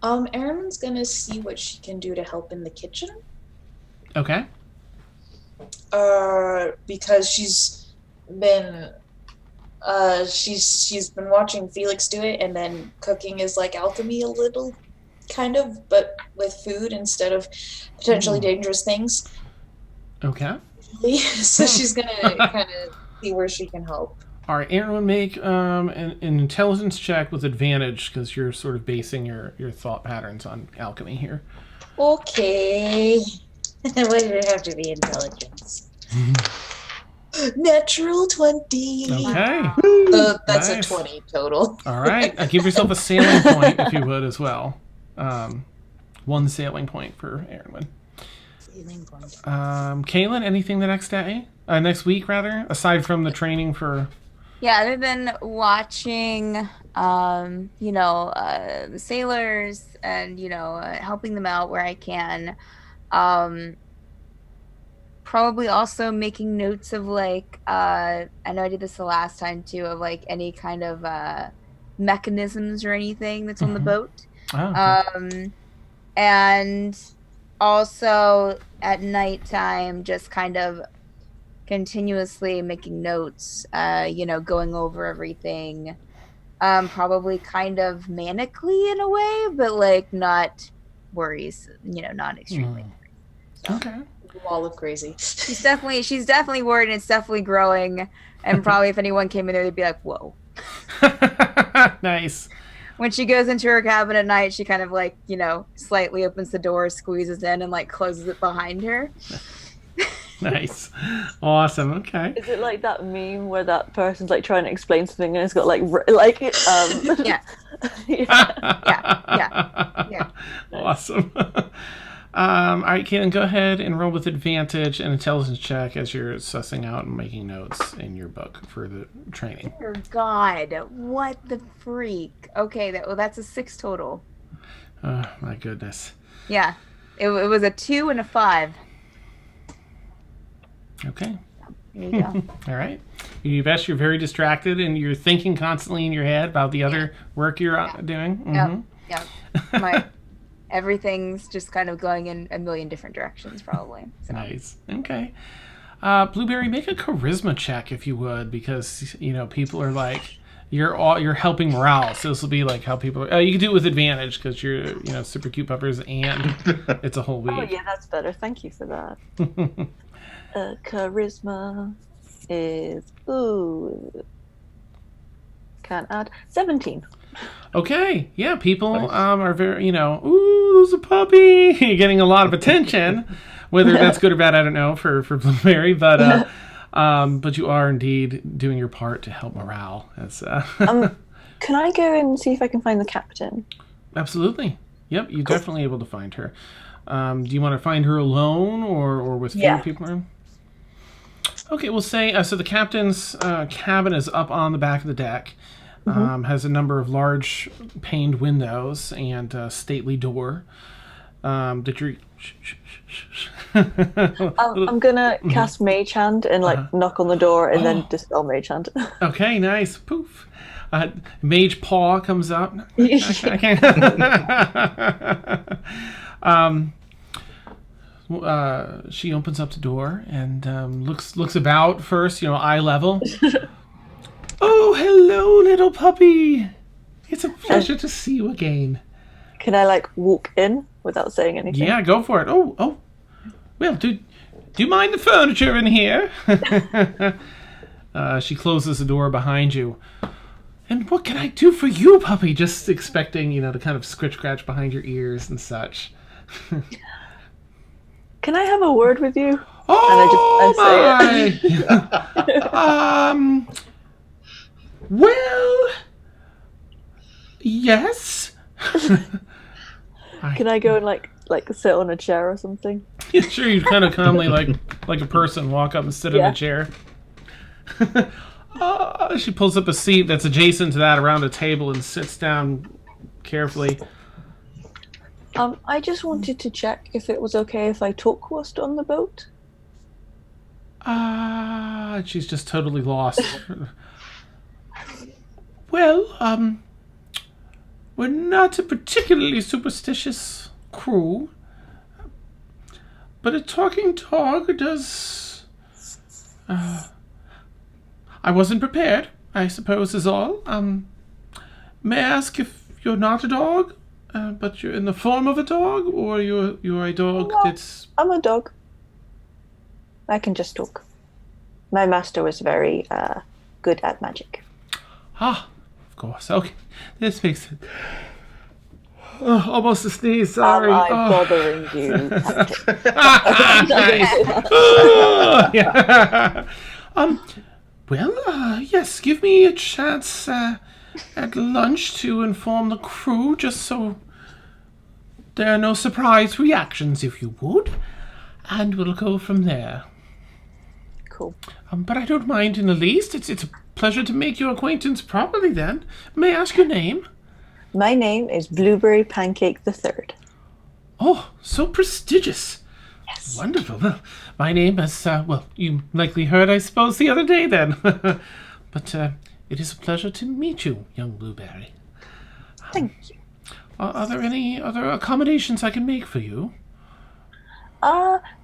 Erin's gonna see what she can do to help in the kitchen. Okay. Because she's been watching Felix do it, and then cooking is like alchemy a little, kind of, but with food instead of potentially dangerous things. Okay. So she's gonna kind of see where she can help. All right, Aaron, make an intelligence check with advantage because you're sort of basing your thought patterns on alchemy here. Okay. Why did it have to be intelligence? Natural 20. Okay. So that's Nice. a 20 total. All right. Give yourself a sailing point if you would as well. 1 sailing point for Aaron. Sailing point. Kaylin, anything the next day? Next week, rather, aside from the training for. Yeah, other than watching, the sailors and, helping them out where I can. Probably also making notes of, like, I know I did this the last time, too, of, like, any kind of mechanisms or anything that's on the boat. Oh, okay. And also at nighttime, just kind of continuously making notes, going over everything, probably kind of manically in a way, but like not worries, not extremely. Okay. Wall of crazy. She's definitely worried, and it's definitely growing. And probably if anyone came in there, they'd be like, "Whoa." Nice. When she goes into her cabin at night, she kind of like, slightly opens the door, squeezes in, and like closes it behind her. Nice. Awesome. Okay. Is it like that meme where that person's like trying to explain something and it's got Yeah. Yeah. Awesome. All right, Kaylin, go ahead and roll with advantage and intelligence check as you're sussing out and making notes in your book for the training. Dear God, what the freak? Okay, that's a 6 total. Oh, my goodness. Yeah, it was a 2 and a 5. Okay. There you go. All right. You bet you're very distracted and you're thinking constantly in your head about the other work you're doing. Mm-hmm. Yeah. Everything's just kind of going in a million different directions, probably. So. Nice. Okay. Blueberry, make a charisma check if you would, because people are like you're helping morale. So this will be like how people are. You can do it with advantage because you're super cute puppers and it's a whole week. Oh yeah, that's better. Thank you for that. Charisma is can't add 17. Okay, yeah, people are very, ooh, there's a puppy. You're getting a lot of attention. Whether that's good or bad, I don't know for Blueberry, but you are indeed doing your part to help morale. That's Can I go and see if I can find the captain? Absolutely. Yep, you're definitely able to find her. Do you want to find her alone or with fewer people around? Okay, we'll say so. The captain's cabin is up on the back of the deck. Has a number of large paned windows and a stately door. That you're. I'm gonna cast Mage Hand and knock on the door and then dispel Mage Hand. Okay, nice. Poof. Mage Paw comes up. I can't. She opens up the door and looks about first, eye level. Oh, hello, little puppy. It's a pleasure to see you again. Can I walk in without saying anything? Yeah, go for it. Oh. Well, do you mind the furniture in here? She closes the door behind you. And what can I do for you, puppy? Just expecting, to kind of scratch behind your ears and such. Can I have a word with you? Oh, I say it. Well, yes. Can I go and sit on a chair or something? Yeah, sure. You kind of calmly, like a person, walk up and sit in a chair. She pulls up a seat that's adjacent to that around a table and sits down carefully. I just wanted to check if it was okay if I talk whilst on the boat. She's just totally lost. Well, we're not a particularly superstitious crew, but a talking dog does. I wasn't prepared, I suppose, is all. May I ask if you're not a dog, but you're in the form of a dog, or you're a dog that's. I'm a dog. I can just talk. My master was very good at magic. Ah, of course. Okay, this makes it. Oh, almost a sneeze. Sorry. Am I Oh. bothering you? Captain? Nice. Oh, yeah. Well, yes. Give me a chance at lunch to inform the crew, just so there are no surprise reactions, if you would, and we'll go from there. Cool. But I don't mind in the least. It's a pleasure to make your acquaintance properly. Then, may I ask your name? My name is Blueberry Pancake III. Oh, so prestigious. Yes. Wonderful. Well, my name is, well, you likely heard, I suppose, the other day then. But it is a pleasure to meet you, young Blueberry. Thank you. Are there any other accommodations I can make for you?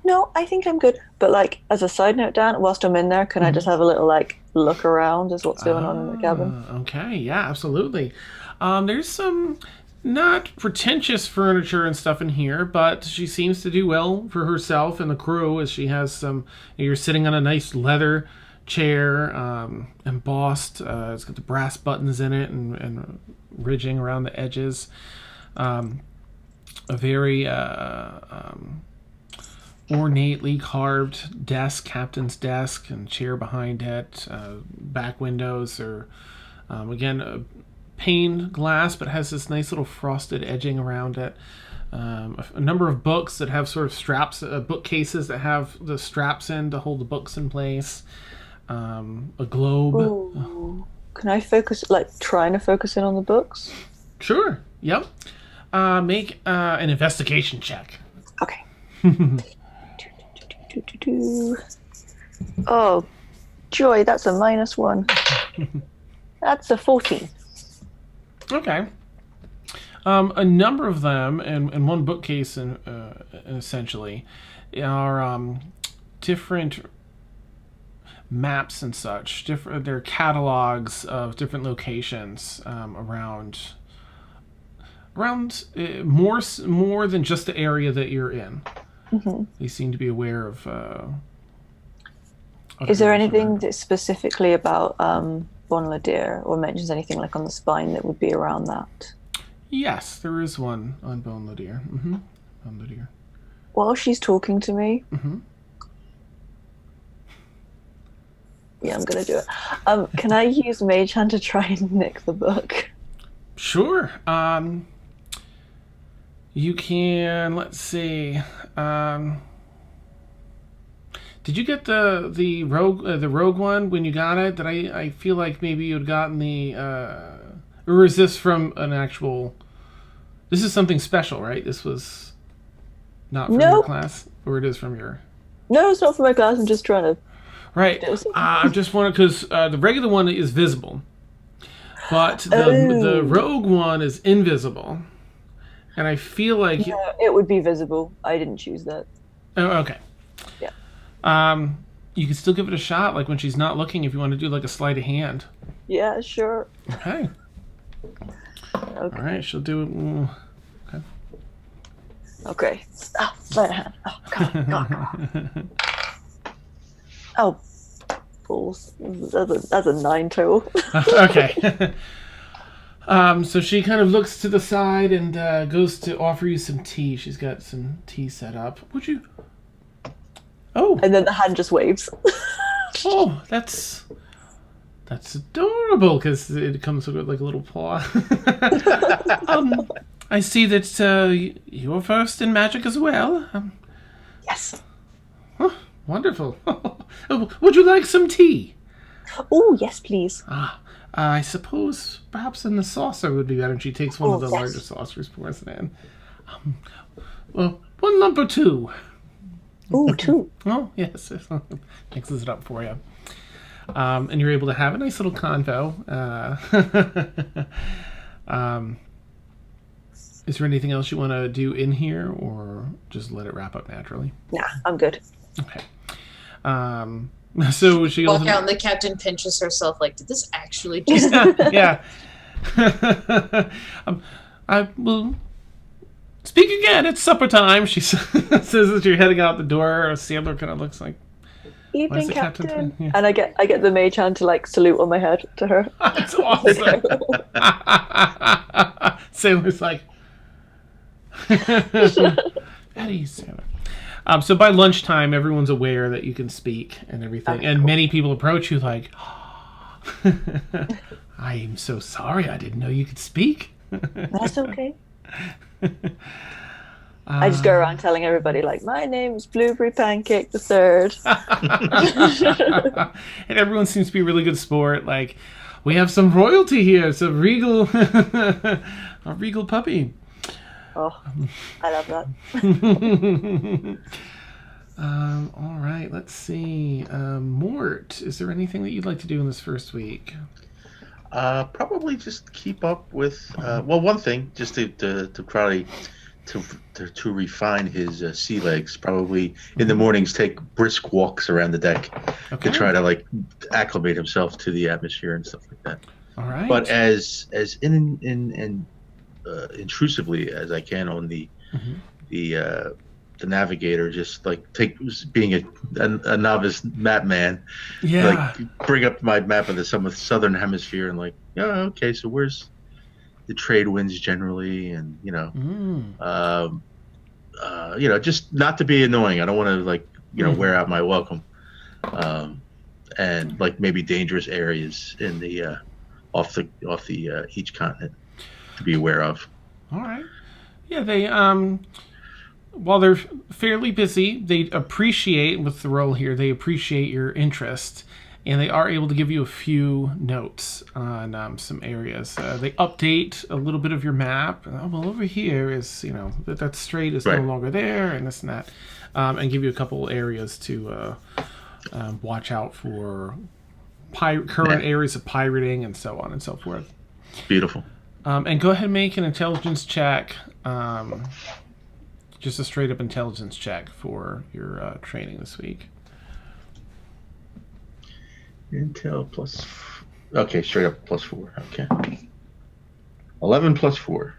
No, I think I'm good. But, like, as a side note, Dan, whilst I'm in there, can I just have a little, like, look around as what's going on in the cabin? Okay, yeah, absolutely. There's some not pretentious furniture and stuff in here, but she seems to do well for herself and the crew, as she has some. You're sitting on a nice leather chair, embossed. It's got the brass buttons in it and ridging around the edges. A very ornately carved desk, captain's desk, and chair behind it. Back windows are again. Paned glass, but has this nice little frosted edging around it. A number of books that have sort of straps, bookcases that have the straps in to hold the books in place. A globe. Ooh. Can I focus, like, trying to focus in on the books? Sure. Yep. Make an investigation check. Okay. Oh, joy, that's a -1. That's a 14. Okay. A number of them, and one bookcase, essentially, are different maps and such. They're catalogs of different locations around more than just the area that you're in. Mm-hmm. They seem to be aware of. Is there anything that's specifically about Bohn Lodihr, or mentions anything like on the spine that would be around that? Yes, there is one on Bohn Lodihr. Mm-hmm. Bohn Lodihr. While she's talking to me, Mm-hmm. yeah, I'm gonna do it. Can I use Mage Hand to try and nick the book? Sure. You can. Let's see. Did you get the rogue one when you got it? That I feel like maybe you had gotten the or is this from an actual? This is something special, right? This was not from your class, or it is from your. No, it's not from my class. I'm just trying to. Right. I just wanted because the regular one is visible, but the rogue one is invisible, and I feel like it would be visible. I didn't choose that. Oh, okay. Yeah. You can still give it a shot, like when she's not looking, if you want to do like a sleight of hand. Yeah, sure. Okay. Okay. All right, she'll do it. Okay. Okay. Oh, sleight of hand. Oh, come on. Oh, balls. That's a 9 total. Okay. So she kind of looks to the side and goes to offer you some tea. She's got some tea set up. Would you? Oh. And then the hand just waves. Oh, that's adorable because it comes with like a little paw. I see that you're versed in magic as well. Yes. Oh, wonderful. Would you like some tea? Oh, yes, please. I suppose perhaps in the saucer would be better. And she takes one of the larger saucers, pours it in. Well, 1 lump or 2. Ooh, 2. Oh, yes. Mixes it up for you. And you're able to have a nice little convo. Is there anything else you want to do in here, or just let it wrap up naturally? Nah, I'm good. Okay. So she Walk out and the captain pinches herself like, did this actually just yeah. I will speak again. It's supper time. She says as you're heading out the door. A sailor kind of looks like, Evening, the Captain. captain? Yeah. And I get the mage hand to like salute on my head to her. That's awesome. Sailor's like, Eddie, Sailor. So by lunchtime, everyone's aware that you can speak and everything, Okay, and cool. many people approach you like, "I am so sorry, I didn't know you could speak." That's okay. I just go around telling everybody like, my name's Blueberry Pancake the Third. And everyone seems to be a really good sport. Like, we have some royalty here. It's a regal, a regal puppy. Oh, I love that. All right, let's see. Mort, is there anything that you'd like to do in this first week? Probably just keep up with. Well, one thing, just to try to refine his sea legs. Probably in the mornings, take brisk walks around the deck Okay. to try to like acclimate himself to the atmosphere and stuff like that. All right. But as intrusively as I can on the navigator, just like being a novice map man, yeah. like bring up my map of the southern hemisphere and like, okay, so where's the trade winds generally, and just not to be annoying. I don't want to like wear out my welcome, and like maybe dangerous areas in the off the each continent to be aware of. All right. Yeah, they while they're fairly busy, they appreciate with the role here. They appreciate your interest, and they are able to give you a few notes on some areas. They update a little bit of your map. Well, over here is that strait is no longer there, and this and that, and give you a couple areas to watch out for current areas of pirating and so on and so forth. Beautiful. And go ahead and make an intelligence check. Just a straight up intelligence check for your training this week. Intel plus. Okay, straight up +4. Okay. 11 + 4.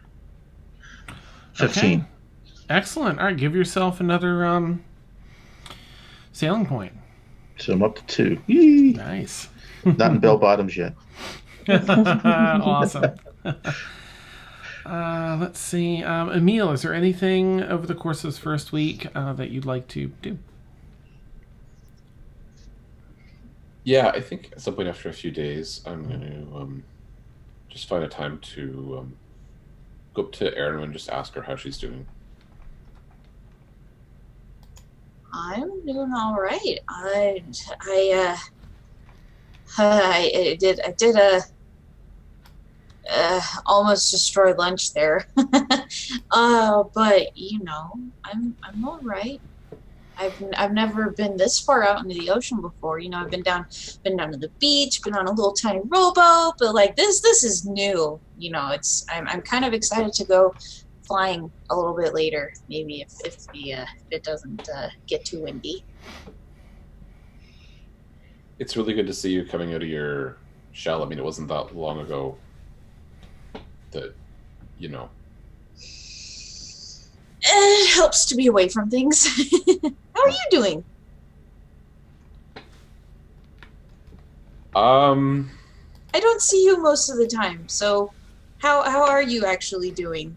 15. Okay. Excellent. All right, give yourself another sailing point. So I'm up to 2. Yee! Nice. Not in bell bottoms yet. Awesome. Let's see. Emil, is there anything over the course of this first week that you'd like to do? Yeah, I think at some point after a few days, I'm going to just find a time to go up to Erin and just ask her how she's doing. I'm doing all right. I did almost destroy lunch there. But I'm all right. I've never been this far out into the ocean before. I've been down to the beach, been on a little tiny rowboat, but like this is new. I'm kind of excited to go flying a little bit later, maybe if it doesn't get too windy. It's really good to see you coming out of your shell. I mean, it wasn't that long ago that, It helps to be away from things. How are you doing? I don't see you most of the time, so how are you actually doing?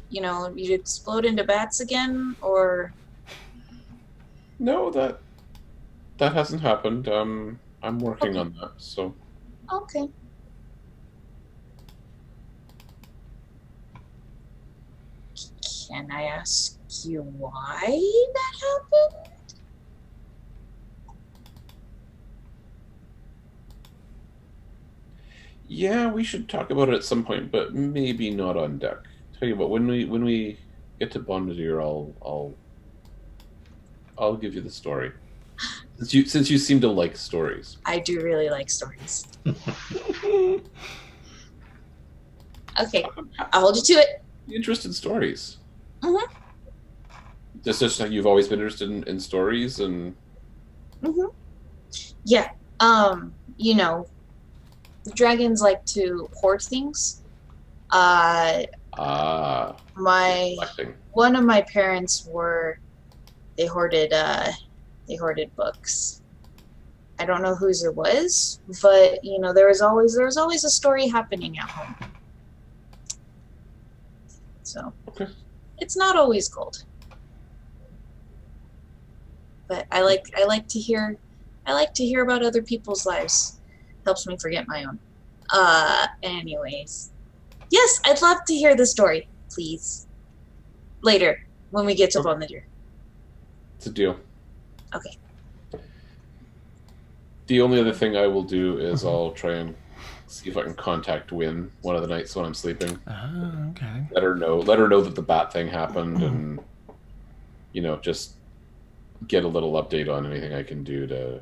You explode into bats again, or? No, that hasn't happened. I'm working on that, so. Okay. Can I ask you why that happened? Yeah, we should talk about it at some point, but maybe not on deck. Tell you what, when we get to Bohn Lodihr, I'll give you the story. Since you seem to like stories. I do really like stories. Okay, I'll hold you to it. Interested in stories. Mm-hmm. It's just like you've always been interested in stories and. Mm-hmm. Yeah. Dragons like to hoard things. One of my parents they hoarded books. I don't know whose it was, but you know, there was always a story happening at home. So Okay. it's not always gold. But I like to hear about other people's lives. Helps me forget my own. Anyways. Yes, I'd love to hear the story, please. Later, when we get to Bohn Lodihr. It's a deal. Okay. The only other thing I will do is I'll try and see if I can contact Wynn one of the nights when I'm sleeping. Oh, okay. Let her know that the bat thing happened, and you know, just get a little update on anything I can do to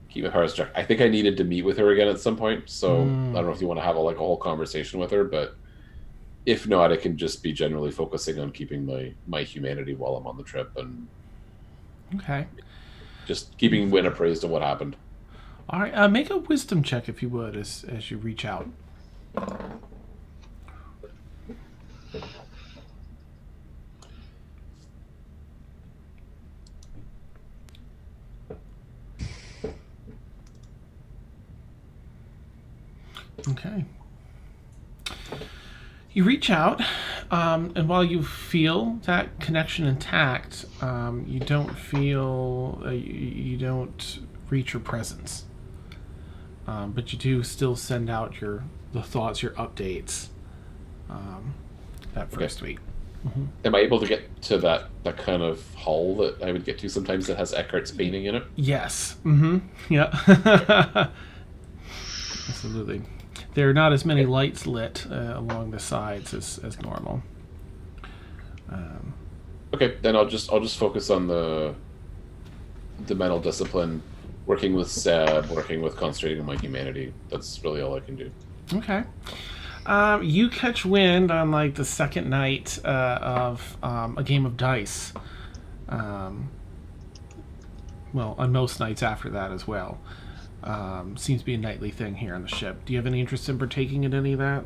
keep my heart struck. I think I needed to meet with her again at some point, so I don't know if you want to have a whole conversation with her, but if not, I can just be generally focusing on keeping my humanity while I'm on the trip, and Okay. just keeping Wynn appraised of what happened. All right. Make a wisdom check if you would, as you reach out. Okay. You reach out, and while you feel that connection intact, you don't feel you don't reach your presence, but you do still send out the thoughts, your updates. That first week. Am I able to get to that kind of hall that I would get to sometimes that has Eckhart's painting in it? Yes. Yeah. Absolutely. There are not as many lights lit along the sides as normal. Okay, then I'll just focus on the mental discipline, working with Seb, working with concentrating on my humanity. That's really all I can do. Okay. You catch wind on like the second night of a game of dice. Well, on most nights after that as well. Seems to be a nightly thing here on the ship. Do you have any interest in partaking in any of that?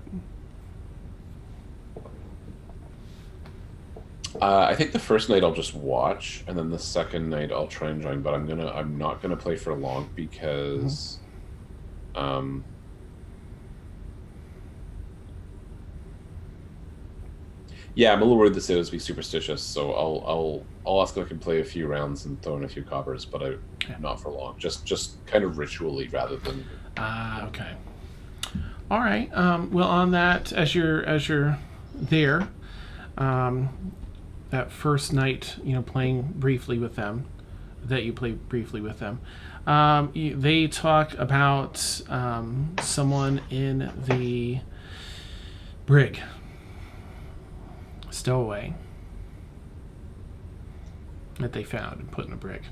I think the first night I'll just watch, and then the second night I'll try and join. But I'm not gonna play for long because, yeah, I'm a little worried the sailors be superstitious. So I'll ask if I can play a few rounds and throw in a few coppers, but not for long. Just kind of ritually rather than. Okay. All right. Well, on that, as you're there, that first night, playing briefly with them, they talk about someone in the brig, stowaway, that they found and put in a brig.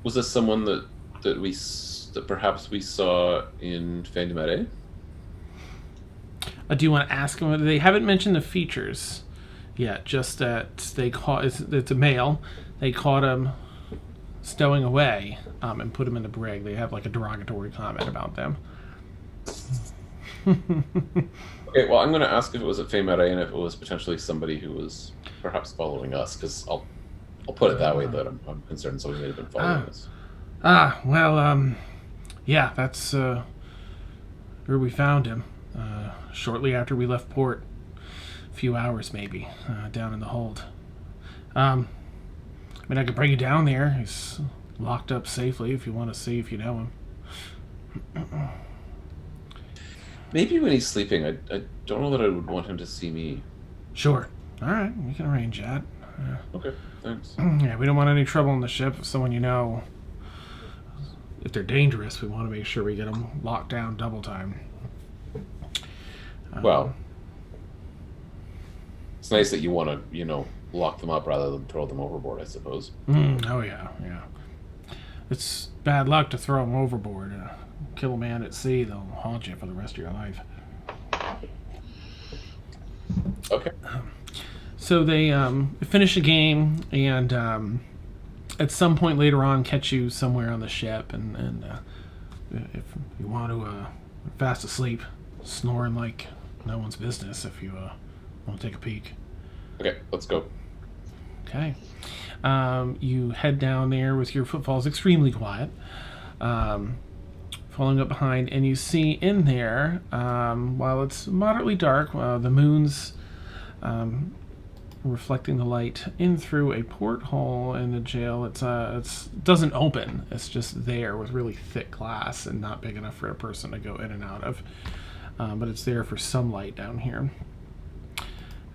Was this someone that perhaps we saw in Fin de Marais? Do you want to ask them? They haven't mentioned the features yet, just that they caught it's a male. They caught him stowing away and put him in the brig. They have like a derogatory comment about them. Okay, well, I'm going to ask if it was at Fin de Marais and if it was potentially somebody who was perhaps following us, because I'll put it that way, that I'm concerned somebody may have been following us. Well, yeah, that's where we found him. Shortly after we left port, a few hours maybe, down in the hold. I could bring you down there. He's locked up safely if you want to see if you know him. Maybe when he's sleeping. I don't know that I would want him to see me. Sure. All right, we can arrange that. Okay, thanks. Yeah, we don't want any trouble on the ship. If someone if they're dangerous, we want to make sure we get them locked down double time. Well, it's nice that you want to, lock them up rather than throw them overboard, I suppose. Oh, yeah. It's bad luck to throw them overboard. Kill a man at sea, they'll haunt you for the rest of your life. Okay. So they finish the game, and at some point later on catch you somewhere on the ship, and if you want to fast asleep, snoring like no one's business, if you We'll take a peek. Okay, let's go. Okay. You head down there with your footfalls extremely quiet, following up behind, and you see in there, while it's moderately dark, the moon's reflecting the light in through a porthole in the jail. It doesn't open. It's just there with really thick glass and not big enough for a person to go in and out of. But it's there for some light down here.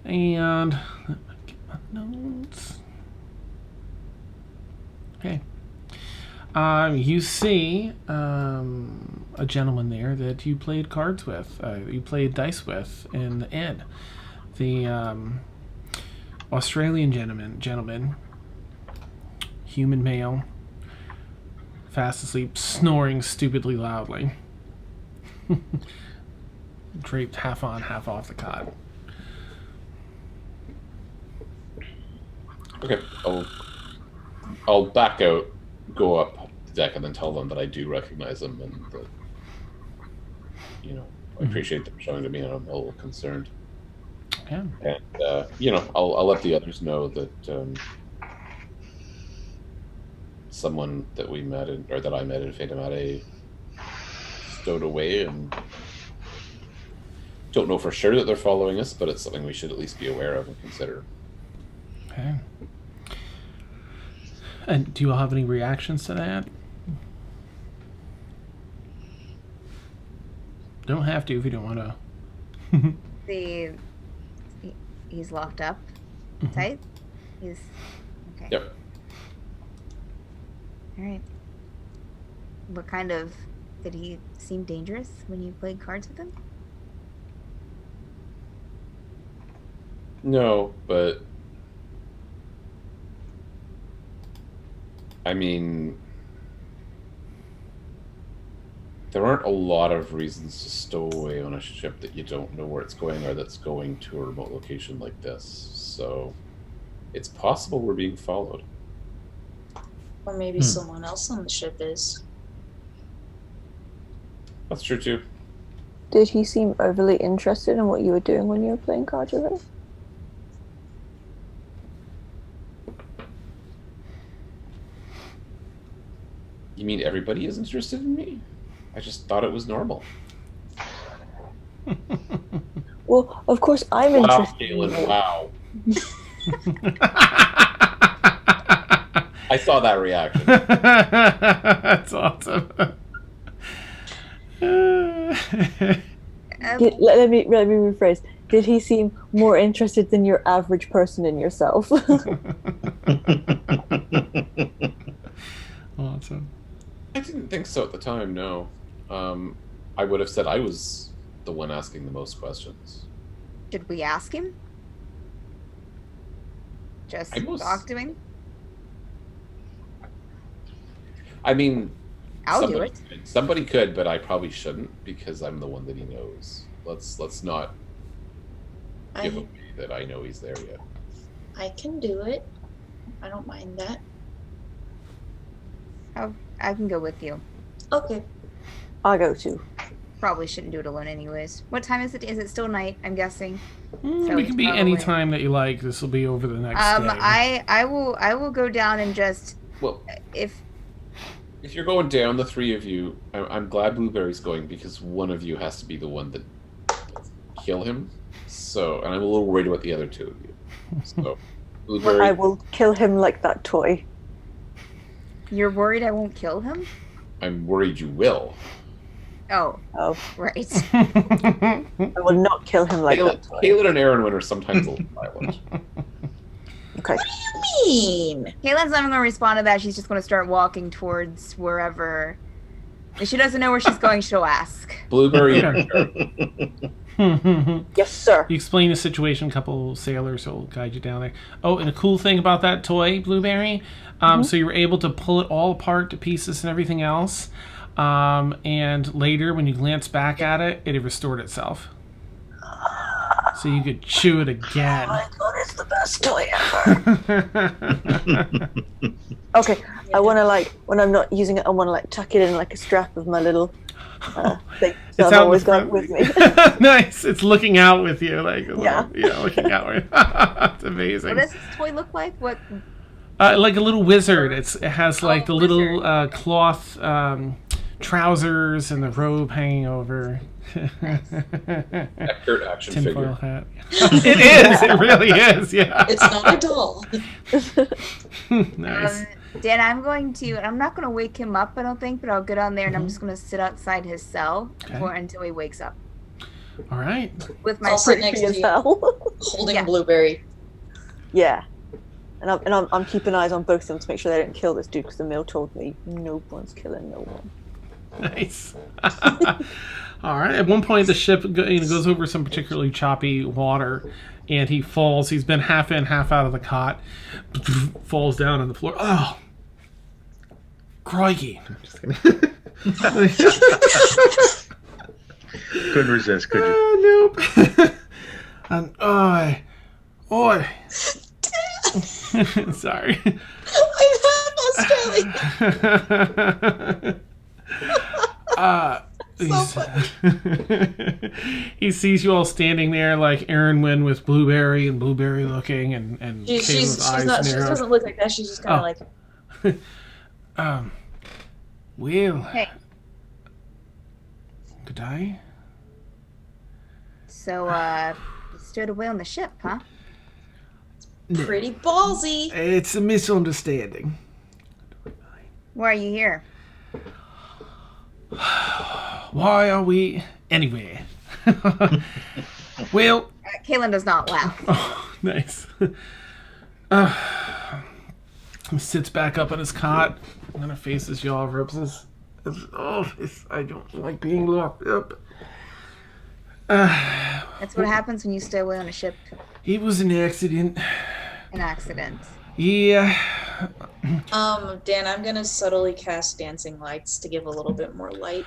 And let me get my notes. Okay. You see a gentleman there that you played cards with. You played dice with in the inn. The Australian gentleman, human male, fast asleep, snoring stupidly loudly. Draped half on, half off the cot. Okay, I'll back out, go up the deck, and then tell them that I do recognize them and that, I appreciate them showing to me, and I'm a little concerned. Yeah. And I'll let the others know that someone that we met that I met in Fedamare stowed away, and don't know for sure that they're following us, but it's something we should at least be aware of and consider. Okay. And do you all have any reactions to that? Don't have to if you don't want to. He's locked up tight. He's okay. Yep. All right. What kind of did he seem dangerous when you played cards with him? No, but I mean, there aren't a lot of reasons to stow away on a ship that you don't know where it's going or that's going to a remote location like this. So it's possible we're being followed. Or maybe someone else on the ship is. That's true too. Did he seem overly interested in what you were doing when you were playing cards with him? You mean everybody is interested in me? I just thought it was normal. Well, of course I'm Wow, interested. Galen, wow. I saw that reaction. That's awesome. Let me rephrase. Did he seem more interested than your average person in yourself? Awesome. I didn't think so at the time, no. I would have said I was the one asking the most questions. Did we ask him? Just talk to him? I mean, I'll do it. Somebody could, but I probably shouldn't because I'm the one that he knows. Let's not give away that I know he's there yet. I can do it. I don't mind that. I can go with you. Okay. I'll go too. Probably shouldn't do it alone anyways. What time is it? Is it still night, I'm guessing? So it can be any time that you like. This will be over the next day. I will go down and just if you're going down, the three of you, I'm glad Blueberry's going because one of you has to be the one that kill him. So, and I'm a little worried about the other two of you. So, Blueberry, I will kill him like that toy. You're worried I won't kill him? I'm worried you will. Oh. Right. I will not kill him like that toy. Kaylin and Aaron are sometimes a little violent. Okay. What do you mean? Kaylin's not going to respond to that. She's just going to start walking towards wherever. If she doesn't know where she's going, she'll ask. Blueberry. Yes, sir. You explain the situation. A couple sailors will guide you down there. Oh, and a cool thing about that toy, Blueberry, so you were able to pull it all apart to pieces and everything else. And later, when you glance back at it, it had restored itself. So you could chew it again. Oh my god, it's the best toy ever. Okay, I want to when I'm not using it, I want to tuck it in like a strap of my little Thing. It's So I've out in always got front. it with me. Nice. It's looking out with you, like Yeah. looking out. It's amazing. What does this toy look like? What? Like a little wizard. It has like the little wizard. cloth trousers and the robe hanging over. Accurate action Tinfoil figure. hat. It is. It really is. Yeah. It's not a doll. Nice. Dan, I'm not going to wake him up, I don't think, but I'll get on there and I'm just going to sit outside his cell until he wakes up. All right. With my I'll sit pretty next As to you, well. holding Yeah. Blueberry. Yeah. And I'm keeping eyes on both of them to make sure they don't kill this dude, because the mill told me no one's killing no one. Nice. All right. At one point, the ship goes over some particularly choppy water, and he falls. He's been half in, half out of the cot. Falls down on the floor. Oh, crikey! Just kidding. Couldn't resist, could you? Nope. And oi. Sorry. I'm half Australian. He sees you all standing there like Aaron Wynn with Blueberry and Blueberry looking and Caitlin's eyes She narrowed. doesn't look like that. She's just kind of like, Well, Hey, good day. so, you stowed away on the ship, huh? pretty ballsy. It's a misunderstanding. Why are you here? Why are we anywhere? Well, Caitlin does not laugh. oh, nice. He sits back up on his cot, and then faces y'all, rubs his. I don't like being locked up. That's what happens when you stay away on a ship. It was an accident. An accident. Yeah. Dan, I'm gonna subtly cast dancing lights to give a little bit more light.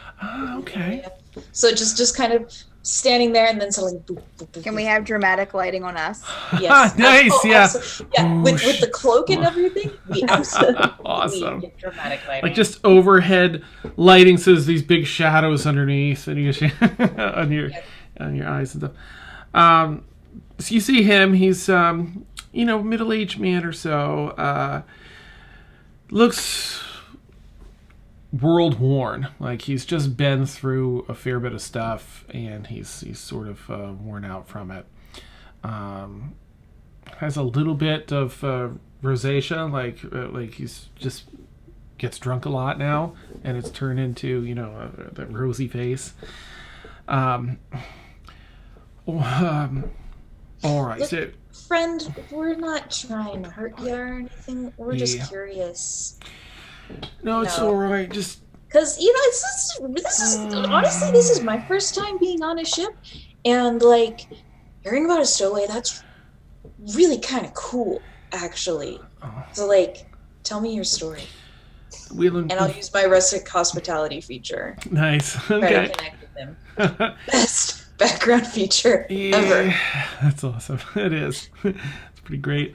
Okay. So just kind of standing there and then suddenly boop, boop, boop, Can we boop. have dramatic lighting on us? Yes. Nice, yeah. Yeah, with the cloak and everything, we absolutely Awesome. get dramatic lighting. Like just overhead lighting, so there's these big shadows underneath, and you on your eyes and stuff. So you see him. He's middle-aged man or so. Looks world worn. Like he's just been through a fair bit of stuff, and he's sort of worn out from it. Has a little bit of rosacea, like he's just gets drunk a lot now, and it's turned into that rosy face. All right, Look, so friend, we're not trying to hurt you or anything. We're Yeah. just curious. no, it's No. all right. Just Because, this is honestly, this is my first time being on a ship. And, like, hearing about a stowaway, that's really kind of cool, actually. So, like, tell me your story. wheeling. And I'll use my rustic hospitality feature. Nice. Try Okay. to connect with them. Best background feature Yeah, ever. that's awesome. It is. It's pretty great.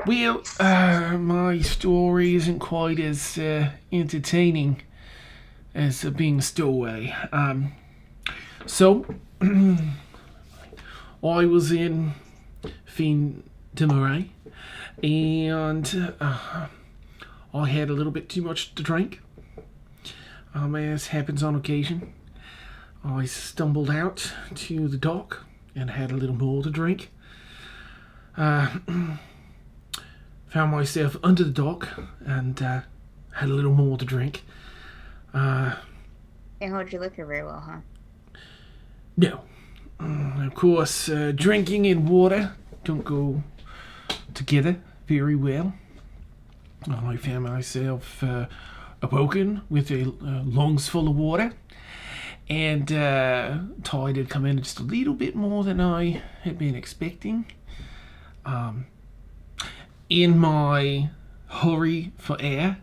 Well, my story isn't quite as entertaining as being a stowaway. So, I was in Fin de Marais, and I had a little bit too much to drink. As happens on occasion. I stumbled out to the dock and had a little more to drink. Found myself under the dock and had a little more to drink. Can't hold your liquor very well, huh? No. Of course, drinking and water don't go together very well. I found myself awoken with a lungs full of water. And tide had come in just a little bit more than I had been expecting. In my hurry for air,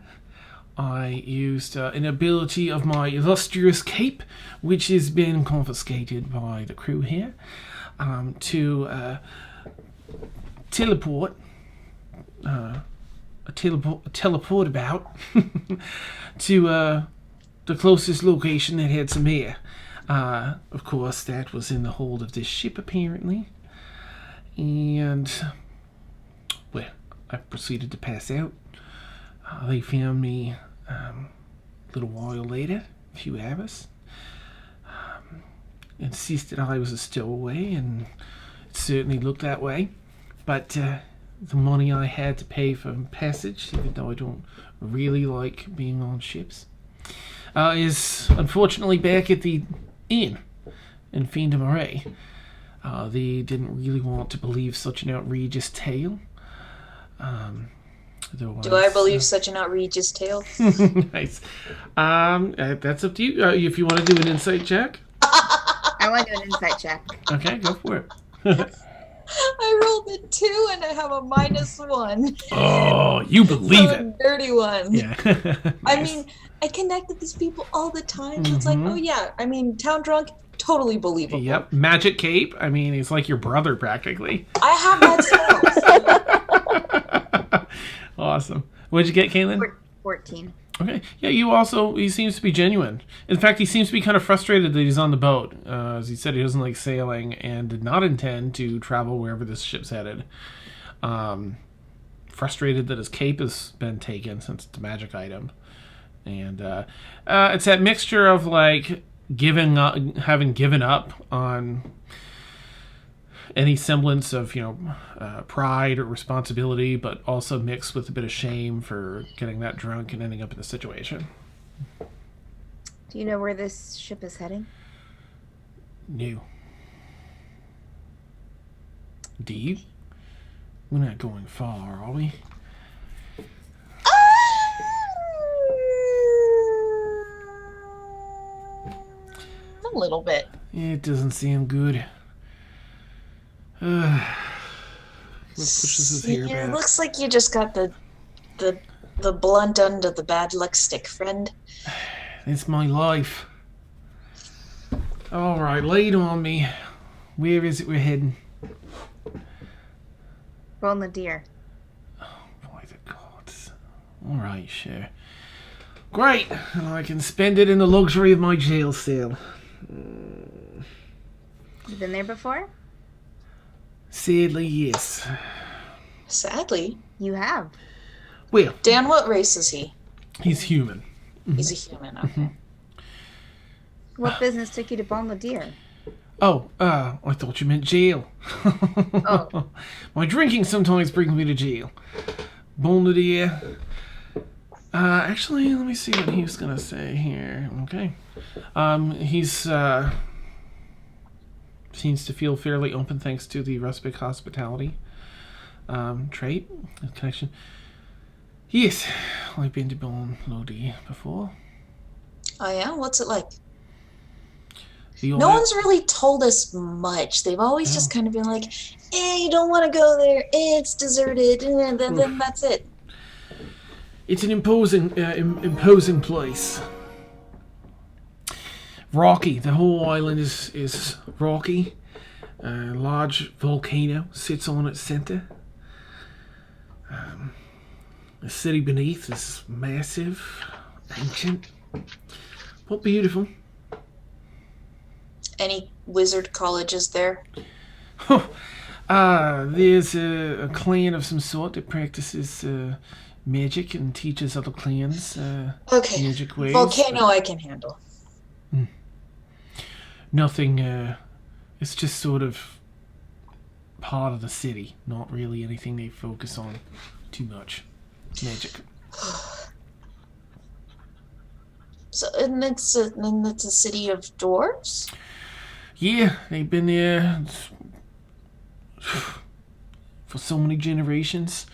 I used an ability of my illustrious cape, which has been confiscated by the crew here, to teleport teleport about to the closest location that had some air. Of course, that was in the hold of this ship, apparently. And, well, I proceeded to pass out. They found me a little while later, a few hours. Insisted I was a stowaway, and it certainly looked that way. But the money I had to pay for passage, even though I don't really like being on ships, is unfortunately back at the inn in Marais. They didn't really want to believe such an outrageous tale. Do I believe such an outrageous tale? Nice. That's up to you. If you want to do an insight check. I want to do an insight check. Okay, go for it. I rolled a 2 and I have a -1. Oh, you believe So it. a dirty one. Yeah. I mean, I connect with these people all the time. So it's like, oh yeah, I mean, town drunk, totally believable. Yep. Magic cape. I mean, he's like your brother practically. I have that spell. Awesome. What'd you get, Caitlin? 14. Okay. Yeah, he seems to be genuine. In fact, he seems to be kind of frustrated that he's on the boat. As he said, he doesn't like sailing and did not intend to travel wherever this ship's headed. Frustrated that his cape has been taken since it's a magic item. And it's that mixture of like having given up on any semblance of, pride or responsibility, but also mixed with a bit of shame for getting that drunk and ending up in the situation. Do you know where this ship is heading? No. Do you? We're not going far, are we? A little bit. It doesn't seem good. What pushes his hair Yeah, it back? looks like you just got the blunt end of the bad luck stick, friend. It's my life. All right, lay it on me. Where is it we're heading? Bohn Lodihr. By the gods. All right, sure. Great, and I can spend it in the luxury of my jail cell. You been there before? Sadly, yes. Sadly. You have. Well, Dan, what race is he? he's human. He's a human, okay. What business took you to Bohn Lodihr? Oh, I thought you meant jail. Oh. My drinking sometimes brings me to jail. Bohn Lodihr. Actually, let me see what he was gonna say here. Okay. He's, seems to feel fairly open thanks to the rustic hospitality, trait, connection. Yes, I've been to Bohn Lodihr before. Oh yeah? What's it like? The No one's really told us much. They've always just kind of been like, you don't want to go there. It's deserted. And then that's it. It's an imposing place. Rocky. The whole island is rocky. A large volcano sits on its center. The city beneath is massive, ancient, but beautiful. Any wizard colleges there? There's a clan of some sort that practices magic and teaches other clans Okay. magic ways. Volcano I can handle. Nothing, it's just sort of part of the city, not really anything they focus on too much. Magic. So, and it's a city of dwarves? Yeah, they've been there for so many generations.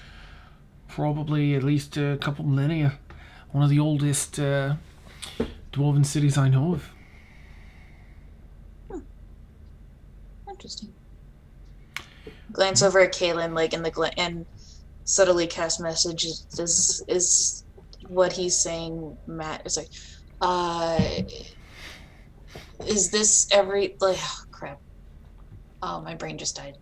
Probably at least a couple millennia. One of the oldest dwarven cities I know of. Interesting. Glance over at Kaylin, like in the and subtly cast message. Is what he's saying, Matt? It's like, is this every like? Oh, crap. Oh, my brain just died.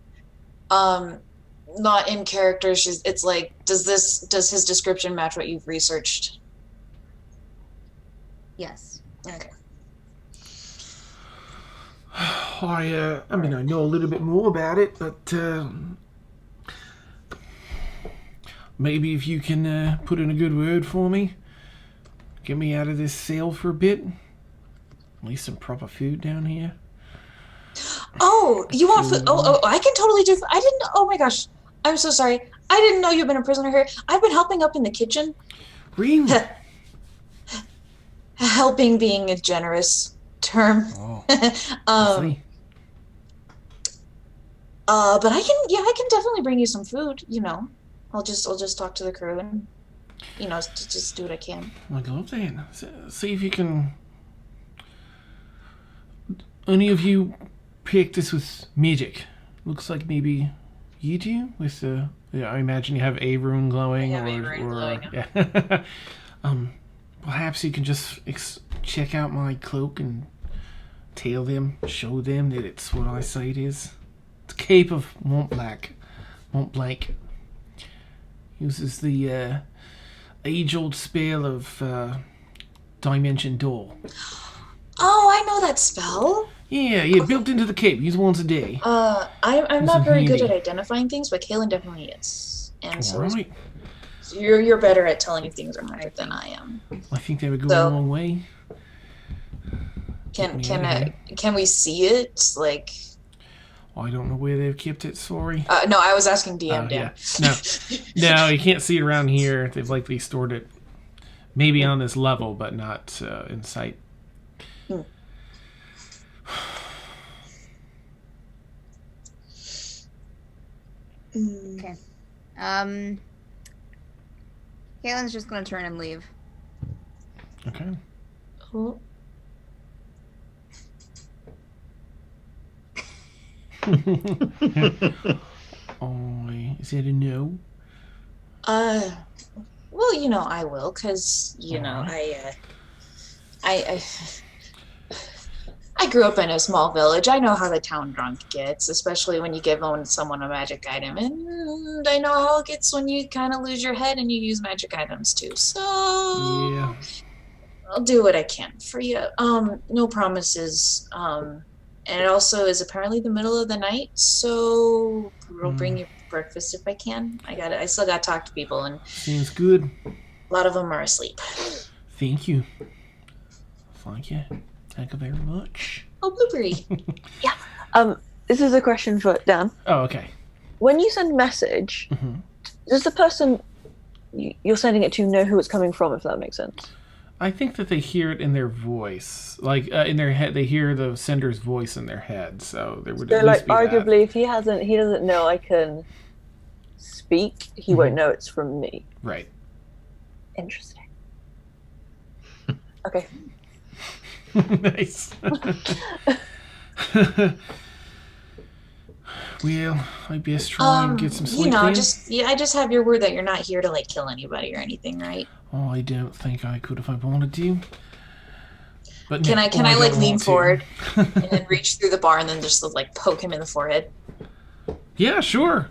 Not in character. It's like, does his description match what you've researched? Yes. Okay. I mean, I know a little bit more about it, but maybe if you can put in a good word for me, get me out of this cell for a bit. At least some proper food down here. Oh, you want food? Oh, I can totally do. I didn't. Oh my gosh, I'm so sorry. I didn't know you've been a prisoner here. I've been helping up in the kitchen. Really? Helping being a generous term. Oh, But I can definitely bring you some food. You know, I'll just talk to the crew and just do what I can. I'd love that. See if you can. Any of you practice with magic? Looks like maybe you do. With the, I imagine you have a rune glowing, I have a rune glowing. Yeah. Perhaps you can just check out my cloak and show them that it's what I say it is. It's Cape of Montblanc. Uses the age-old spell of Dimension Door. Oh, I know that spell. Yeah, built into the cape. Use once a day. I'm not very good at identifying things, but Kaylin definitely is. And so Alright. You're better at telling if things are right than I am. I think they would go a long way. Can we see it? Like, I don't know where they've kept it, sorry. no, I was asking DM. Yeah. No, you can't see it around here. They've likely stored it maybe on this level, but not in sight. Okay. Kaylin's just gonna turn and leave. Okay. Oh. Is that a no? Well, I will, because I grew up in a small village. I know how the town drunk gets, especially when you give someone a magic item. And I know how it gets when you kind of lose your head and you use magic items too. So Yeah. I'll do what I can for you. No promises. And it also is apparently the middle of the night, so I'll bring you breakfast if I can. I still got to talk to people, and Seems good. a lot of them are asleep. Thank you. Thank you very much. Oh, Blueberry. This is a question for Dan. Oh, okay. When you send a message, does the person you're sending it to know who it's coming from, if that makes sense? I think that they hear it in their voice, like in their head. They hear the sender's voice in their head, so there would at least be arguably, that. if he doesn't know I can speak, he won't know it's from me. Right. Interesting. Okay. Nice. Well, I best try and get some sleep then. I just have your word that you're not here to like kill anybody or anything, right? Oh, I don't think I could if I wanted to. But Can I like don't lean want to. forward and then reach through the bar and then just like poke him in the forehead? Yeah, sure.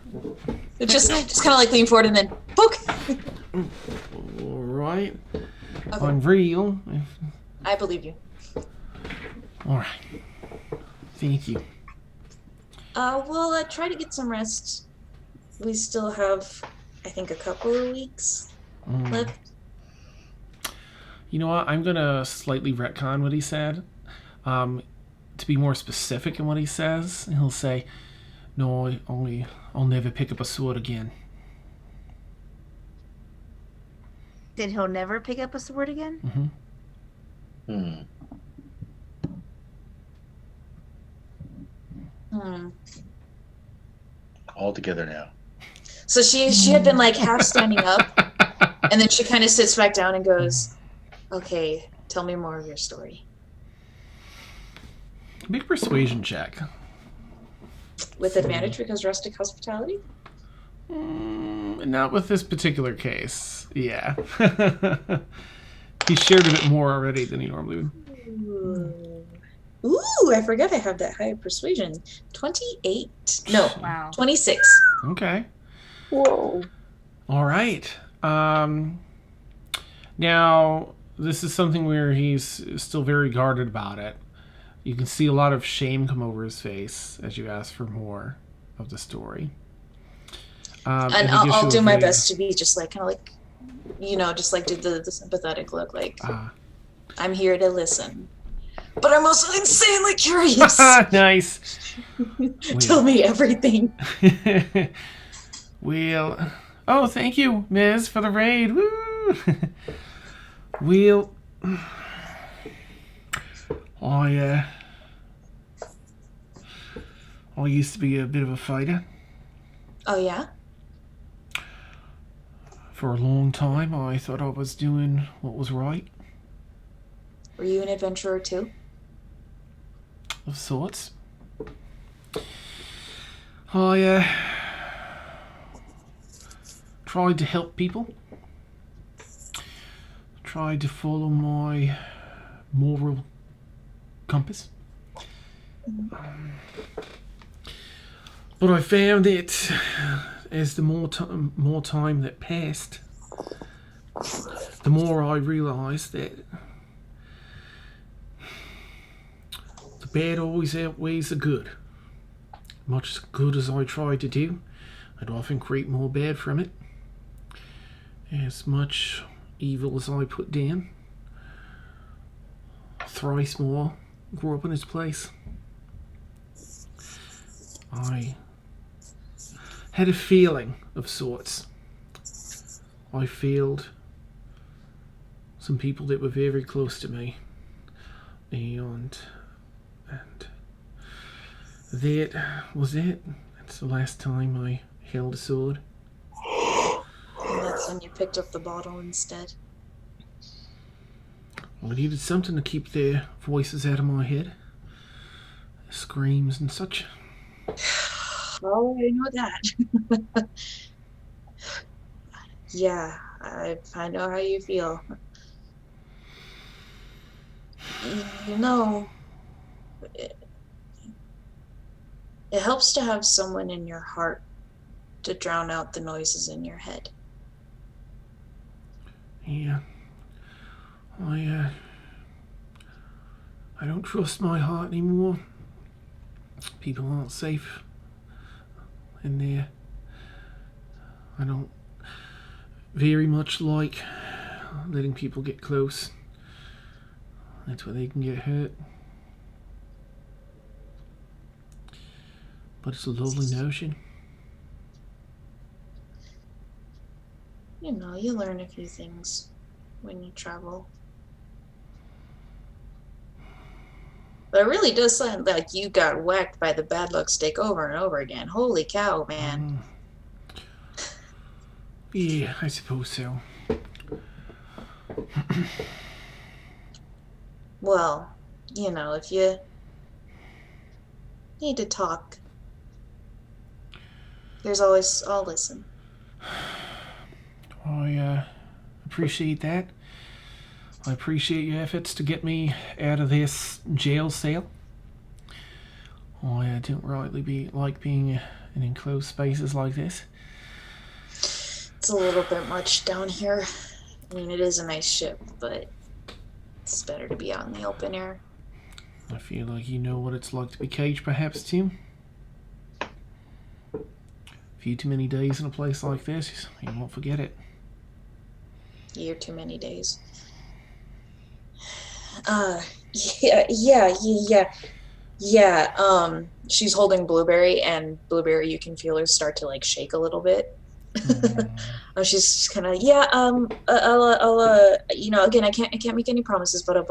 Just kind of like lean forward and then poke. All right. Okay. I'm real. I believe you. All right. Thank you. Well, try to get some rest. We still have, I think, a couple of weeks left. You know what? I'm gonna slightly retcon what he said. To be more specific in what he says, he'll say, "No, I'll never pick up a sword again." Did he'll never pick up a sword again? All together now. So she had been like half standing up, and then she kind of sits back down and goes, "Okay, tell me more of your story." Make a persuasion check. With advantage because rustic hospitality? Not with this particular case. Yeah. He shared a bit more already than he normally would. Ooh, I forgot I have that high persuasion. 28. No, Wow. 26. Okay. Whoa. All right. Now, this is something where he's still very guarded about it. You can see a lot of shame come over his face as you ask for more of the story. And I'll do my best to be just like, kind of like, just like do the sympathetic look, like, I'm here to listen. But I'm also insanely curious. Nice. Tell me everything. Well, oh, thank you, Miz, for the raid. Woo! Well, I used to be a bit of a fighter. Oh, yeah? For a long time, I thought I was doing what was right. Were you an adventurer too? Of sorts. I tried to help people. Tried to follow my moral compass. But I found that as the more time that passed, the more I realized that the bad always outweighs the good. Much as good as I tried to do, I'd often create more bad from it. As much evil as I put down, thrice more grew up in its place. I had a feeling of sorts. I failed some people that were very close to me, and that was it. That's the last time I held a sword. And that's when you picked up the bottle instead. I needed something to keep their voices out of my head. Screams and such. Oh, I know that. Yeah, I know how you feel. It helps to have someone in your heart to drown out the noises in your head. Yeah. I don't trust my heart anymore. People aren't safe in there. I don't very much like letting people get close. That's where they can get hurt. But it's a lovely notion. You learn a few things when you travel. But it really does sound like you got whacked by the bad luck stick over and over again. Holy cow, man. Yeah, I suppose so. Well, if you need to talk, I'll listen. I appreciate that. I appreciate your efforts to get me out of this jail cell. I don't really like being in enclosed spaces like this. It's a little bit much down here. I mean, it is a nice ship, but it's better to be out in the open air. I feel like you know what it's like to be caged, perhaps, Tim. A few too many days in a place like this, you won't forget it. Year too many days. Yeah. She's holding Blueberry, and Blueberry, you can feel her start to like shake a little bit. She's just kind of I'll again, I can't make any promises, but I'll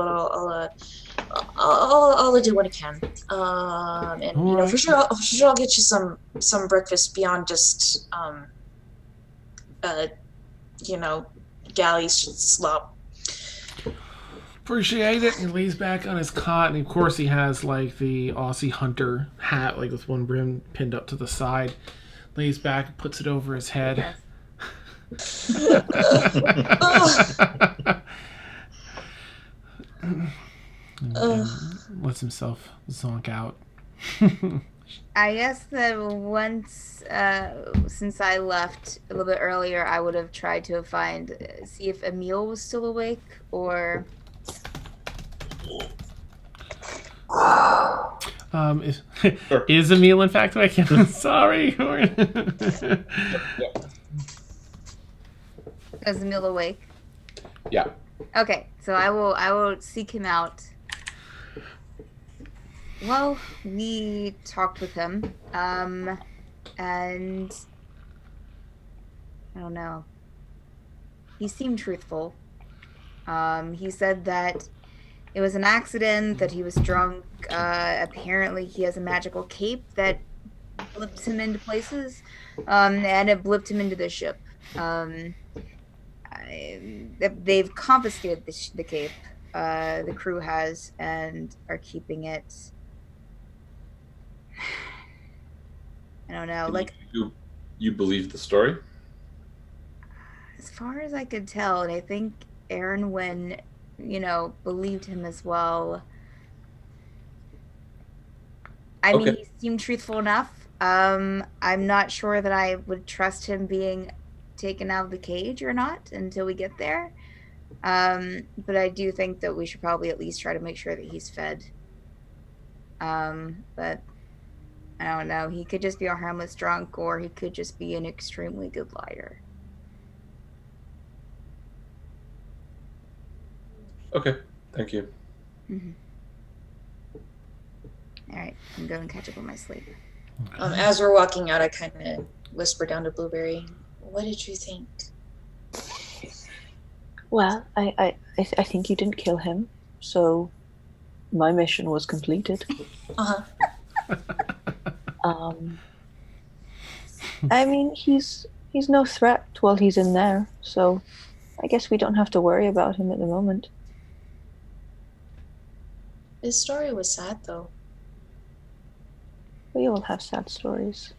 do what I can. And for sure I'll get you some breakfast beyond just galley slop. Appreciate it. He lays back on his cot, and of course he has like the Aussie hunter hat, like with one brim pinned up to the side. Lays back and puts it over his head. And lets himself zonk out. I guess that once, since I left a little bit earlier, I would have tried to see if Emil was still awake, or Is, Sure. is Emil in fact awake? Sorry. is Emil awake? Yeah. Okay, so I will seek him out. Well, we talked with him, and I don't know. He seemed truthful. He said that it was an accident, that he was drunk. Apparently, he has a magical cape that blips him into places, and it blipped him into the ship. They've confiscated the cape. The crew has, and are keeping it. I don't know. Like, you believe the story? as far as I could tell, and I think Aaron, believed him as well. I mean, Okay. he seemed truthful enough. I'm not sure that I would trust him being taken out of the cage or not until we get there. But I do think that we should probably at least try to make sure that he's fed. But I don't know. He could just be a harmless drunk, or he could just be an extremely good liar. Okay. Thank you. Mm-hmm. All right, I'm going to catch up on my sleep. As we're walking out, I kind of whisper down to Blueberry, "What did you think?" Well, I think you didn't kill him, so my mission was completed. Uh-huh. I mean, he's no threat while he's in there, so I guess we don't have to worry about him at the moment. His story was sad, though. We all have sad stories.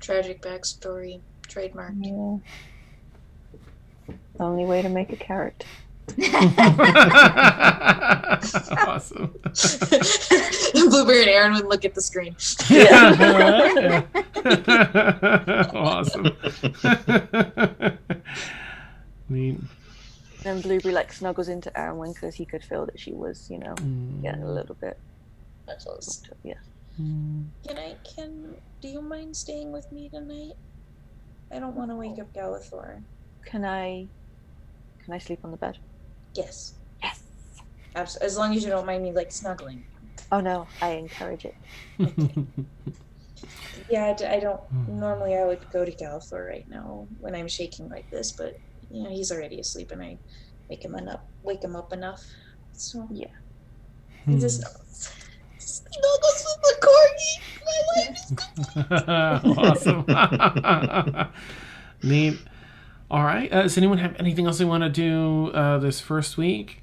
Tragic backstory, trademark. Yeah. Only way to make a carrot. Awesome. Blueberry and Aaron would look at the screen. Yeah. Awesome. Neat. Then Blueberry snuggles into Arwen because he could feel that she was, getting a little bit. Close. Yeah. Do you mind staying with me tonight? I don't want to wake up Galithor. Can I sleep on the bed? Yes. Yes. As long as you don't mind me snuggling. Oh no, I encourage it. Yeah, I don't. Normally, I would go to Galithor right now when I'm shaking like this, but he's already asleep, and I wake him up enough. So yeah, he just snuggles with the corgi. My life is complete. Awesome. Neat. All right. Does anyone have anything else they want to do this first week?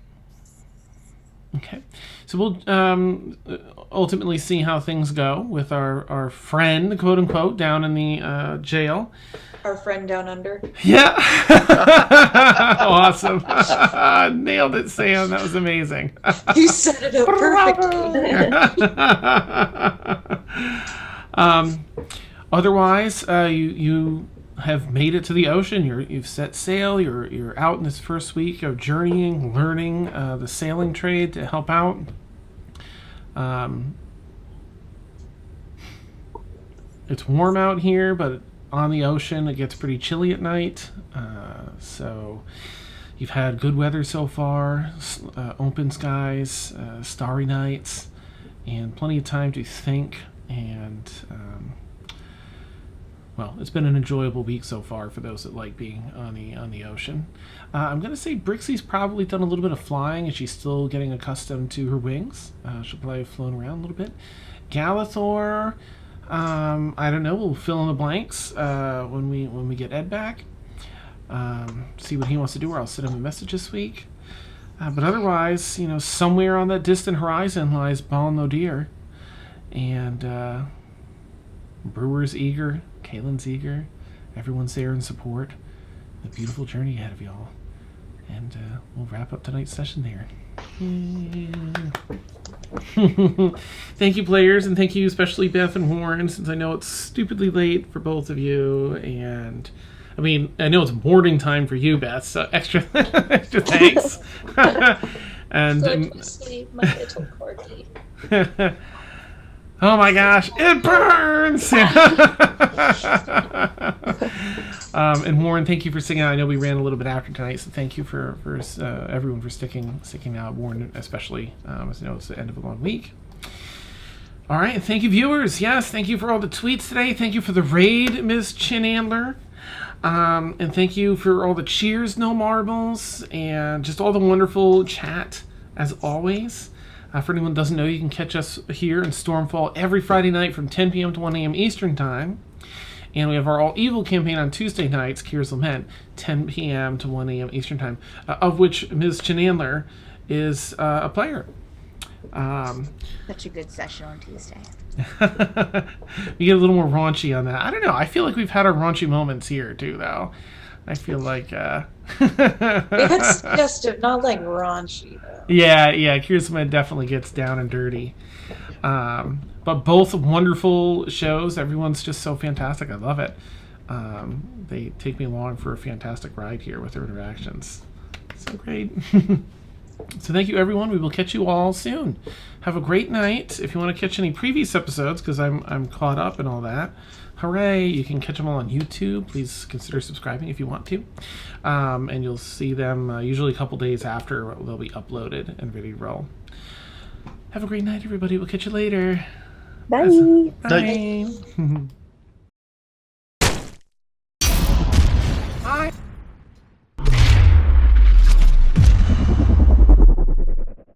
Okay. So we'll ultimately see how things go with our friend, quote unquote, down in the jail. Our friend down under. Yeah. Awesome. Nailed it, Sam. That was amazing. You set it up perfectly. Otherwise, you have made it to the ocean. You've set sail. You're out in this first week of journeying, learning the sailing trade to help out. It's warm out here, but on the ocean it gets pretty chilly at night. So you've had good weather so far, open skies, starry nights, and plenty of time to think and. Well, it's been an enjoyable week so far for those that like being on the ocean. I'm going to say Brixie's probably done a little bit of flying, and she's still getting accustomed to her wings. She'll probably have flown around a little bit. Galithor, I don't know. We'll fill in the blanks when we get Ed back. See what he wants to do, or I'll send him a message this week. But otherwise, somewhere on that distant horizon lies Bohn Lodihr, and Brewer's eager. Kaylin's eager. Everyone's there in support. A beautiful journey ahead of y'all. And we'll wrap up tonight's session there. Thank you, players, and thank you especially Beth and Warren, since I know it's stupidly late for both of you. And I mean, I know it's morning time for you, Beth, so extra thanks. And Go to sleep, my little corgi. oh my gosh, it burns! And Warren, thank you for sticking out. I know we ran a little bit after tonight, so thank you for everyone for sticking out. Warren especially, as I know it's the end of a long week. All right, and thank you, viewers. Yes, thank you for all the tweets today. Thank you for the raid, Ms. Chinandler. And thank you for all the cheers, no marbles, and just all the wonderful chat, as always. For anyone who doesn't know, you can catch us here in Stormfall every Friday night from 10 p.m. to 1 a.m. Eastern Time. And we have our All Evil campaign on Tuesday nights, Kira's Lament, 10 p.m. to 1 a.m. Eastern Time, of which Ms. Chinandler is a player. Such a good session on Tuesday. We get a little more raunchy on that. I don't know. I feel like we've had our raunchy moments here, too, though. I feel like... It's suggestive, not like raunchy, though. Yeah, Kira's Lament definitely gets down and dirty. But both wonderful shows. Everyone's just so fantastic. I love it. They take me along for a fantastic ride here with their interactions. So great. So thank you, everyone. We will catch you all soon. Have a great night. If you want to catch any previous episodes, because I'm caught up and all that, hooray! You can catch them all on YouTube. Please consider subscribing if you want to. And you'll see them usually a couple days after they'll be uploaded and ready to roll. Have a great night, everybody. We'll catch you later. Bye. Bye.